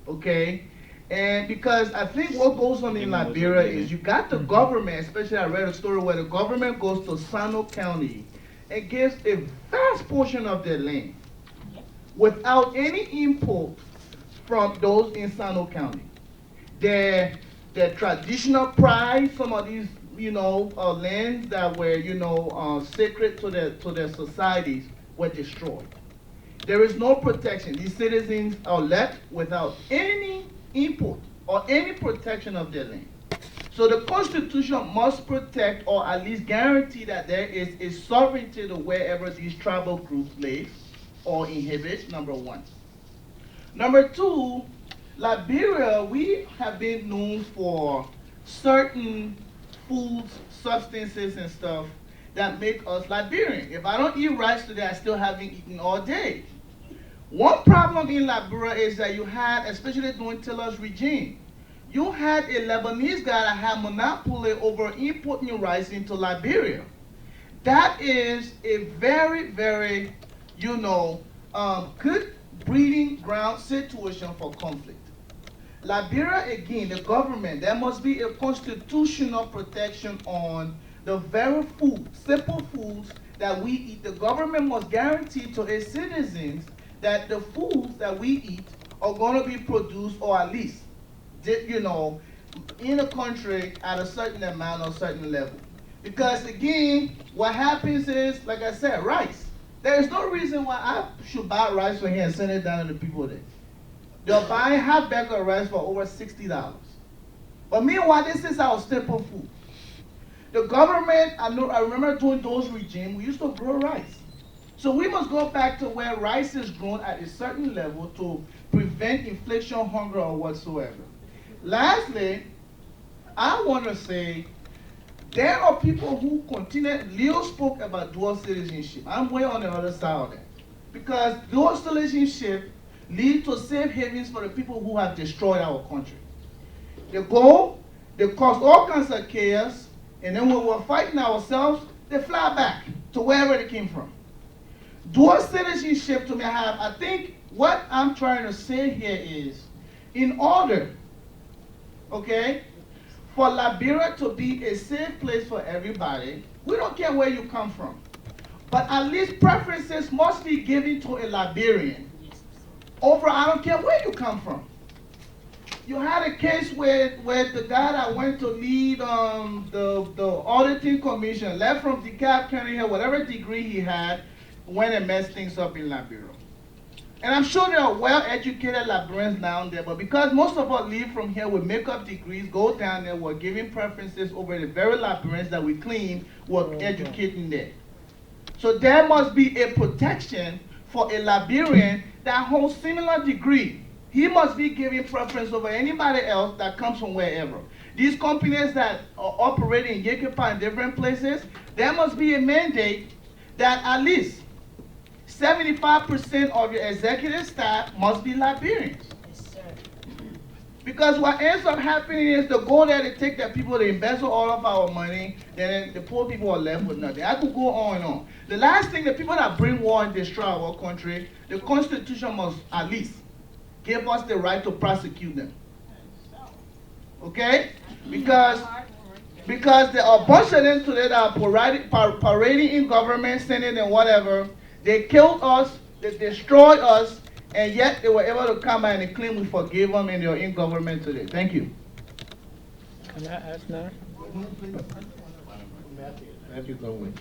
okay? And because I think what goes on in Liberia is you got the government, especially I read a story where the government goes to Sano County and gives a vast portion of their land without any input from those in Sano County. Their traditional pride, some of these, you know, lands that were, you know, sacred to their societies were destroyed. There is no protection. These citizens are left without any input or any protection of their land. So the Constitution must protect or at least guarantee that there is a sovereignty to wherever these tribal groups live or inhabit, number one. Number two, Liberia, we have been known for certain foods, substances, and stuff that make us Liberian. If I don't eat rice today, I still haven't eaten all day. One problem in Liberia is that you had, especially during Taylor's regime, you had a Lebanese guy that had monopoly over importing rice into Liberia. That is a very, very, you know, good breeding ground situation for conflict. Liberia, again, the government, there must be a constitutional protection on the very food, simple foods that we eat. The government must guarantee to its citizens that the foods that we eat are going to be produced, or at least, you know, in a country at a certain amount or certain level. Because again, what happens is, like I said, rice. There is no reason why I should buy rice from here and send it down to the people there. They're buying half bag of rice for over $60. But meanwhile, this is our staple food. The government, I remember during those regimes, we used to grow rice. So we must go back to where rice is grown at a certain level to prevent inflation, hunger, or whatsoever. Lastly, I want to say there are people who continue. Leo spoke about dual citizenship. I'm way on the other side of that. Because dual citizenship lead to safe havens for the people who have destroyed our country. They go, they cause all kinds of chaos, and then when we're fighting ourselves, they fly back to wherever they came from. Dual citizenship, to me, I think what I'm trying to say here is, in order, okay, for Liberia to be a safe place for everybody, we don't care where you come from, but at least preferences must be given to a Liberian over, I don't care where you come from. You had a case where the guy that went to lead the auditing commission left from DeKalb County here, whatever degree he had, went and messed things up in Liberia. And I'm sure there are well-educated Liberians down there, but because most of us leave from here with makeup degrees, go down there, we're giving preferences over the very Liberians that we clean, we're educating there. So there must be a protection for a Liberian that holds similar degree. He must be giving preference over anybody else that comes from wherever. These companies that are operating in Yekepa and different places, there must be a mandate that at least 75% of your executive staff must be Liberians. Yes, sir. Because what ends up happening is the goal there to take the people to embezzle all of our money, then the poor people are left with nothing. I could go on and on. The last thing, the people that bring war and destroy our country, the Constitution must at least give us the right to prosecute them. Okay? Because there are a bunch of them today that are parading in government, Senate, and whatever. They killed us, they destroyed us, and yet they were able to come out and claim we forgave them and they're in government today. Thank you. Can I ask now? Matthew, go away.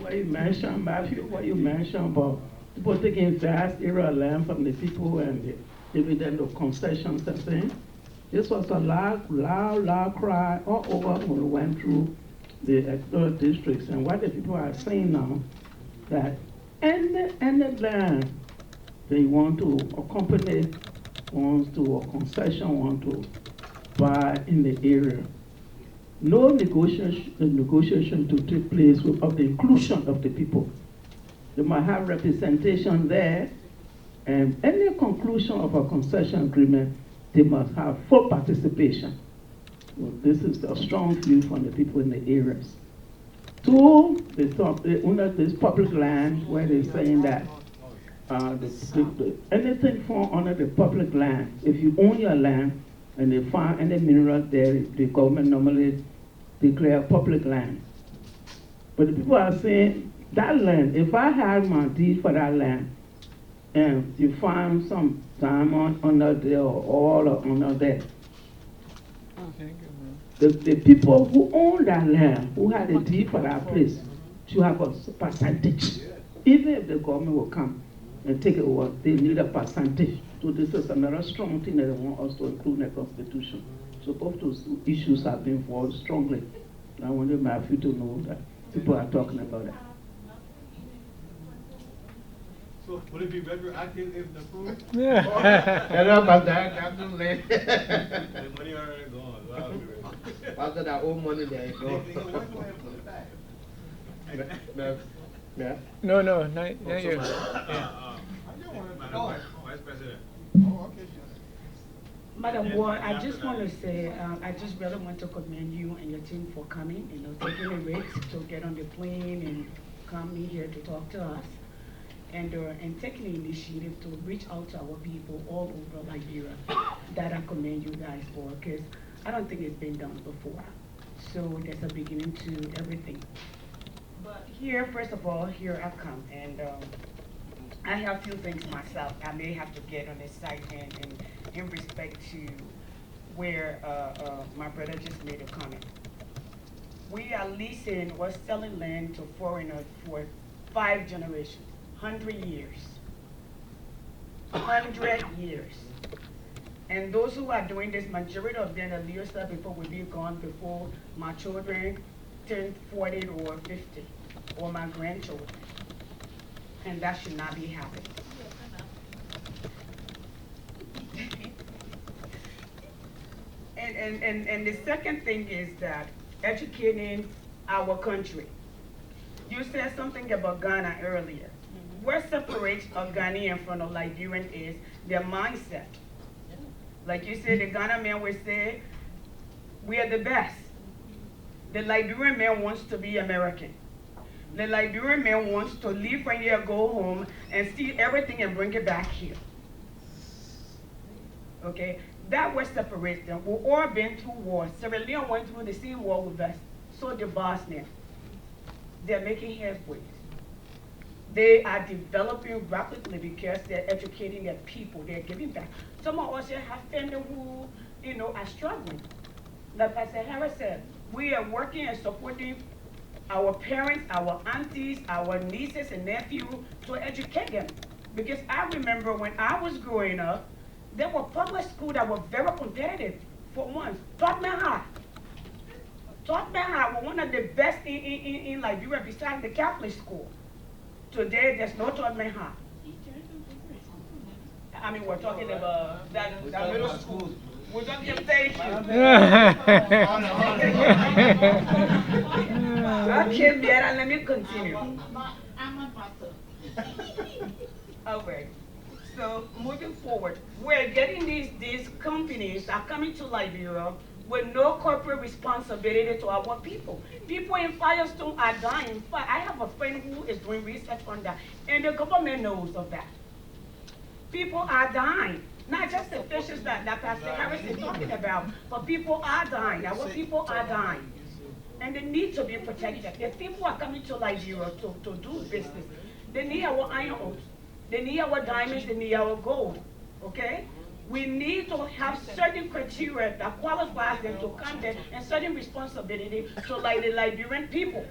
What you mentioned, Matthew, what you mentioned about people taking vast area of land from the people and giving them the concessions and things. This was a loud cry all over when we went through the explored districts. And what the people are saying now, that any land they want to, a company wants to, a concession want to buy in the area, no negotiation to take place of the inclusion of the people. They might have representation there, and any conclusion of a concession agreement, they must have full participation. Well, this is a strong view from the people in the areas. Two, they under this public land where they're saying that anything fall under the public land, if you own your land and they find any mineral there, the government normally declare public land. But the people are saying, that land, if I had my deed for that land, and you find some diamond under there or oil under there, the people who own that land, who had a deed for that place, should have a percentage. Even if the government will come and take it over, they need a percentage. So this is another strong thing that they want us to include in the Constitution. So both those issues have been fought strongly. I wanted Matthew to know that people are talking about that. So would it be retroactive if approved? Yeah. I know about that. That's too late. The money already gone. So after that old money, there you go. No, not you. Vice President. Madam Ward, I just want to say, I just really want to commend you and your team for coming, taking the risk to get on the plane and come in here to talk to us, and taking the initiative to reach out to our people all over Liberia. That I commend you guys for, because I don't think it's been done before. So there's a beginning to everything. But here, first of all, here I come, and I have a few things myself I may have to get on this site and in respect to where my brother just made a comment. We are leasing, we're selling land to foreigners for 5 generations, 100 years. 100 years. And those who are doing this, majority of them, the leaders before will be gone before my children turn 40 or 50, or my grandchildren. And that should not be happening. And the second thing is that educating our country. You said something about Ghana earlier. What separates a Ghanaian from a Liberian is their mindset. Like you said, the Ghana man would say, we are the best. The Liberian man wants to be American. The Liberian man wants to leave from here, go home, and steal everything and bring it back here. Okay? That was separates them. We've all been through war. Sierra Leone went through the same war with us. So did Bosnia. They're making headway. They are developing rapidly because they're educating their people. They're giving back. Some of us here have family who, are struggling. Like Pastor Harris said, we are working and supporting our parents, our aunties, our nieces and nephews to educate them. Because I remember when I was growing up, there were public schools that were very competitive. For one, Tottenham High. Tottenham High were one of the best in Liberia besides the Catholic school. Today, there's no Tottenham High. I mean, we're talking about that middle school. We're talking about Okay, Miera, let me continue. I'm a doctor. Okay. So moving forward, we're getting these companies are coming to Liberia with no corporate responsibility to our people. People in Firestone are dying. I have a friend who is doing research on that, and the government knows of that. People are dying. Not just the fishes that Pastor Harris is talking about, but people are dying. Our people are dying. And they need to be protected. If people are coming to Liberia to do business, they need our iron ores. They need our diamonds, they need our gold, okay? We need to have certain criteria that qualifies them to come there and certain responsibility to like the Liberian people.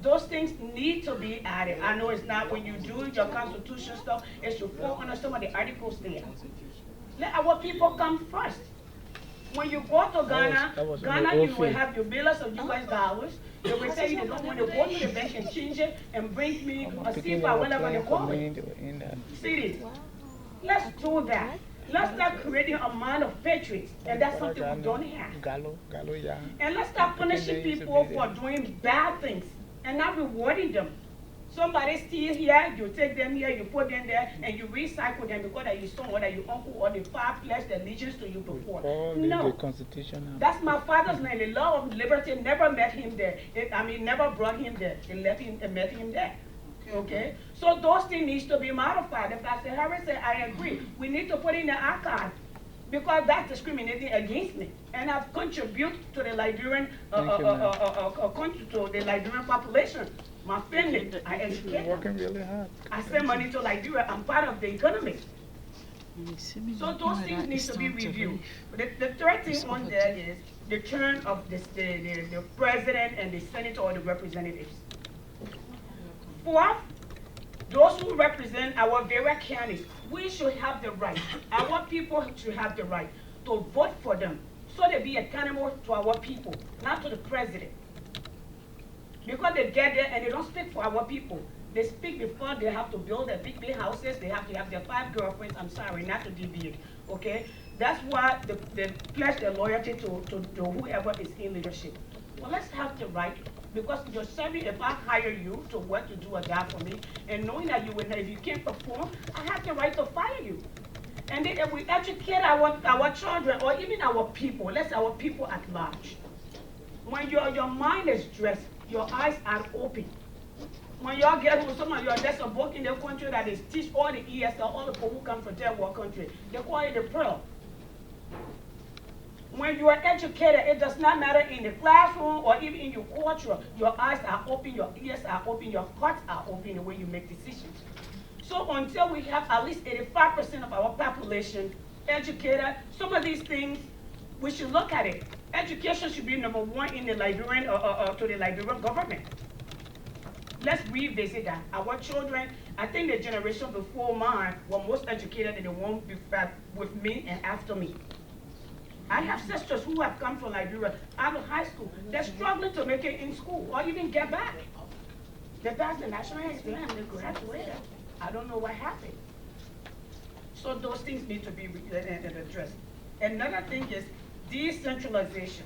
Those things need to be added. I know it's not when you do your constitution stuff, it should fall under some of the articles there. Let our people come first. When you go to Ghana, you will have your billions of US dollars. They will tell you they don't want to go to the bank and change it and bring me a CFA, whatever they call it. See this? Let's do that. Let's start creating a mind of patriots, and that's something we don't have. And let's start punishing people for doing bad things and not rewarding them. Somebody steal here, you take them here, you put them there, and you recycle them because that your son or that your uncle or the father pledged allegiance to you before. No. That's my father's name. The law of liberty never met him there. Never brought him there. It met him there. Okay? So those things need to be modified. If Pastor Harris said, I agree. We need to put in the archive because that's discriminating against me. And I've contributed to the Liberian to the Liberian population. My family, I educate. Working really hard. I spend money to Liberia. I'm part of the economy. So those things need to be reviewed. The third thing on there is the turn of the president and the senator or the representatives. Fourth, those who represent our various counties, we should have the right, our people should have the right to vote for them so they be accountable to our people, not to the president. Because they get there and they don't speak for our people. They speak before they have to build their big houses, they have to have their 5 girlfriends. I'm sorry, not to deviate, okay? That's why they pledge their loyalty to whoever is in leadership. Well, let's have the right, because you're serving, if I hire you to work to do a job for me, and knowing that you will, if you can't perform, I have the right to fire you. And then if we educate our children or even our people, let's our people at large. When your mind is dressed, your eyes are open. When y'all get with some of your, there's a book in the country that is teach all the ESL, all the people who come from third world country. They call it the pearl. When you are educated, it does not matter in the classroom or even in your culture. Your eyes are open, your ears are open, your hearts are open the way you make decisions. So until we have at least 85% of our population educated, some of these things, we should look at it. Education should be #1 in the Liberian, to the Liberian government. Let's revisit that. Our children, I think the generation before mine were most educated than the one with me and after me. I have sisters who have come from Liberia out of high school. They're struggling to make it in school or even get back. They passed the national exam, they graduated. I don't know what happened. So those things need to be addressed. Another thing is decentralization.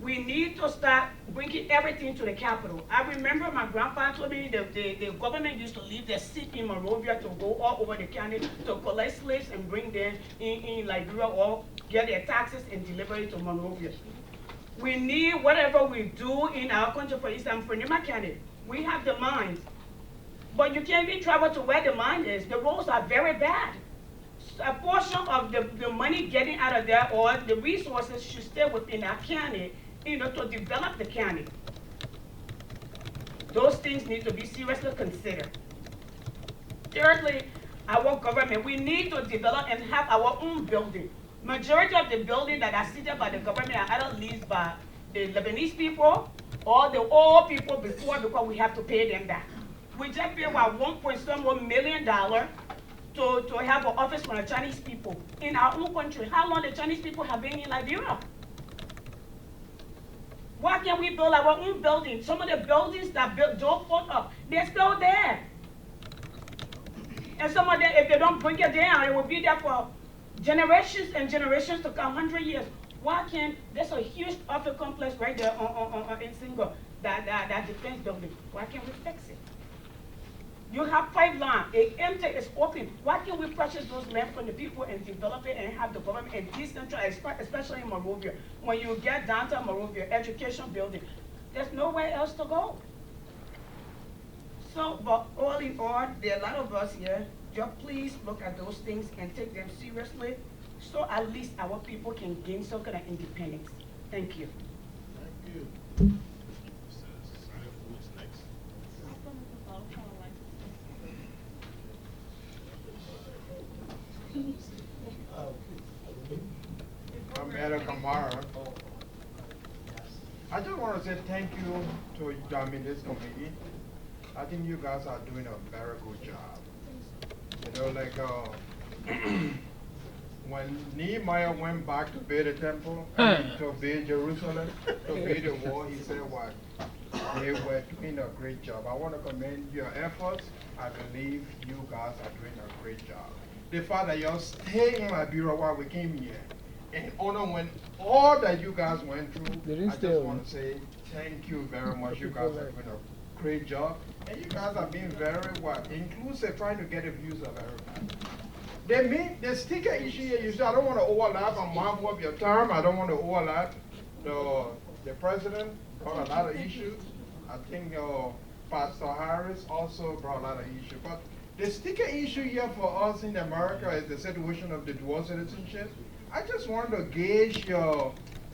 We need to start bringing everything to the capital. I remember my grandfather told me the government used to leave their seat in Monrovia to go all over the county to collect slaves and bring them in Liberia or get their taxes and deliver it to Monrovia. We need whatever we do in our country. For instance, for Nima County, we have the mines. But you can't even travel to where the mine is. The roads are very bad. a portion of the money getting out of there or the resources should stay within our county, to develop the county. Those things need to be seriously considered. Thirdly, our government, we need to develop and have our own building. Majority of the buildings that are seated by the government are either leased by the Lebanese people or the old people before, because we have to pay them back. We just paid about $1.1 million to have an office for the Chinese people in our own country. How long the Chinese people have been in Liberia? Why can't we build our own building? Some of the buildings that Joe put up, they're still there. And some of them, if they don't bring it down, it will be there for generations and generations to come, 100 years. Why can't, there's a huge office complex right there in Single, that defense building. Why can't we fix it? You have pipeline, it's empty, it's open. Why can't we purchase those land from the people and develop it and have the government and decentralize, especially in Monrovia? When you get downtown Monrovia, education building, there's nowhere else to go. So, but all in all, there are a lot of us here. Just please look at those things and take them seriously, so at least our people can gain some kind of independence. Thank you. Thank you. Amelia Kamara. I just want to say thank you to this committee. I think you guys are doing a very good job. Like when Nehemiah went back to build the temple, to build Jerusalem, to build the wall, he said what? They were doing a great job. I want to commend your efforts. I believe you guys are doing a great job. The fact that you're staying in Liberia while we came here, and when all that you guys went through, I just want to say thank you very much. You guys are doing a great job. And you guys are being very inclusive, trying to get the views of everybody. The sticker issue here, you say, I don't want to overlap. I'm mindful of your term. I don't want to overlap. The president brought a lot of issues. I think Pastor Harris also brought a lot of issues. But the sticker issue here for us in America is the situation of the dual citizenship. I just want to gauge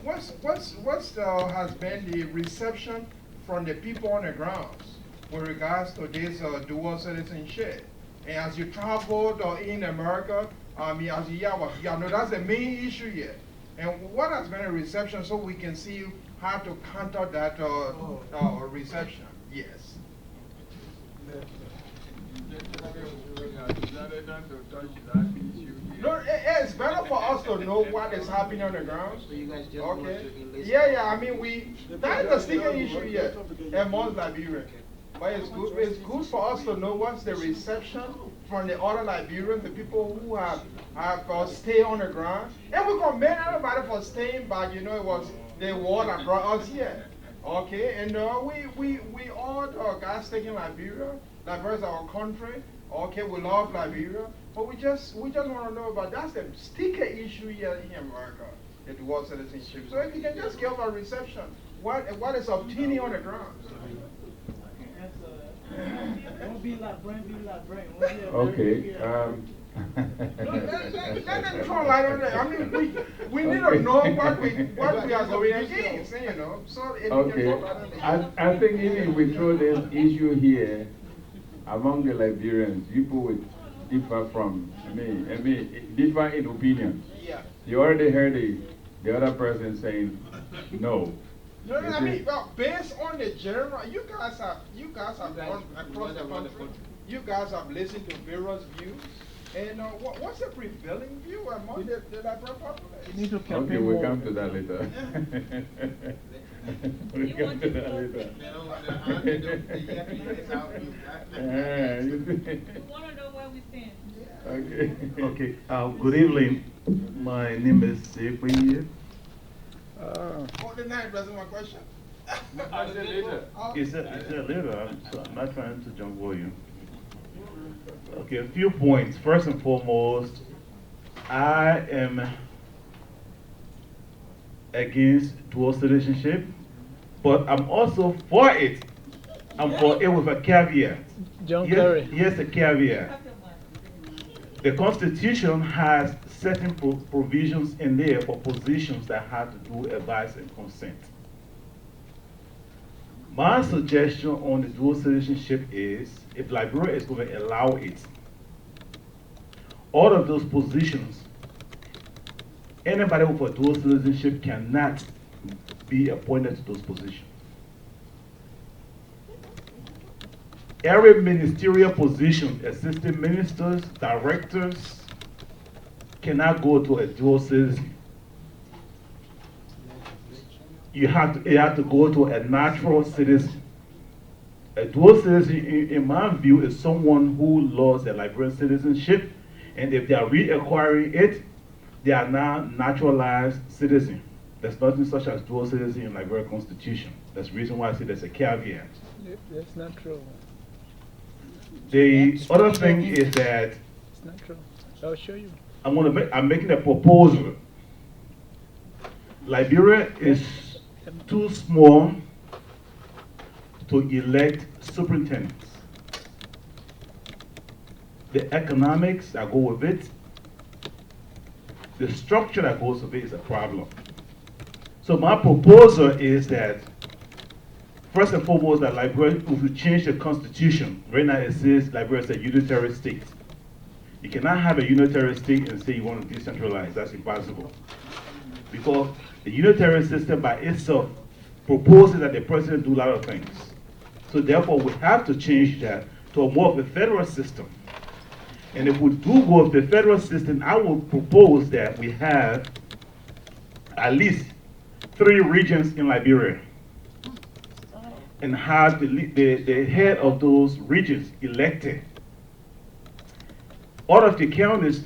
what's has been the reception from the people on the ground with regards to this dual citizenship. And as you traveled in America, as you know, that's the main issue here. And what has been a reception so we can see how to counter that reception? Yes. No, it's better for us to know what is happening on the ground. So you guys just okay. Yeah, I mean, that is a sticker issue here amongst Liberians. But it's good for us to know what's the reception from the other Liberians, the people who have stayed on the ground. And we commend everybody for staying back. It was the war that brought us here. Okay, and we all guys staying in Liberia. Liberia is our country. Okay, we love Liberia. But we just want to know about that's the sticker issue here in America, the dual citizenship. So if you can just give a reception, what is obtaining on the ground? Okay. Let them throw light on it. I mean, we need to know what we are going against, So if okay. I think even if we throw this issue here among the Liberians, people would differ from differ in opinions. Yeah. You already heard the other person saying no. No, I mean, based on the general, you guys have gone across the country. You guys have listened to various views. And what's the prevailing view among the Liberian population? Okay, we'll come to that later. We'll come to that later. You want to know where we stand. Okay. Good evening. My name is Sepe. The name doesn't my question. It's a later, so I'm not trying to jump over you. Okay, a few points. First and foremost, I am against dual citizenship, but I'm also for it. I'm for it with a caveat. John Kerry. Here's a caveat. The Constitution has certain provisions in there for positions that have to do advice and consent. My suggestion on the dual citizenship is, if Liberia is going to allow it, all of those positions, anybody with a dual citizenship cannot be appointed to those positions. Every ministerial position, assistant ministers, directors, cannot go to a dual citizen. You have to go to a natural citizen. A dual citizen, in my view, is someone who lost their Liberian citizenship, and if they are reacquiring it, they are now naturalized citizens. There's nothing such as dual citizen in the Liberian Constitution. That's the reason why I say there's a caveat. That's not true. The other thing is that It's not true. I'll show you. I'm making a proposal. Liberia is too small to elect superintendents. The economics that go with it, the structure that goes with it is a problem. So my proposal is that, first and foremost, that Liberia, if we change the constitution, right now it says Liberia is a unitary state. You cannot have a unitary state and say you want to decentralize. That's impossible. Because the unitary system by itself proposes that the president do a lot of things. So therefore, we have to change that to a more of a federal system. And if we do go with the federal system, I would propose that we have at least 3 regions in Liberia and have the head of those regions elected. Out of the counties,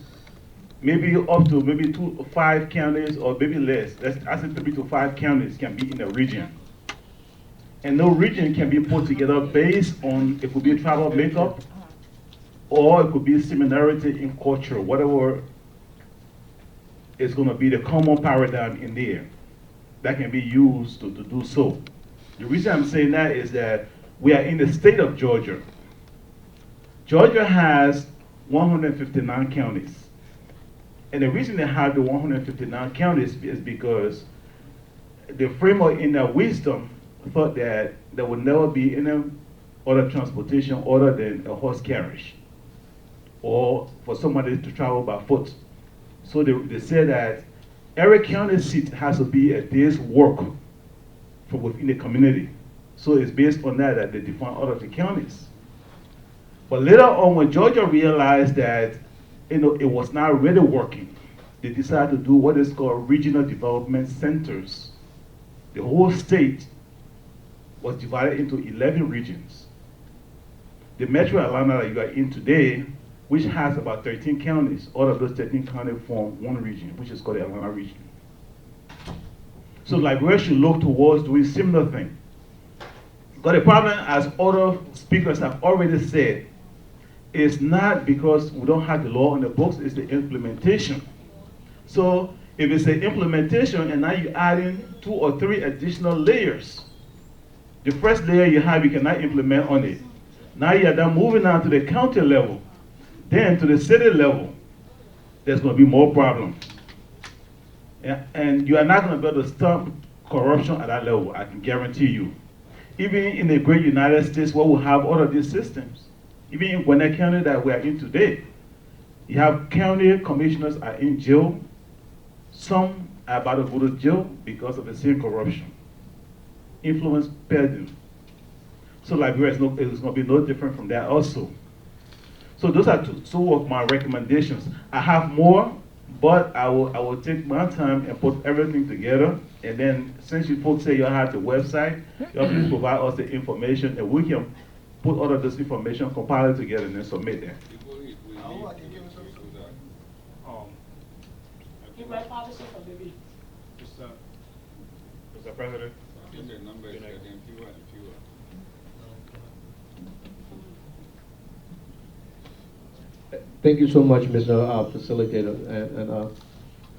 maybe up to maybe 2 or 5 counties, or maybe less. I say 3 to 5 counties can be in a region. And no region can be put together based on, it could be tribal makeup, or it could be similarity in culture, whatever is going to be the common paradigm in there that can be used to do so. The reason I'm saying that is that we are in the state of Georgia. Georgia has 159 counties. And the reason they have the 159 counties is because the framework in their wisdom thought that there would never be any other transportation other than a horse carriage, or for somebody to travel by foot. So they said that every county seat has to be a day's work from within the community. So it's based on that they define all of the counties. But later on, when Georgia realized that it was not really working, they decided to do what is called regional development centers. The whole state was divided into 11 regions. The metro Atlanta that you are in today, which has about 13 counties, all of those 13 counties form one region, which is called the Atlanta region. So Liberia should look towards doing similar thing. But the problem, as other speakers have already said, is not because we don't have the law on the books, it's the implementation. So if it's the implementation and now you add in 2 or 3 additional layers, the first layer you have, you cannot implement on it. Now you're then moving on to the county level, then to the city level, there's going to be more problems. And you are not going to be able to stop corruption at that level, I can guarantee you. Even in the great United States where we have all of these systems, even in Gwinnett County that we are in today, you have county commissioners are in jail. Some are about to go to jail because of the same corruption. Influence peddling. So Liberia is going to be no different from that also. So those are 2 of my recommendations. I have more, but I will take my time and put everything together. And then since you folks say you have the website, you please provide us the information and we can put all of this information, compile it together, and then submit it. Mr. President. Thank you so much, Mr. Facilitator, and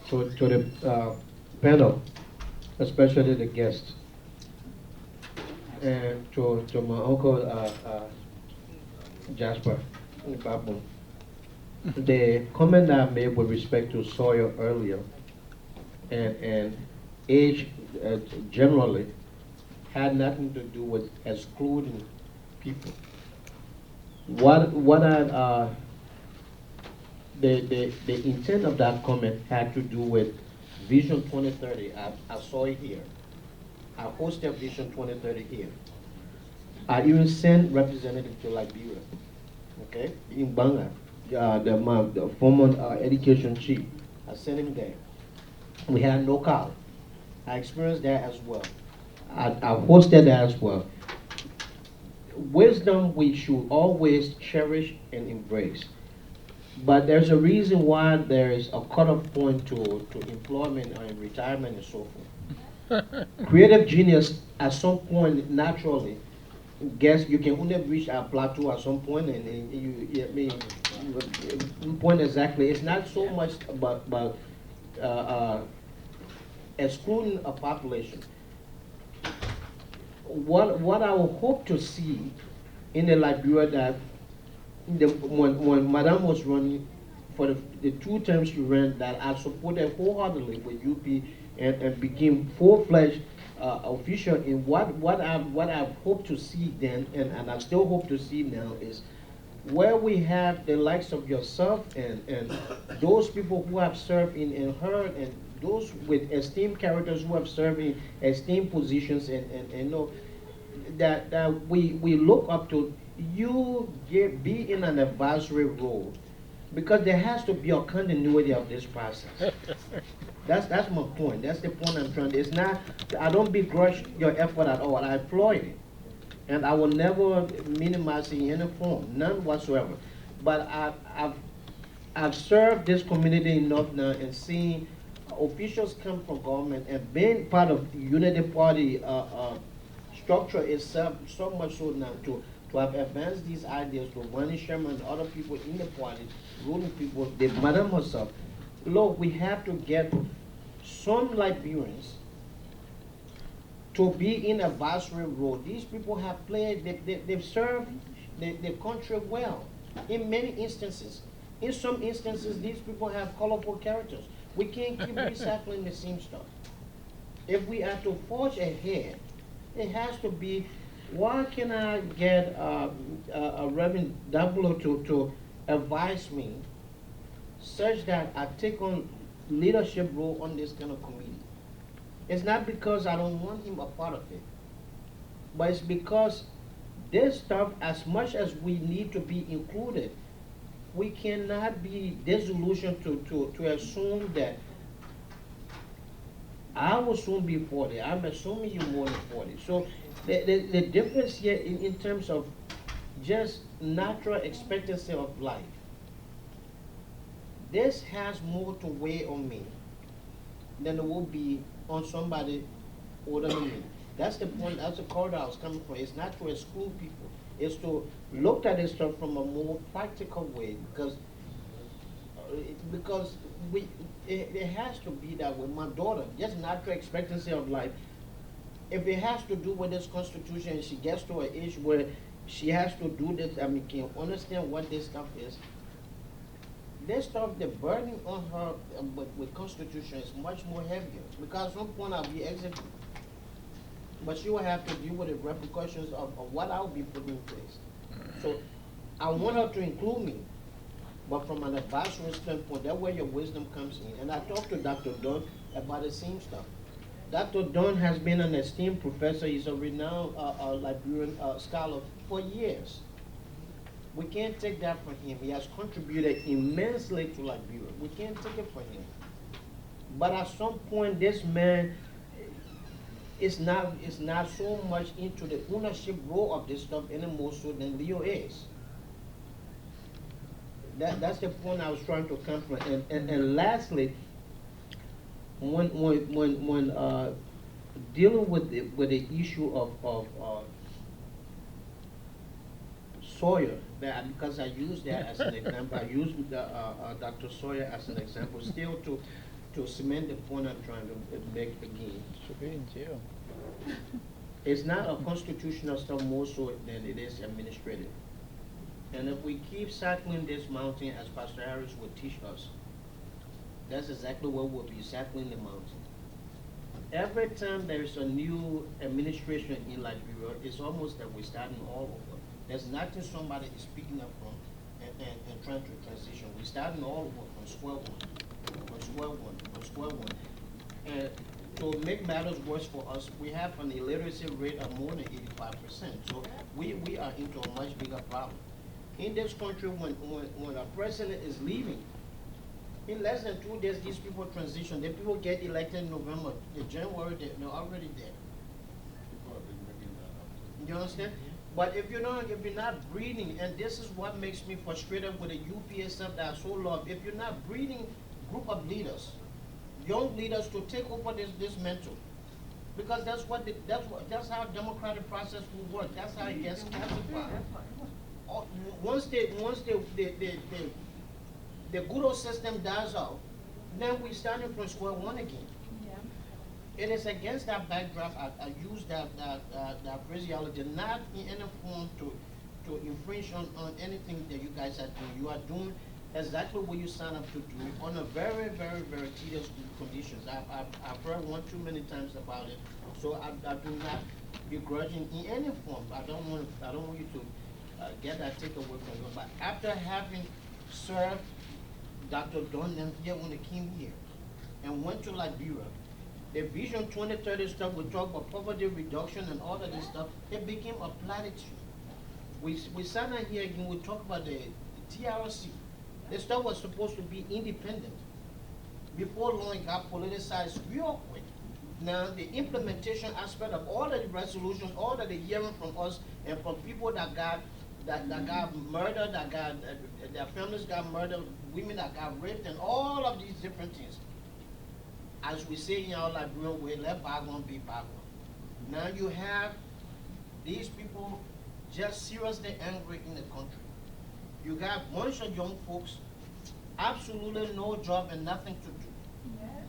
to the panel, especially the guests, and to my uncle Jasper Ndarboloe. the comment I made with respect to soil earlier and age generally had nothing to do with excluding people. The intent of that comment had to do with Vision 2030. I saw it here. I hosted Vision 2030 here. I even sent representatives to Liberia, okay, in Banga, the former education chief. I sent him there. We had no call. I experienced that as well. I hosted that as well. Wisdom we should always cherish and embrace. But there's a reason why there is a cutoff point to employment and retirement and so forth. Creative genius at some point naturally, guess you can only reach a plateau at some point, and you point exactly. It's not so much about excluding a population. What I would hope to see in the Liberia that when Madame was running for the 2 terms she ran, that I supported wholeheartedly with UP and became full-fledged official in what I hope to see then, and I still hope to see now, is where we have the likes of yourself and those people who have served in her, and those with esteemed characters who have served in esteemed positions, and know that we look up to you, be in an advisory role, because there has to be a continuity of this process. That's my point. That's the point I'm trying to. It's not. I don't begrudge your effort at all. I applaud it, and I will never minimize it in any form, none whatsoever. But I've served this community enough now and seen officials come from government and being part of the Unity Party structure itself, so much so now to have advanced these ideas to Wani Sherman and other people in the party, ruling people, the Madam herself. Look, we have to get some Liberians to be in a advisory role. These people have played, they've served the country well in many instances. In some instances, these people have colorful characters. We can't keep recycling the same stuff. If we are to forge ahead, it has to be, why can I get Reverend Ndarboloe to advise me such that I take on leadership role on this kind of committee? It's not because I don't want him a part of it, but it's because this stuff, as much as we need to be included, we cannot be disillusioned to assume that I will soon be 40. I'm assuming you're more than 40. So the difference here in terms of just natural expectancy of life, this has more to weigh on me than it will be on somebody older than me. That's the point, that's the corridor I was coming from. It's not to exclude people. It's to look at this stuff from a more practical way, because it has to be that way. My daughter, just natural expectancy of life, if it has to do with this constitution and she gets to an age where she has to do this, I mean, can understand what this stuff is, this stuff, the burden on her with constitution is much more heavier, because at some point I'll be executed. But she will have to deal with the repercussions of what I'll be putting in place. So I want her to include me, but from an advisory standpoint, that's where your wisdom comes in. And I talked to Dr. Dunn about the same stuff. Dr. Dunn has been an esteemed professor. He's a renowned Liberian scholar for years. We can't take that from him. He has contributed immensely to Liberia. We can't take it from him. But at some point, this man is not so much into the ownership role of this stuff anymore so than Leo is. That's the point I was trying to come from. And lastly, when dealing with the issue of Sawyer, because I used that as an example, I used Dr. Sawyer as an example, still to cement the point I'm trying to make again. Should be in jail. It's not a constitutional stuff more so than it is administrative. And if we keep cycling this mountain, as Pastor Harris would teach us, that's exactly what we'll be cycling the mountain. Every time there's a new administration in Liberia, it's almost that we're starting all over. There's nothing somebody is picking up from and trying to transition. We're starting all over from square one. And to make matters worse for us, we have an illiteracy rate of more than 85%. So we are into a much bigger problem. In this country, when a president is leaving, in less than 2 days, these people transition. The people get elected in November. In January, they're already dead. You understand? But if you're not breeding, and this is what makes me frustrated with the UPSF that are so low, if you're not breeding group of leaders, young leaders to take over this mantle, because that's how democratic process will work. That's how it gets classified. Once the good old system dies out, then we starting from square one again. Yeah. It is against that backdrop I use that phraseology, not in any form to infringe on anything that you guys are doing. You are doing exactly what you signed up to do on a very, very, very tedious conditions. I've heard one too many times about it, so I do not begrudging in any form. I don't want you to get that taken away from you. But after having served Dr. Don here when they came here and went to Liberia, the Vision 2030 stuff, we talk about poverty reduction and all of this stuff, it became a platitude. We sat down here again, we talk about the TRC. This stuff was supposed to be independent. Before long, it got politicized real quick. Now, the implementation aspect of all of the resolutions, all of the hearing from us and from people that got murdered, their families got murdered, women that got raped, and all of these different things. As we say in our Liberian way, let bygone be bygone. Now you have these people just seriously angry in the country. You got a bunch of young folks, absolutely no job and nothing to do.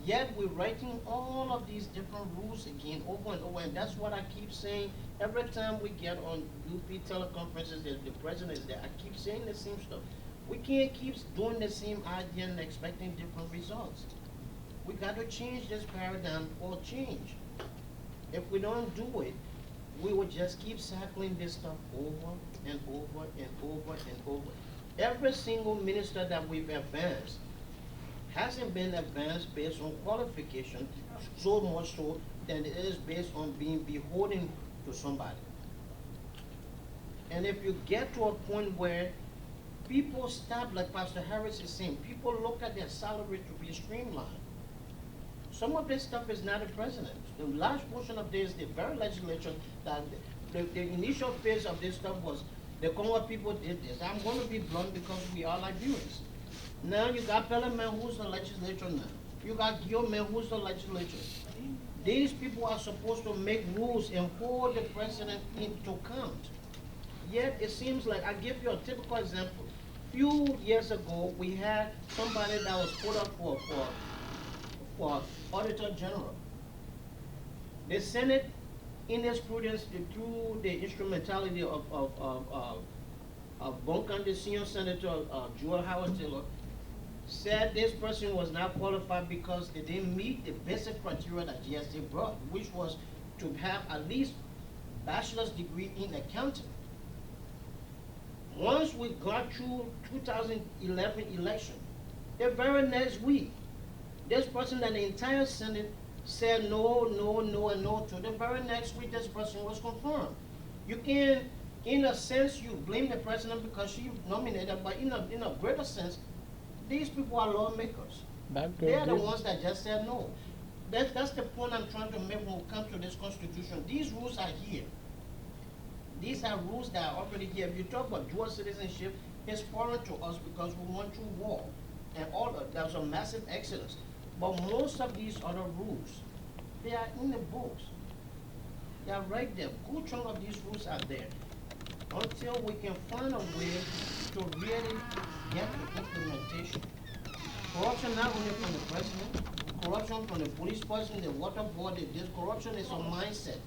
Yet we're writing all of these different rules again over and over, and that's what I keep saying. Every time we get on UP teleconferences, the president is there, I keep saying the same stuff. We can't keep doing the same idea and expecting different results. We got to change this paradigm or change. If we don't do it, we will just keep cycling this stuff over and over and over and over. Every single minister that we've advanced hasn't been advanced based on qualification, so much so that it is based on being beholden to somebody. And if you get to a point where people stop, like Pastor Harris is saying, people look at their salary to be streamlined. Some of this stuff is not the president. The large portion of this, the very legislation, that the initial phase of this stuff was the Congo people did this. I'm going to be blunt because we are Liberians. Now you got Parliament, who's the legislature now. You got Guillaume, who's the legislature. These people are supposed to make rules and hold the president into account. Yet it seems like, I'll give you a typical example. A few years ago, we had somebody that was put up for Auditor General. The Senate, in its prudence, through the instrumentality of Bonkan, the senior senator, Joel Howard Taylor, said this person was not qualified because they didn't meet the basic criteria that GSA brought, which was to have at least bachelor's degree in accounting. Once we got through 2011 election, the very next week, this person and the entire Senate said no, no, no, and no to. The very next week, this person was confirmed. You can, in a sense, you blame the president because she nominated, but in a greater sense, these people are lawmakers. They are the ones that just said no. That's the point I'm trying to make when we come to this constitution. These rules are here. These are rules that are already here. If you talk about dual citizenship, it's foreign to us because we went through war. And there was a massive exodus. But most of these other rules, they are in the books. They are right there. A good chunk of these rules are there. Until we can find a way to really get the implementation. Corruption not only from the president, corruption from the police person, the water board, this corruption is a mindset.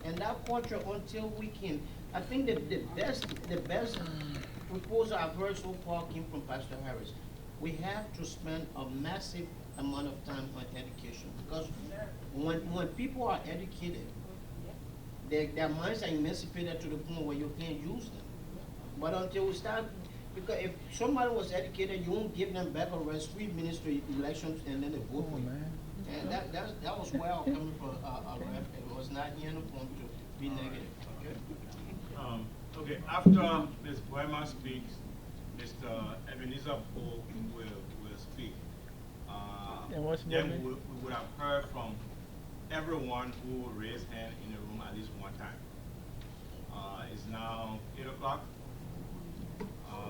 And that culture, until we can I think the best proposal I've heard so far came from Pastor Harris. We have to spend a massive amount of time on education, because when people are educated, their minds are emancipated to the point where you can't use them. But until we start, because if somebody was educated, you won't give them back arrest, free ministry elections, and then they vote for you. And that was where I was coming from, Rep. It was not in the point to be negative, okay? Okay, after Ms. Boema speaks, Mr. Ebenezer Poe will speak. Then we would have heard from everyone who raised hand in the room at least one time. It's now 8 o'clock.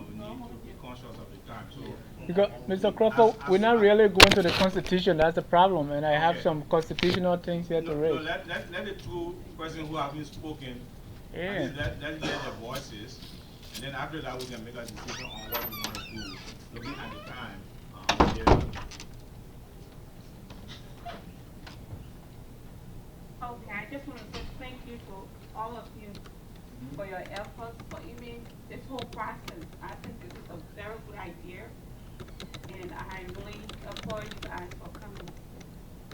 We need to be conscious of the time. So, because, Mr. Crawford, we're not really going to the Constitution. That's the problem, and I have some constitutional things here to raise. Let the two persons who haven't spoken, let's hear their voices, and then after that we can make a decision on what we want to do, looking at the time. Okay, I just want to say thank you to all of you for your efforts, for even this whole process. I think this is a very good idea, and I really applaud you guys for coming.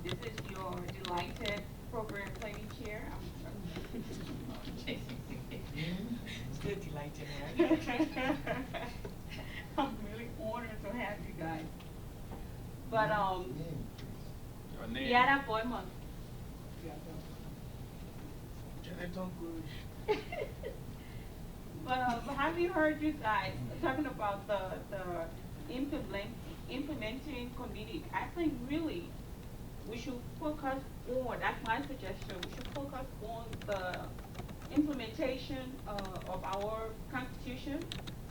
This is your delighted program planning chair. Still delighted, right? I'm really honored to have you guys. But Yara Boyman. But have you heard you guys talking about the implementing committee? I think really we should focus on, that's my suggestion, we should focus on the implementation of our Constitution,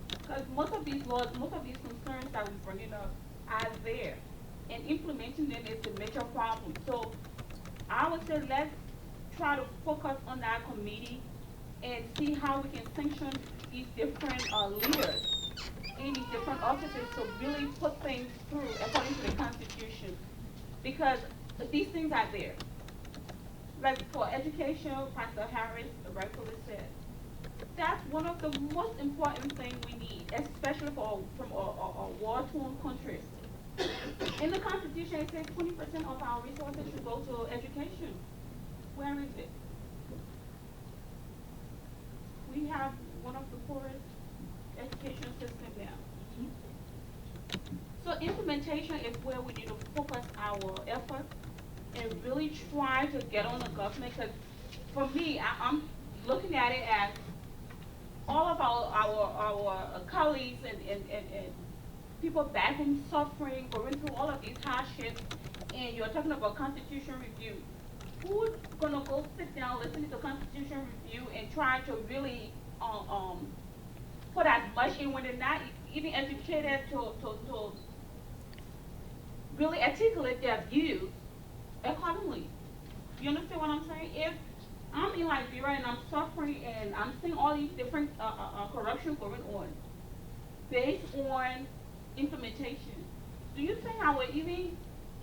because most of these laws, most of these concerns that we're bringing up are there, and implementing them is the major problem. So I would say let's try to focus on that committee and see how we can sanction these different leaders in these different offices to really put things through according to the Constitution, because these things are there. Like for education, Pastor Harris rightfully said, that's one of the most important things we need, especially from a war-torn countries. In the Constitution, it says 20% of our resources should go to education. Where is it? We have one of the poorest education systems now. So implementation is where we need to focus our efforts and really try to get on the government, because for me, I'm looking at it as all of our colleagues and people back home suffering, going through all of these hardships, and you're talking about constitution review. Who's gonna go sit down, listen to the constitution review, and try to really put as much in when they're not even educated to really articulate their views accordingly? You understand what I'm saying? If I'm in Liberia and I'm suffering and I'm seeing all these different corruption going on based on implementation, do you think I would even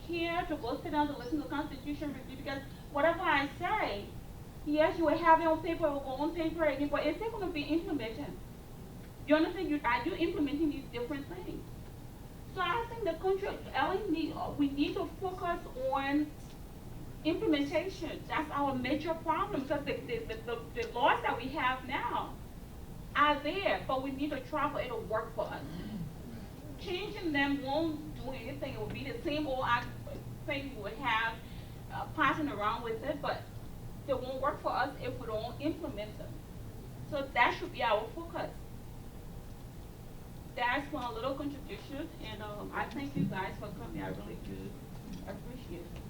care to go sit down to listen to the Constitution review? Because whatever I say, yes, you will have it on paper, it will go on paper again, but it's not going to be implemented. You understand? You're implementing these different things. So I think the country, we need to focus on implementation. That's our major problem, because the laws that we have now are there, but we need to try for it to work for us. Changing them won't do anything. It will be the same old thing we would have passing around with it, but they won't work for us if we don't implement them. So that should be our focus. That's my little contribution, and I thank you guys for coming. I really do appreciate it.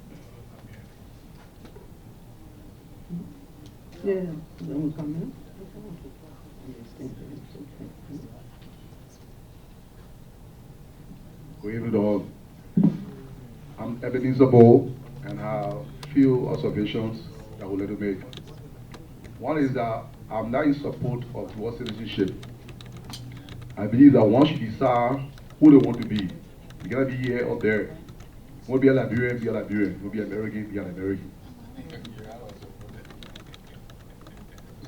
Yeah, then we come in. Good evening all. I'm Ebenezer Bowe, and I have a few observations that I would like to make. One is that I'm not in support of dual citizenship. I believe that once you decide who they want to be, you gotta be here or there. You want to be a Liberian, be a Liberian. You want to be American, be an American.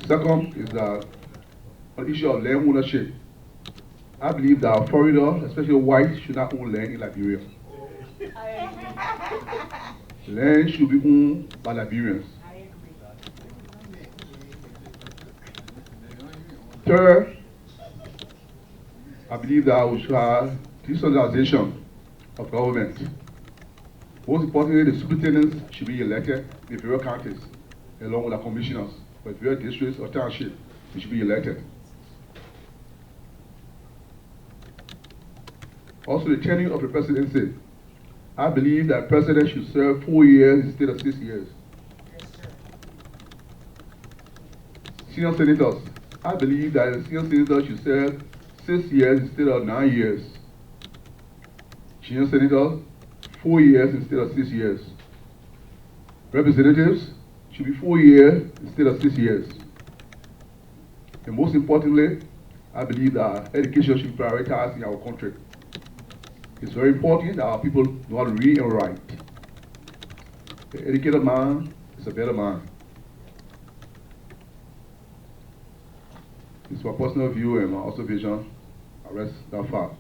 Second is that on the issue of land ownership. I believe that foreigners, especially whites, should not own land in Liberia. Land should be owned by Liberians. Third, I believe that we should have decentralization of government. Most importantly, the superintendents should be elected in the various counties, along with the commissioners. For various districts or townships, they should be elected. Also, the tenure of the presidency. I believe that president should serve 4 years instead of 6 years. Senior senators. I believe that the senior senator should serve 6 years instead of 9 years. Junior senators, 4 years instead of 6 years. Representatives should be 4 years instead of 6 years. And most importantly, I believe that education should be prioritized in our country. It's very important that our people know how to read and write. The educated man is a better man. It's my personal view and my observation. I rest that far. No,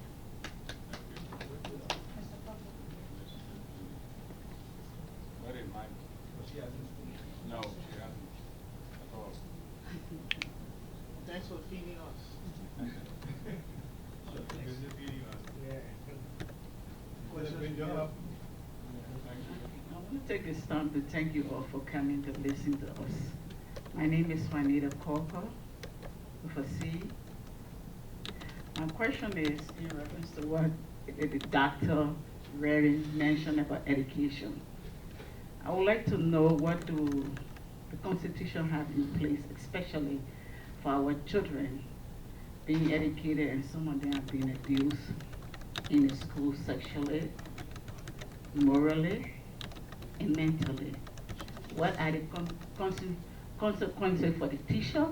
she hasn't at all. Thanks for feeding us. I want to take this time to thank you all for coming to listen to us. My name is Juanita Corker with a C. My question is in reference to what Dr. Redding mentioned about education. I would like to know what do the Constitution have in place, especially for our children being educated, and some of them are being abused in the school sexually, morally, and mentally. What are the consequences for the teacher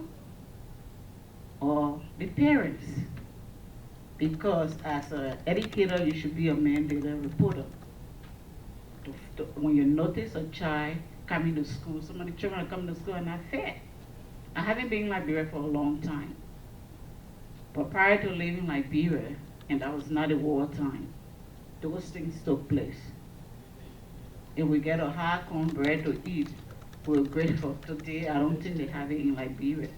or the parents? Because as an educator, you should be a mandated reporter. When you notice a child coming to school, some of the children are coming to school are not fed. I haven't been in Liberia for a long time. But prior to leaving Liberia, and that was not a wartime, those things took place. If we get a hard cornbread to eat, we're grateful. Today, I don't think they have it in Liberia.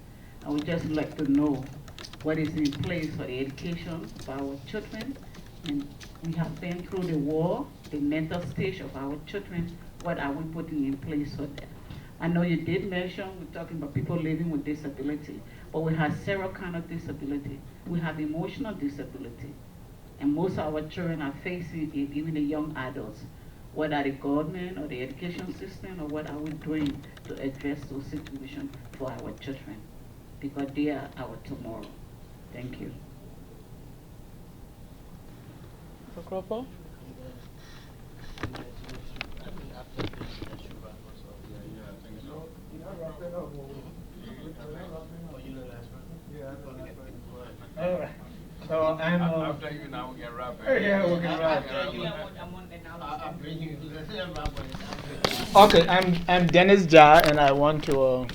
I would just like to know what is in place for the education for our children. And we have been through the war, the mental stage of our children. What are we putting in place for them? I know you did mention, we're talking about people living with disability, but we have several kinds of disability. We have emotional disability. And most of our children are facing it, even the young adults. What are the government or the education system, or what are we doing to address those situations for our children? Because they are our tomorrow. Thank you. Crawford? All right. So I'm after you now we can wrap it. Yeah, we can wrap. it. Okay, I'm Dennis Jar, and I want to.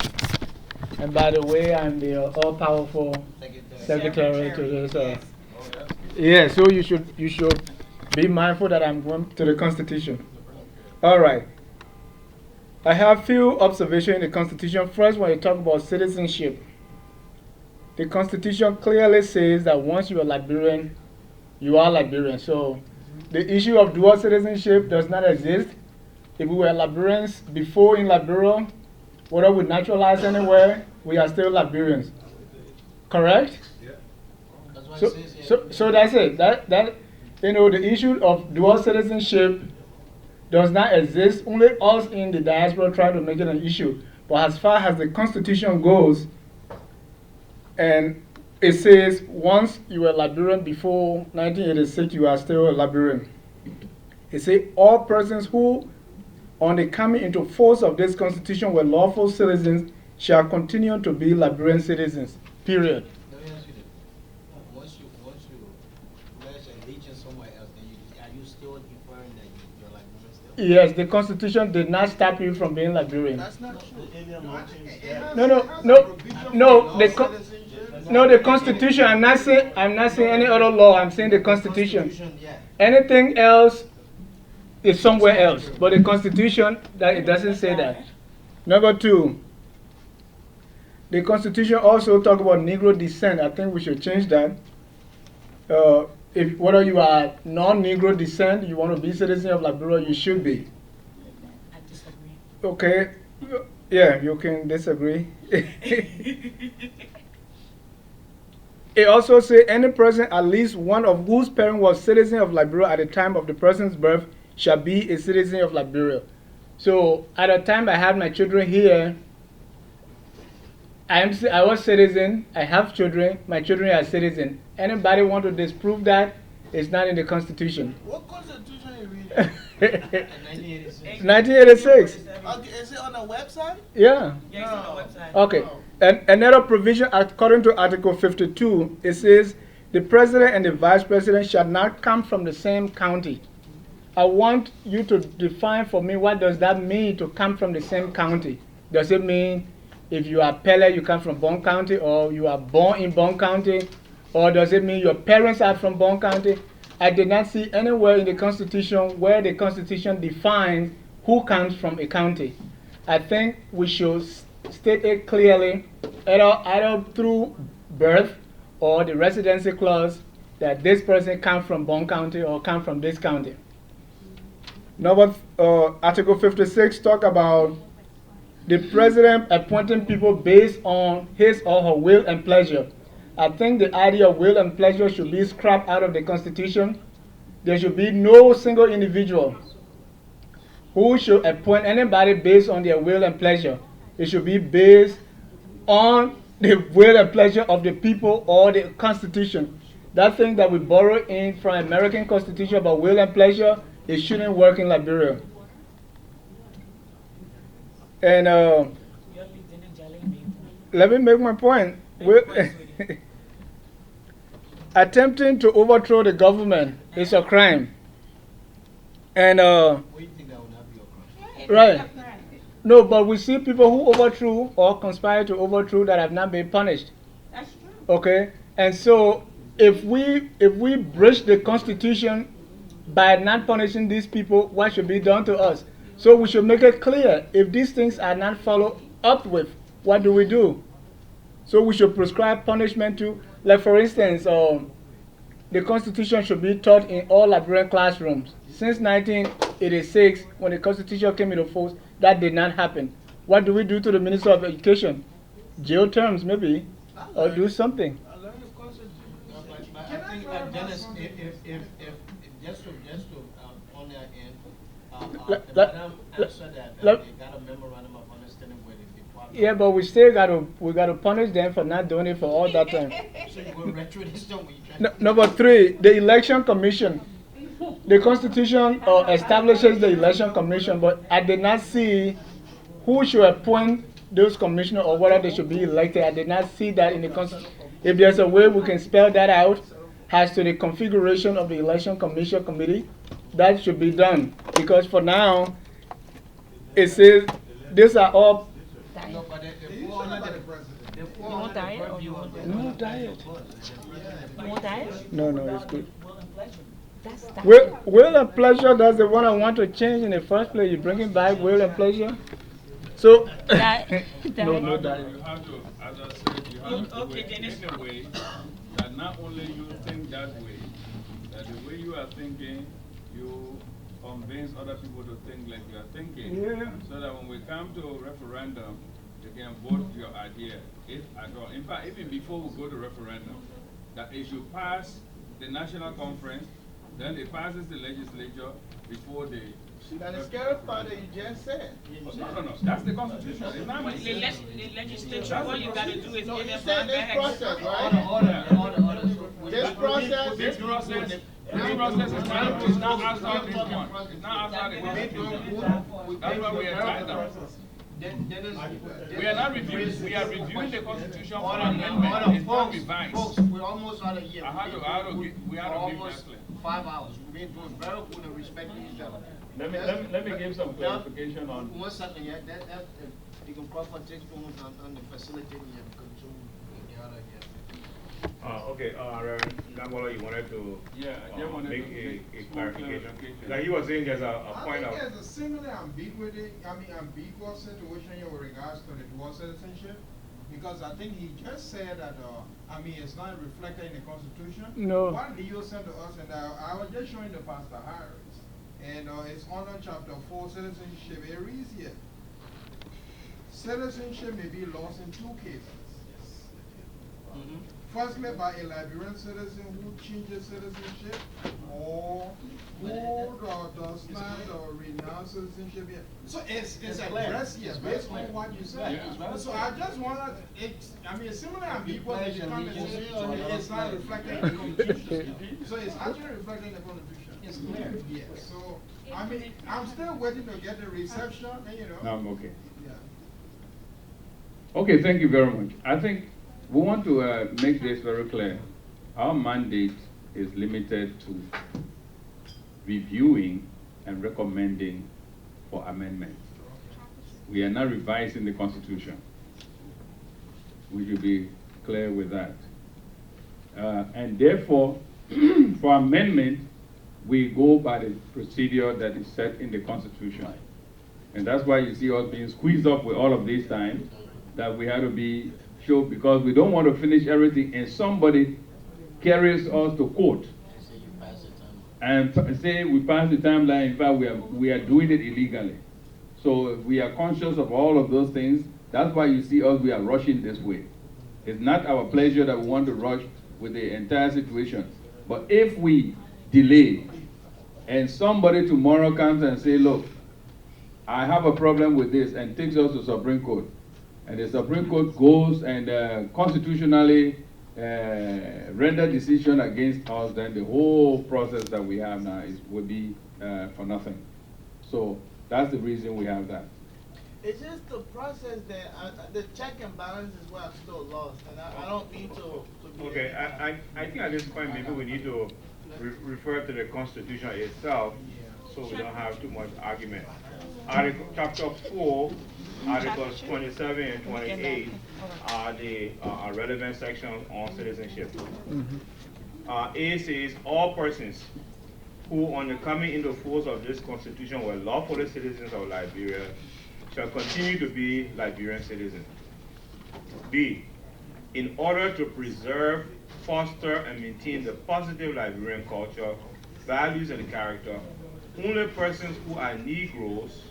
And by the way, I'm the all-powerful secretary to this. Yeah, so you should be mindful that I'm going to the Constitution. All right. I have few observations in the Constitution. First, when you talk about citizenship, the Constitution clearly says that once you are Liberian, you are Liberian. So the issue of dual citizenship does not exist. If we were Liberians before in Liberia, whether we naturalize anywhere, we are still Liberians. Correct? Yeah. That's what so, it says here. so that's it. That you know, the issue of dual citizenship does not exist. Only us in the diaspora try to make it an issue. But as far as the Constitution goes, and it says once you were Liberian before 1986, you are still a Liberian. It says all persons who, on the coming into force of this Constitution, were lawful citizens shall continue to be Liberian citizens. Period. Let me ask you this. Once you let pledge allegiance somewhere else, then are you still inferring that you're Liberian still? Yes, the Constitution did not stop you from being Liberian. That's not true. No, the Constitution. I'm not saying any other law. I'm saying the Constitution. Anything else is somewhere else, but the Constitution, that it doesn't say that. Number 2, the Constitution also talks about Negro descent. I think we should change that. If whether you are non-Negro descent, you want to be citizen of Liberia, you should be. I disagree. Okay, yeah, you can disagree. It also says any person, at least one of whose parent was citizen of Liberia at the time of the person's birth, shall be a citizen of Liberia. So at the time I had my children here, I was citizen. I have children. My children are citizen. Anybody want to disprove that? It's not in the Constitution. What Constitution are you reading? 1986. 1986. Okay, is it on the website? Yeah. Yeah, it's on the website. Okay. And another provision, according to Article 52, it says the president and the vice president shall not come from the same county. I want you to define for me what does that mean to come from the same county. Does it mean if you are Pele, you come from Bond County, or you are born in Bond County, or does it mean your parents are from Bond County? I did not see anywhere in the Constitution where the Constitution defines who comes from a county. I think we should state it clearly, either through birth or the residency clause, that this person comes from Bond County or comes from this county. Number, Article 56 talk about the president appointing people based on his or her will and pleasure. I think the idea of will and pleasure should be scrapped out of the Constitution. There should be no single individual who should appoint anybody based on their will and pleasure. It should be based on the will and pleasure of the people or the Constitution. That thing that we borrow in from American Constitution about will and pleasure, it shouldn't work in Liberia. And let me make my point. Attempting to overthrow the government is a crime. And right. No, but we see people who overthrew or conspire to overthrow that have not been punished. That's true. Okay? And so if we breach the Constitution by not punishing these people, what should be done to us? So we should make it clear, if these things are not followed up with, what do we do? So we should prescribe punishment to, like for instance, the Constitution should be taught in all Liberian classrooms. Since 1986, when the Constitution came into force, that did not happen. What do we do to the Minister of Education? Jail terms, maybe, or do something. I think, Dennis, if just to on that end, Madam answered that they got a memorandum of understanding with the department. Yeah, but we still gotta punish them for not doing it for all that time. So you go retro this time when you try to Number 3, the Election Commission. The Constitution establishes the Election Commission, but I did not see who should appoint those commissioners or whether they should be elected. I did not see that in the Constitution. If there's a way we can spell that out as to the configuration of the Election Commission Committee, that should be done. Because for now, it says these are all. You want diet or you want that? No diet. You want diet? No, it's good. Will and pleasure. That's diet. Will and pleasure, that's the one I want to change in the first place. You bring it back, will and pleasure. So, no diet. You have to, as I said, you have to do it in a way that not only you think that way, that the way you are thinking, you convince other people to think like you are thinking. Yeah. So that when we come to a referendum, they can vote your idea, if at all. In fact, even before we go to referendum, that it should pass the national conference, then it passes the legislature before they. That is scary part that you just said. No. That's the Constitution. It's not The legislature, all you got to do is give them this process, right? This process is not outside this one. It's not outside the Constitution. That's why we are trying that. We are not reviewing, we are reviewing the Constitution for Hold amendment. on, It's not revised. folks, we're almost out of here. We had to give almost that clear. 5 hours. We've been doing very good and respecting each other. Let me give some clarification on. 1 second, yeah, you can call for text on the facilitating here because so we get out of here. Okay, Reverend Ndarboloe, you wanted to make a clarification. clarification. Like he was saying, there's a point I of. think there's a similar ambiguous situation here with regards to the dual citizenship, because I think he just said that, it's not reflected in the Constitution. No. What Leo sent to us, and I was just showing the Pastor Harris, and it's under chapter 4, citizenship. It reads here, citizenship may be lost in 2 cases. Firstly, by a Liberian citizen who changes citizenship or who does not renounce citizenship yet. So it's addressed here based on what you said. So I just wanted, it's similar ambiguous. It's not reflected in the Constitution. So it's actually reflected in the Constitution. It's clear. Yes. So, I'm still waiting to get the reception, No, I'm okay. Yeah. Okay, thank you very much. I think we want to make this very clear. Our mandate is limited to reviewing and recommending for amendments. We are not revising the Constitution. We should be clear with that. And therefore, for amendment, we go by the procedure that is set in the Constitution. And that's why you see us being squeezed up with all of this time, that we had to be sure, because we don't want to finish everything and somebody carries us to court and say we passed the timeline. In fact, we are doing it illegally. So we are conscious of all of those things. That's why you see us, we are rushing this way. It's not our pleasure that we want to rush with the entire situation. But if we delay and somebody tomorrow comes and say, look, I have a problem with this, and takes us to Supreme Court, and the Supreme Court goes and constitutionally render decision against us, then the whole process that we have now would be for nothing. So that's the reason we have that. It's just the process that the check and balance is where I'm still lost, and I don't need to be. Okay, I think at this point maybe we need to refer to the Constitution itself, so we don't have too much argument. Article chapter 4. Articles 27 and 28 are the relevant sections on citizenship. A says all persons who on the coming into force of this Constitution were lawfully citizens of Liberia shall continue to be Liberian citizens. B, in order to preserve, foster, and maintain the positive Liberian culture, values, and character, only persons who are Negroes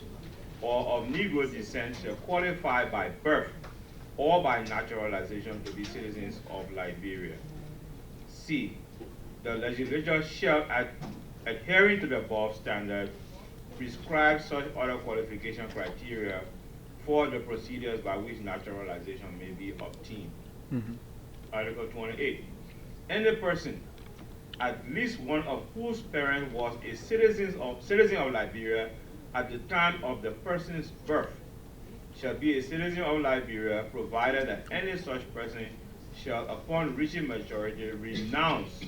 or of Negro descent shall qualify by birth or by naturalization to be citizens of Liberia. C, the legislature shall, adhering to the above standard, prescribe such other qualification criteria for the procedures by which naturalization may be obtained. Article 28, any person, at least one of whose parent was a citizen of Liberia at the time of the person's birth, shall be a citizen of Liberia, provided that any such person shall, upon reaching maturity, renounce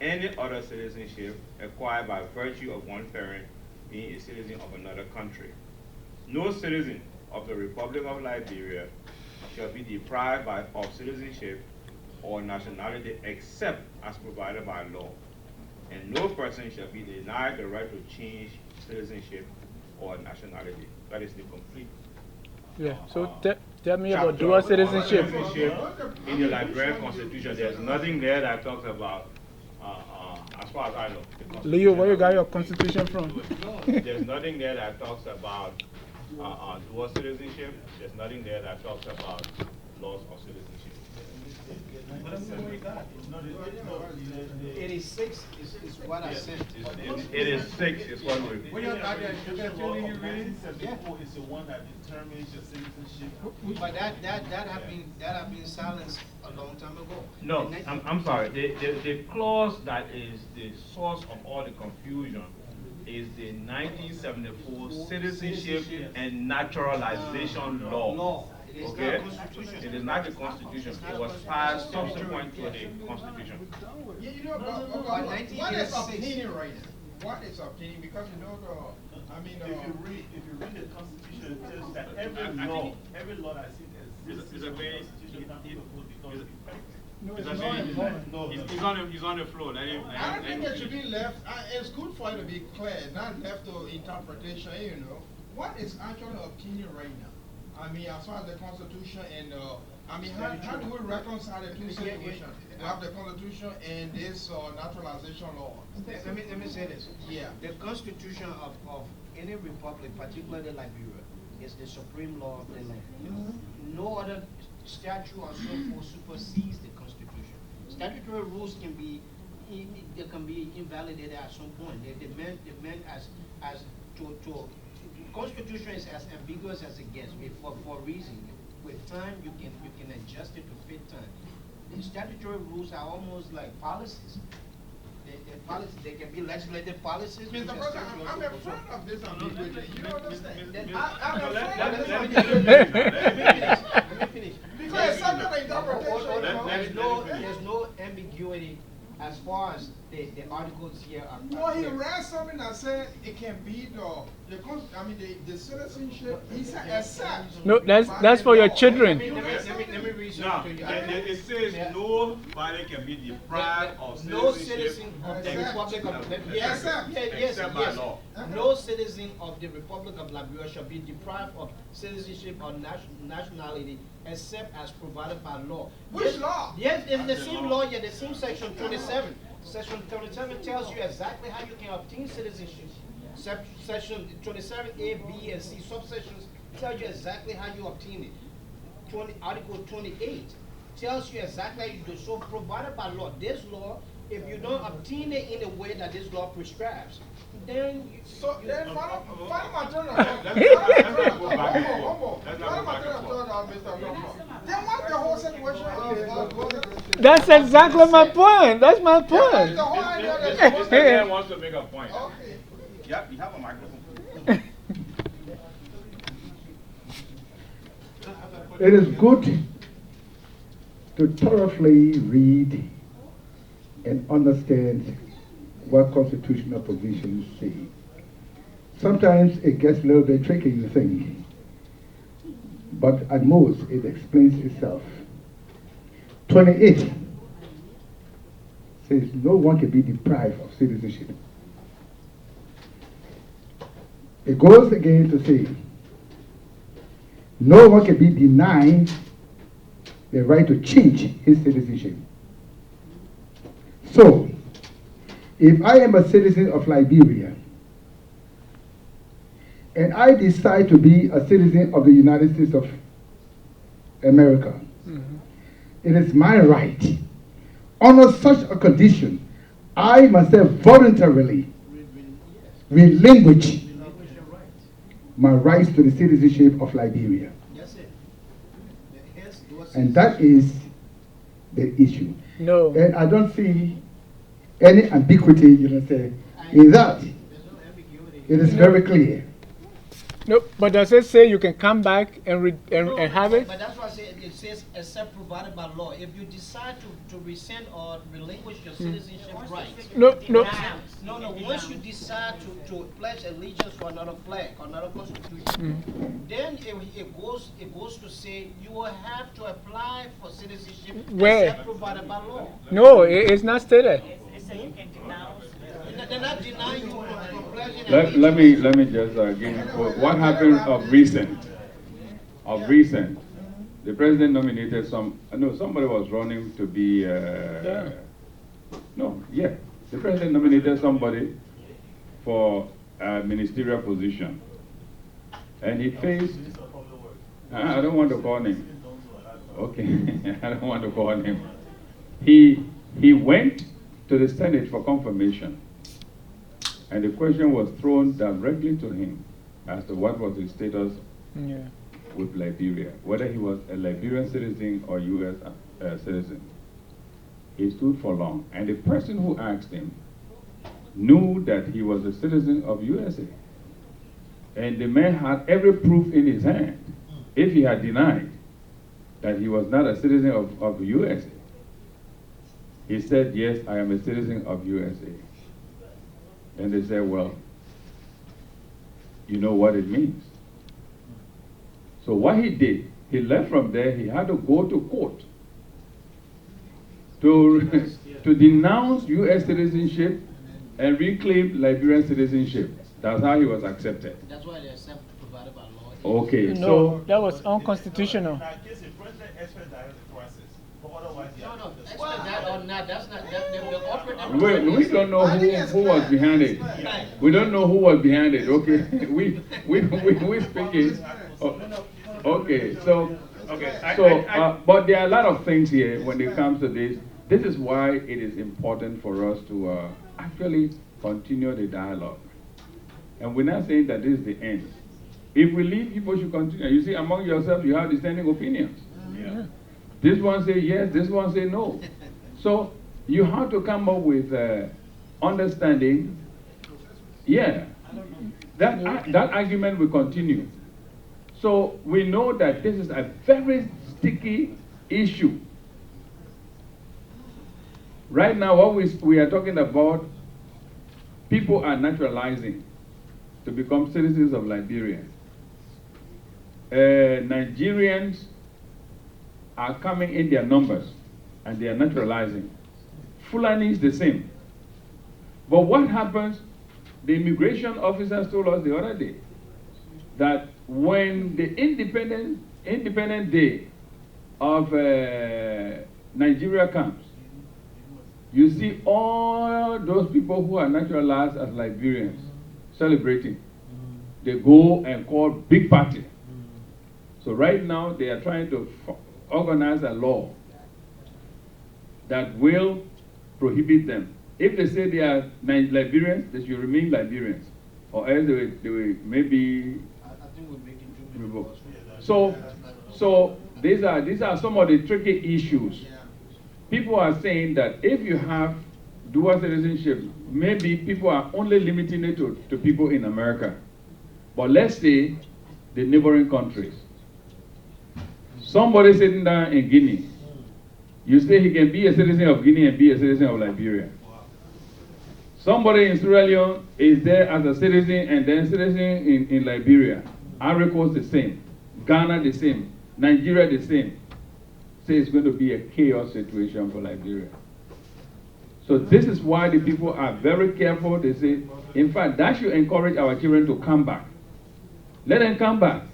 any other citizenship acquired by virtue of one parent being a citizen of another country. No citizen of the Republic of Liberia shall be deprived of citizenship or nationality except as provided by law, and no person shall be denied the right to change citizenship or nationality. That is the complete. Yeah, so tell me about dual citizenship. In the Liberian Constitution, there's nothing there that talks about, as far as I know. Leo, where you got your Constitution from? There's nothing there that talks about dual citizenship. There's nothing there that talks about laws of citizenship. 86 is what I said. 86 is what we. When you're out there, you can tell you read. It's the one that determines your citizenship. But that have been silenced a long time ago. No, I'm sorry. The clause that is the source of all the confusion is the 1974 Citizenship and Naturalization Law. Okay? It is not the Constitution. It was passed subsequent to the Constitution. Yeah, you know, what is obtaining right now? What is obtaining? Because you know, if you read the Constitution, it tells that every law that is a very he's on the floor. I don't think it should be left. It's good for it to be clear, not left to interpretation. You know, what is actually obtaining right now? I mean, as far as the Constitution and I mean, how do we reconcile the two situations? We have the Constitution and this naturalization law. Let me say this. Yeah. The Constitution of any republic, particularly Liberia, is the supreme law of the land. No other statute or so forth supersedes the Constitution. Statutory rules can be invalidated at some point. They meant as to Constitution is as ambiguous as it gets for a reason. With time, you can adjust it to fit time. The statutory rules are almost like policies. They can be legislative policies. Mr. President, I'm a friend of this ambiguity. You don't understand. Let me finish. Because it's subject to interpretation. There's no ambiguity as far as the articles here are. No, he read something that said it can be the citizenship. He said except. No, that's for your children. Let me read something to you. It says nobody can be deprived of citizenship. No citizen of the Republic of Liberia. Except by law. No citizen of the Republic of Liberia shall be deprived of citizenship or nationality except as provided by law. Which law? Yes, it's the same law, yeah, the same section 27. Section 27 tells you exactly how you can obtain citizenship. Section 27A, B, and C subsections tell you exactly how you obtain it. Article 28 tells you exactly how you do so, provided by law. This law, if you don't obtain it in a way that this law prescribes, then follow my turn. Then what's the whole situation of That's exactly my point. That's my point. Mr. Man wants to make a point. Okay. Yep, you have a microphone. It is good to thoroughly read and understand what constitutional provisions say. Sometimes it gets a little bit tricky, you think, but at most it explains itself. 28 says no one can be deprived of citizenship. It goes again to say no one can be denied the right to change his citizenship. So, if I am a citizen of Liberia and I decide to be a citizen of the United States of America, it is my right. Under such a condition, I myself voluntarily relinquish my rights to the citizenship of Liberia. And that is the issue. No. And I don't see any ambiguity, in that. It is very clear. No, but does it say you can come back and have it? But that's why I say it says except provided by law. If you decide to rescind or relinquish your citizenship rights, no. Once you decide to pledge allegiance to another flag, another constitution, then it goes to say you will have to apply for citizenship except provided by law. No, it's not stated. They're not denying you from pledging Let me just give what happened of recent. The president nominated somebody was running to be the president nominated somebody for a ministerial position, and he faced I don't want to call him. Okay, I don't want to call him. He went to the Senate for confirmation. And the question was thrown directly to him as to what was his status with Liberia, whether he was a Liberian citizen or U.S. Citizen. He stood for long. And the person who asked him knew that he was a citizen of USA. And the man had every proof in his hand. If he had denied that he was not a citizen of USA, he said, yes, I am a citizen of USA. And they said, well, you know what it means. So what he did, he left from there, he had to go to court to denounce US citizenship and reclaim Liberian citizenship. That's how he was accepted. That's why they accept provided by law. Okay, No, so that was unconstitutional. No, expedite or not, that's not, the operative. we don't know who was behind it. We don't know who was behind it, okay? we speaking. Okay, so, but there are a lot of things here when it comes to this. This is why it is important for us to actually continue the dialogue. And we're not saying that this is the end. If we leave, people should continue. You see, among yourselves, you have dissenting opinions. Yeah. This one say yes, this one say no. So you have to come up with understanding. Yeah, that argument will continue. So we know that this is a very sticky issue. Right now, what we are talking about, people are naturalizing to become citizens of Liberia. Nigerians are coming in their numbers and they are naturalizing. Fulani is the same. But what happens, the immigration officers told us the other day that when the independent day of Nigeria comes, you see all those people who are naturalized as Liberians celebrating. They go and call big party. So right now they are trying to organize a law that will prohibit them. If they say they are Liberians, they should remain Liberians, or else they will maybe revoke. So these are some of the tricky issues. People are saying that if you have dual citizenship, maybe people are only limiting it to people in America. But let's say the neighboring countries. Somebody sitting down in Guinea, you say he can be a citizen of Guinea and be a citizen of Liberia. Somebody in Sierra Leone is there as a citizen and then citizen in Liberia. Ivory Coast the same. Ghana the same. Nigeria the same. Say it's going to be a chaos situation for Liberia. So this is why the people are very careful. They say, in fact, that should encourage our children to come back. Let them come back.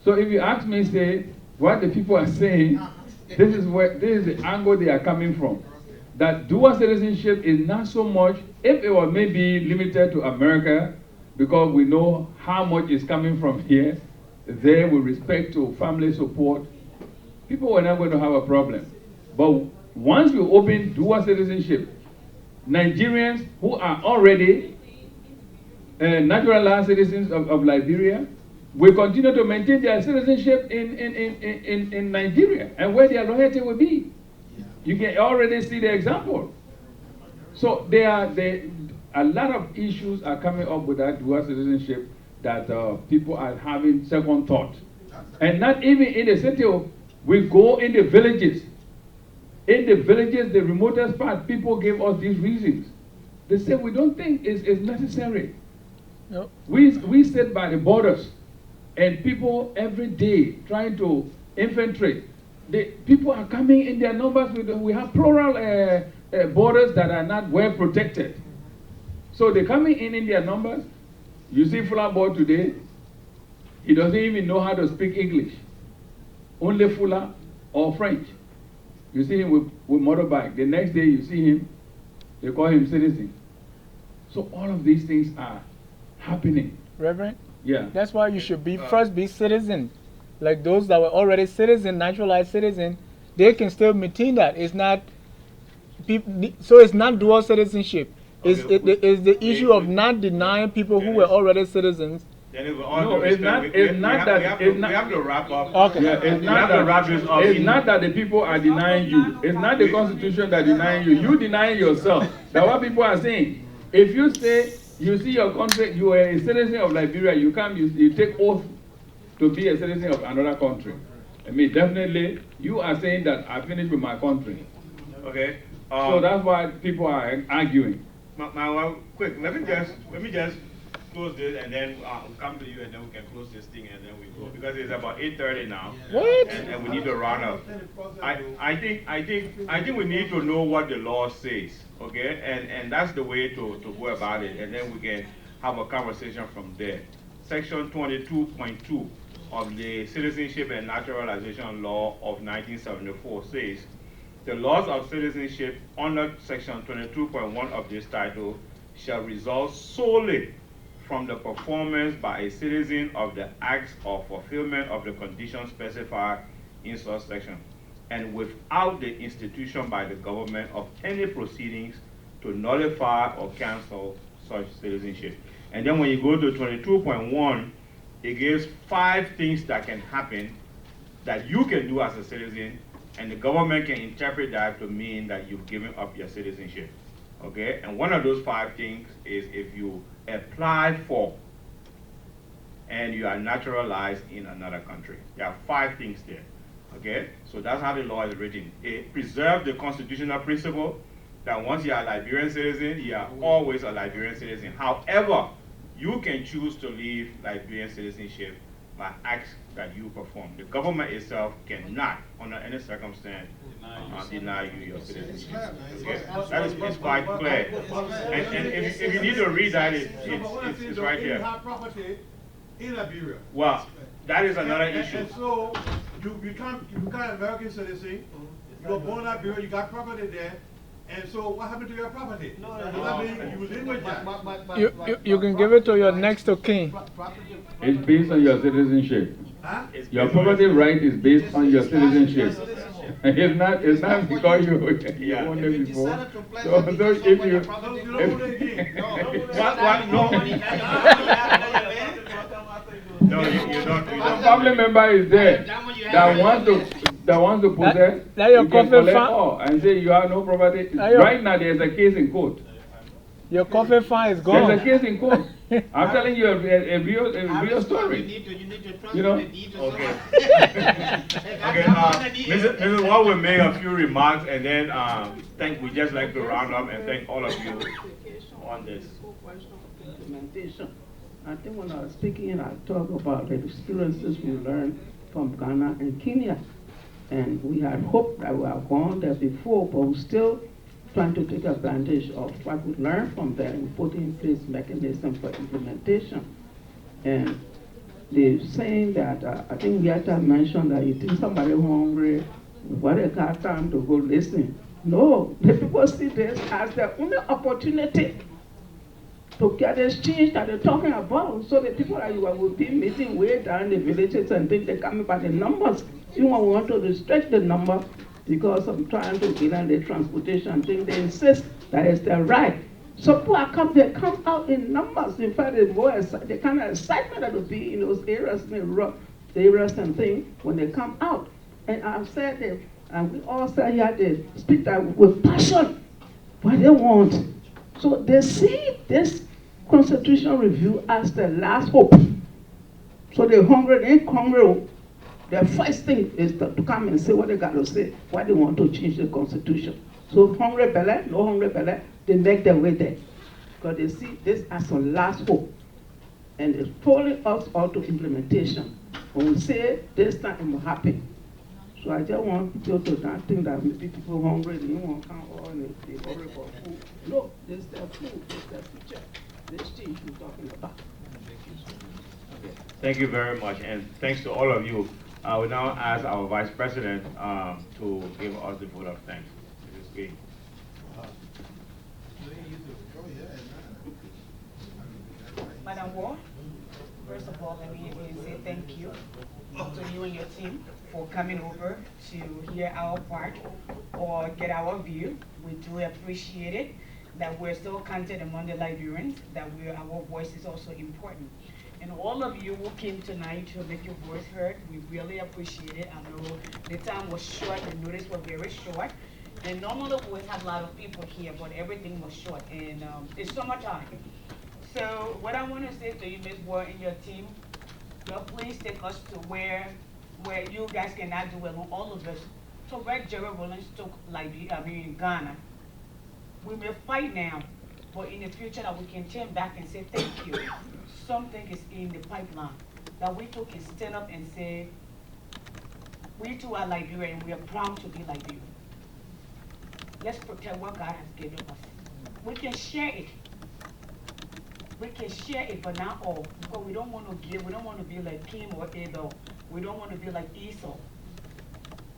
So if you ask me, say, what the people are saying, this is the angle they are coming from. That dual citizenship is not so much, if it was maybe limited to America, because we know how much is coming from here, there with respect to family support, people were not going to have a problem. But once you open dual citizenship, Nigerians who are already naturalized citizens of Liberia will continue to maintain their citizenship in Nigeria and where their loyalty will be. You can already see the example. So a lot of issues are coming up with that dual citizenship that people are having second thought. And not even in the city. We go in the villages. In the villages, the remotest part, people gave us these reasons. They say we don't think it's necessary. No. We sit by the borders, and people every day trying to infiltrate. The people are coming in their numbers. We have plural borders that are not well protected. So they're coming in their numbers. You see Fula boy today, he doesn't even know how to speak English. Only Fula or French. You see him with motorbike. The next day you see him, they call him citizen. So all of these things are happening. Reverend? Yeah. That's why you should first be citizen. Like those that were already citizen, naturalized citizen, they can still maintain that. It's not, so it's not dual citizenship. It's the issue of not denying people who were already citizens No, it's not. It's not that. It's not. We have to wrap up. Okay. Yeah, it's not that. Wrap this up. It's not that the people are denying you. It's not the Constitution that denying you. You denying yourself. That's what people are saying. If you say you see your country, you are a citizen of Liberia, you come, you take oath to be a citizen of another country. I mean, definitely, you are saying that I finished with my country. Okay. So that's why people are arguing. Quick, let me just close this and then come to you and then we can close this thing and then we go because it's about 8:30 now. What? And we need to round up. I think we need to know what the law says, okay? And that's the way to go about it, and then we can have a conversation from there. Section 22.2 of the Citizenship and Naturalization Law of 1974 says, the laws of citizenship under Section 22.1 of this title shall result solely from the performance by a citizen of the acts or fulfillment of the conditions specified in such section, and without the institution by the government of any proceedings to nullify or cancel such citizenship. And then when you go to 22.1, it gives 5 things that can happen that you can do as a citizen, and the government can interpret that to mean that you've given up your citizenship. Okay? And one of those 5 things is if you apply for and you are naturalized in another country. There are 5 things there. Okay? So that's how the law is written. It preserves the constitutional principle that once you are a Liberian citizen, you are always a Liberian citizen. However, you can choose to leave Liberian citizenship by acts that you perform. The government itself cannot, under any circumstance, deny you your citizenship. Okay? That is quite clear. And if you need to read that, it's right here. You have property in Liberia. Well, that is another issue. And so, you become an American citizen, you were born in Liberia, you got property there, and so what happened to your property? You can give it to your next of kin. It's based on your citizenship. Your property right is based on your citizenship. It's not because you owned it before. So if you No, you don't. A family member is there that wants to possess. That your you can coffee collect all and say you have no property. Right now there's a case in court. Your coffee farm is gone. There's a case in court. I'm telling you a real story. You know? Okay. Okay. Mrs. Ward will make a few remarks and then we just like to round up and thank all of you on this. Implementation. I think when I was speaking, I talked about the experiences we learned from Ghana and Kenya. And we had hoped that we had gone there before, but we're still trying to take advantage of what we learned from there and put in place mechanisms for implementation. And they're saying that, I think Yata mentioned that you think somebody hungry, what they got time to go listen. No, the people see this as the only opportunity to get this change that they're talking about. So the people that you will be meeting way down in the villages and think they're coming by the numbers. You want to restrict the number because I'm trying to get on the transportation thing. They insist that it's their right. So people they come out in numbers. In fact, the kind of excitement that will be in those areas, the areas and things when they come out. And I've said that, and we all say here, they speak that with passion, what they want. So they see this constitutional review as the last hope. So they're hungry, they ain't hungry. The first thing is to come and say what they got to say, why they want to change the constitution. So hungry belly, no hungry belly, they make their way there. Because they see this as a last hope. And it's pulling us all to implementation. When we say this time it will happen. So I just want people to not think that maybe people are hungry, they don't want to come all and they hungry for food. No, this is their food, this is their future. This change we're talking about. Thank you very much, and thanks to all of you. I will now ask our Vice President to give us the vote of thanks. Mrs. Gay. Madam Ward, first of all, let me say thank you to you and your team for coming over to hear our part or get our view. We do appreciate it, that we're still counted among the Liberians, that our voice is also important. And all of you who came tonight to make your voice heard, we really appreciate it. I know the time was short, the notice was very short. And normally we have a lot of people here, but everything was short, and it's summertime. So what I want to say to you, Ms. Ward, and your team, please take us to where you guys cannot do alone, all of us. So where Jerry Williams took Ghana, we may fight now, but in the future that we can turn back and say thank you. Something is in the pipeline that we too can stand up and say, we too are Liberian and we are proud to be Liberian. Let's protect what God has given us. We can share it. We can share it, but not all. Because we don't want to give, we don't want to be like Cain or Abel. We don't want to be like Esau.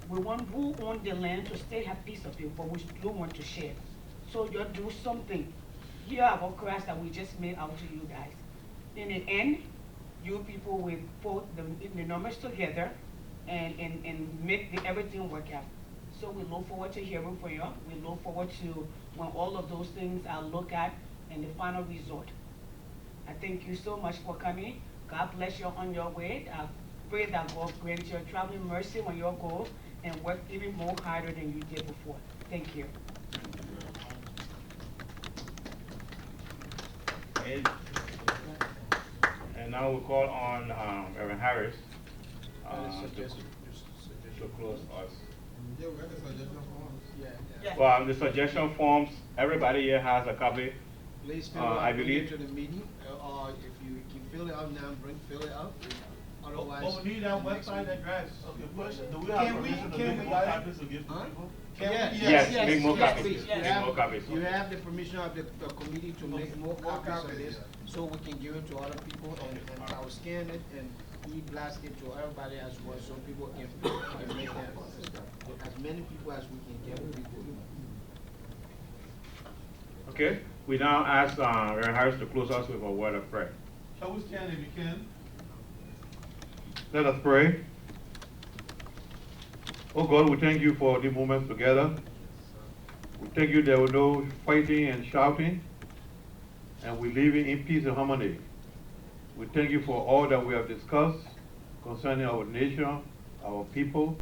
We want who own the land to still have piece of it, but we do want to share. So you do something. Here are our crafts that we just made out to you guys. In the end, you people will put the numbers together and make everything work out. So we look forward to hearing from you. We look forward to when all of those things are looked at and the final result. I thank you so much for coming. God bless you on your way. I pray that God grant you traveling mercy when you go and work even more harder than you did before. Thank you. And now we call on Reverend Harris to close us. Yeah, we have the suggestion forms. Yeah. Well, the suggestion forms, everybody here has a copy. Please fill it out, I bring believe. it to the meeting, or if you can fill it out now, fill it out. Otherwise. But we need that website address. Okay, question, do we Can have permission to make more copies to give to people? Yes, make more copies. Please. Make more copies. You have the permission of the committee to make more copies of this, so we can give it to other people, and I will scan it and e-blast it to everybody as well, so people can make that. As many people as we can get, we will. Okay, we now ask Reverend Harris to close us with a word of prayer. Shall we stand if you can? Let us pray. Oh God, we thank you for the moments together. We thank you there was no fighting and shouting, and we live in peace and harmony. We thank you for all that we have discussed concerning our nation, our people.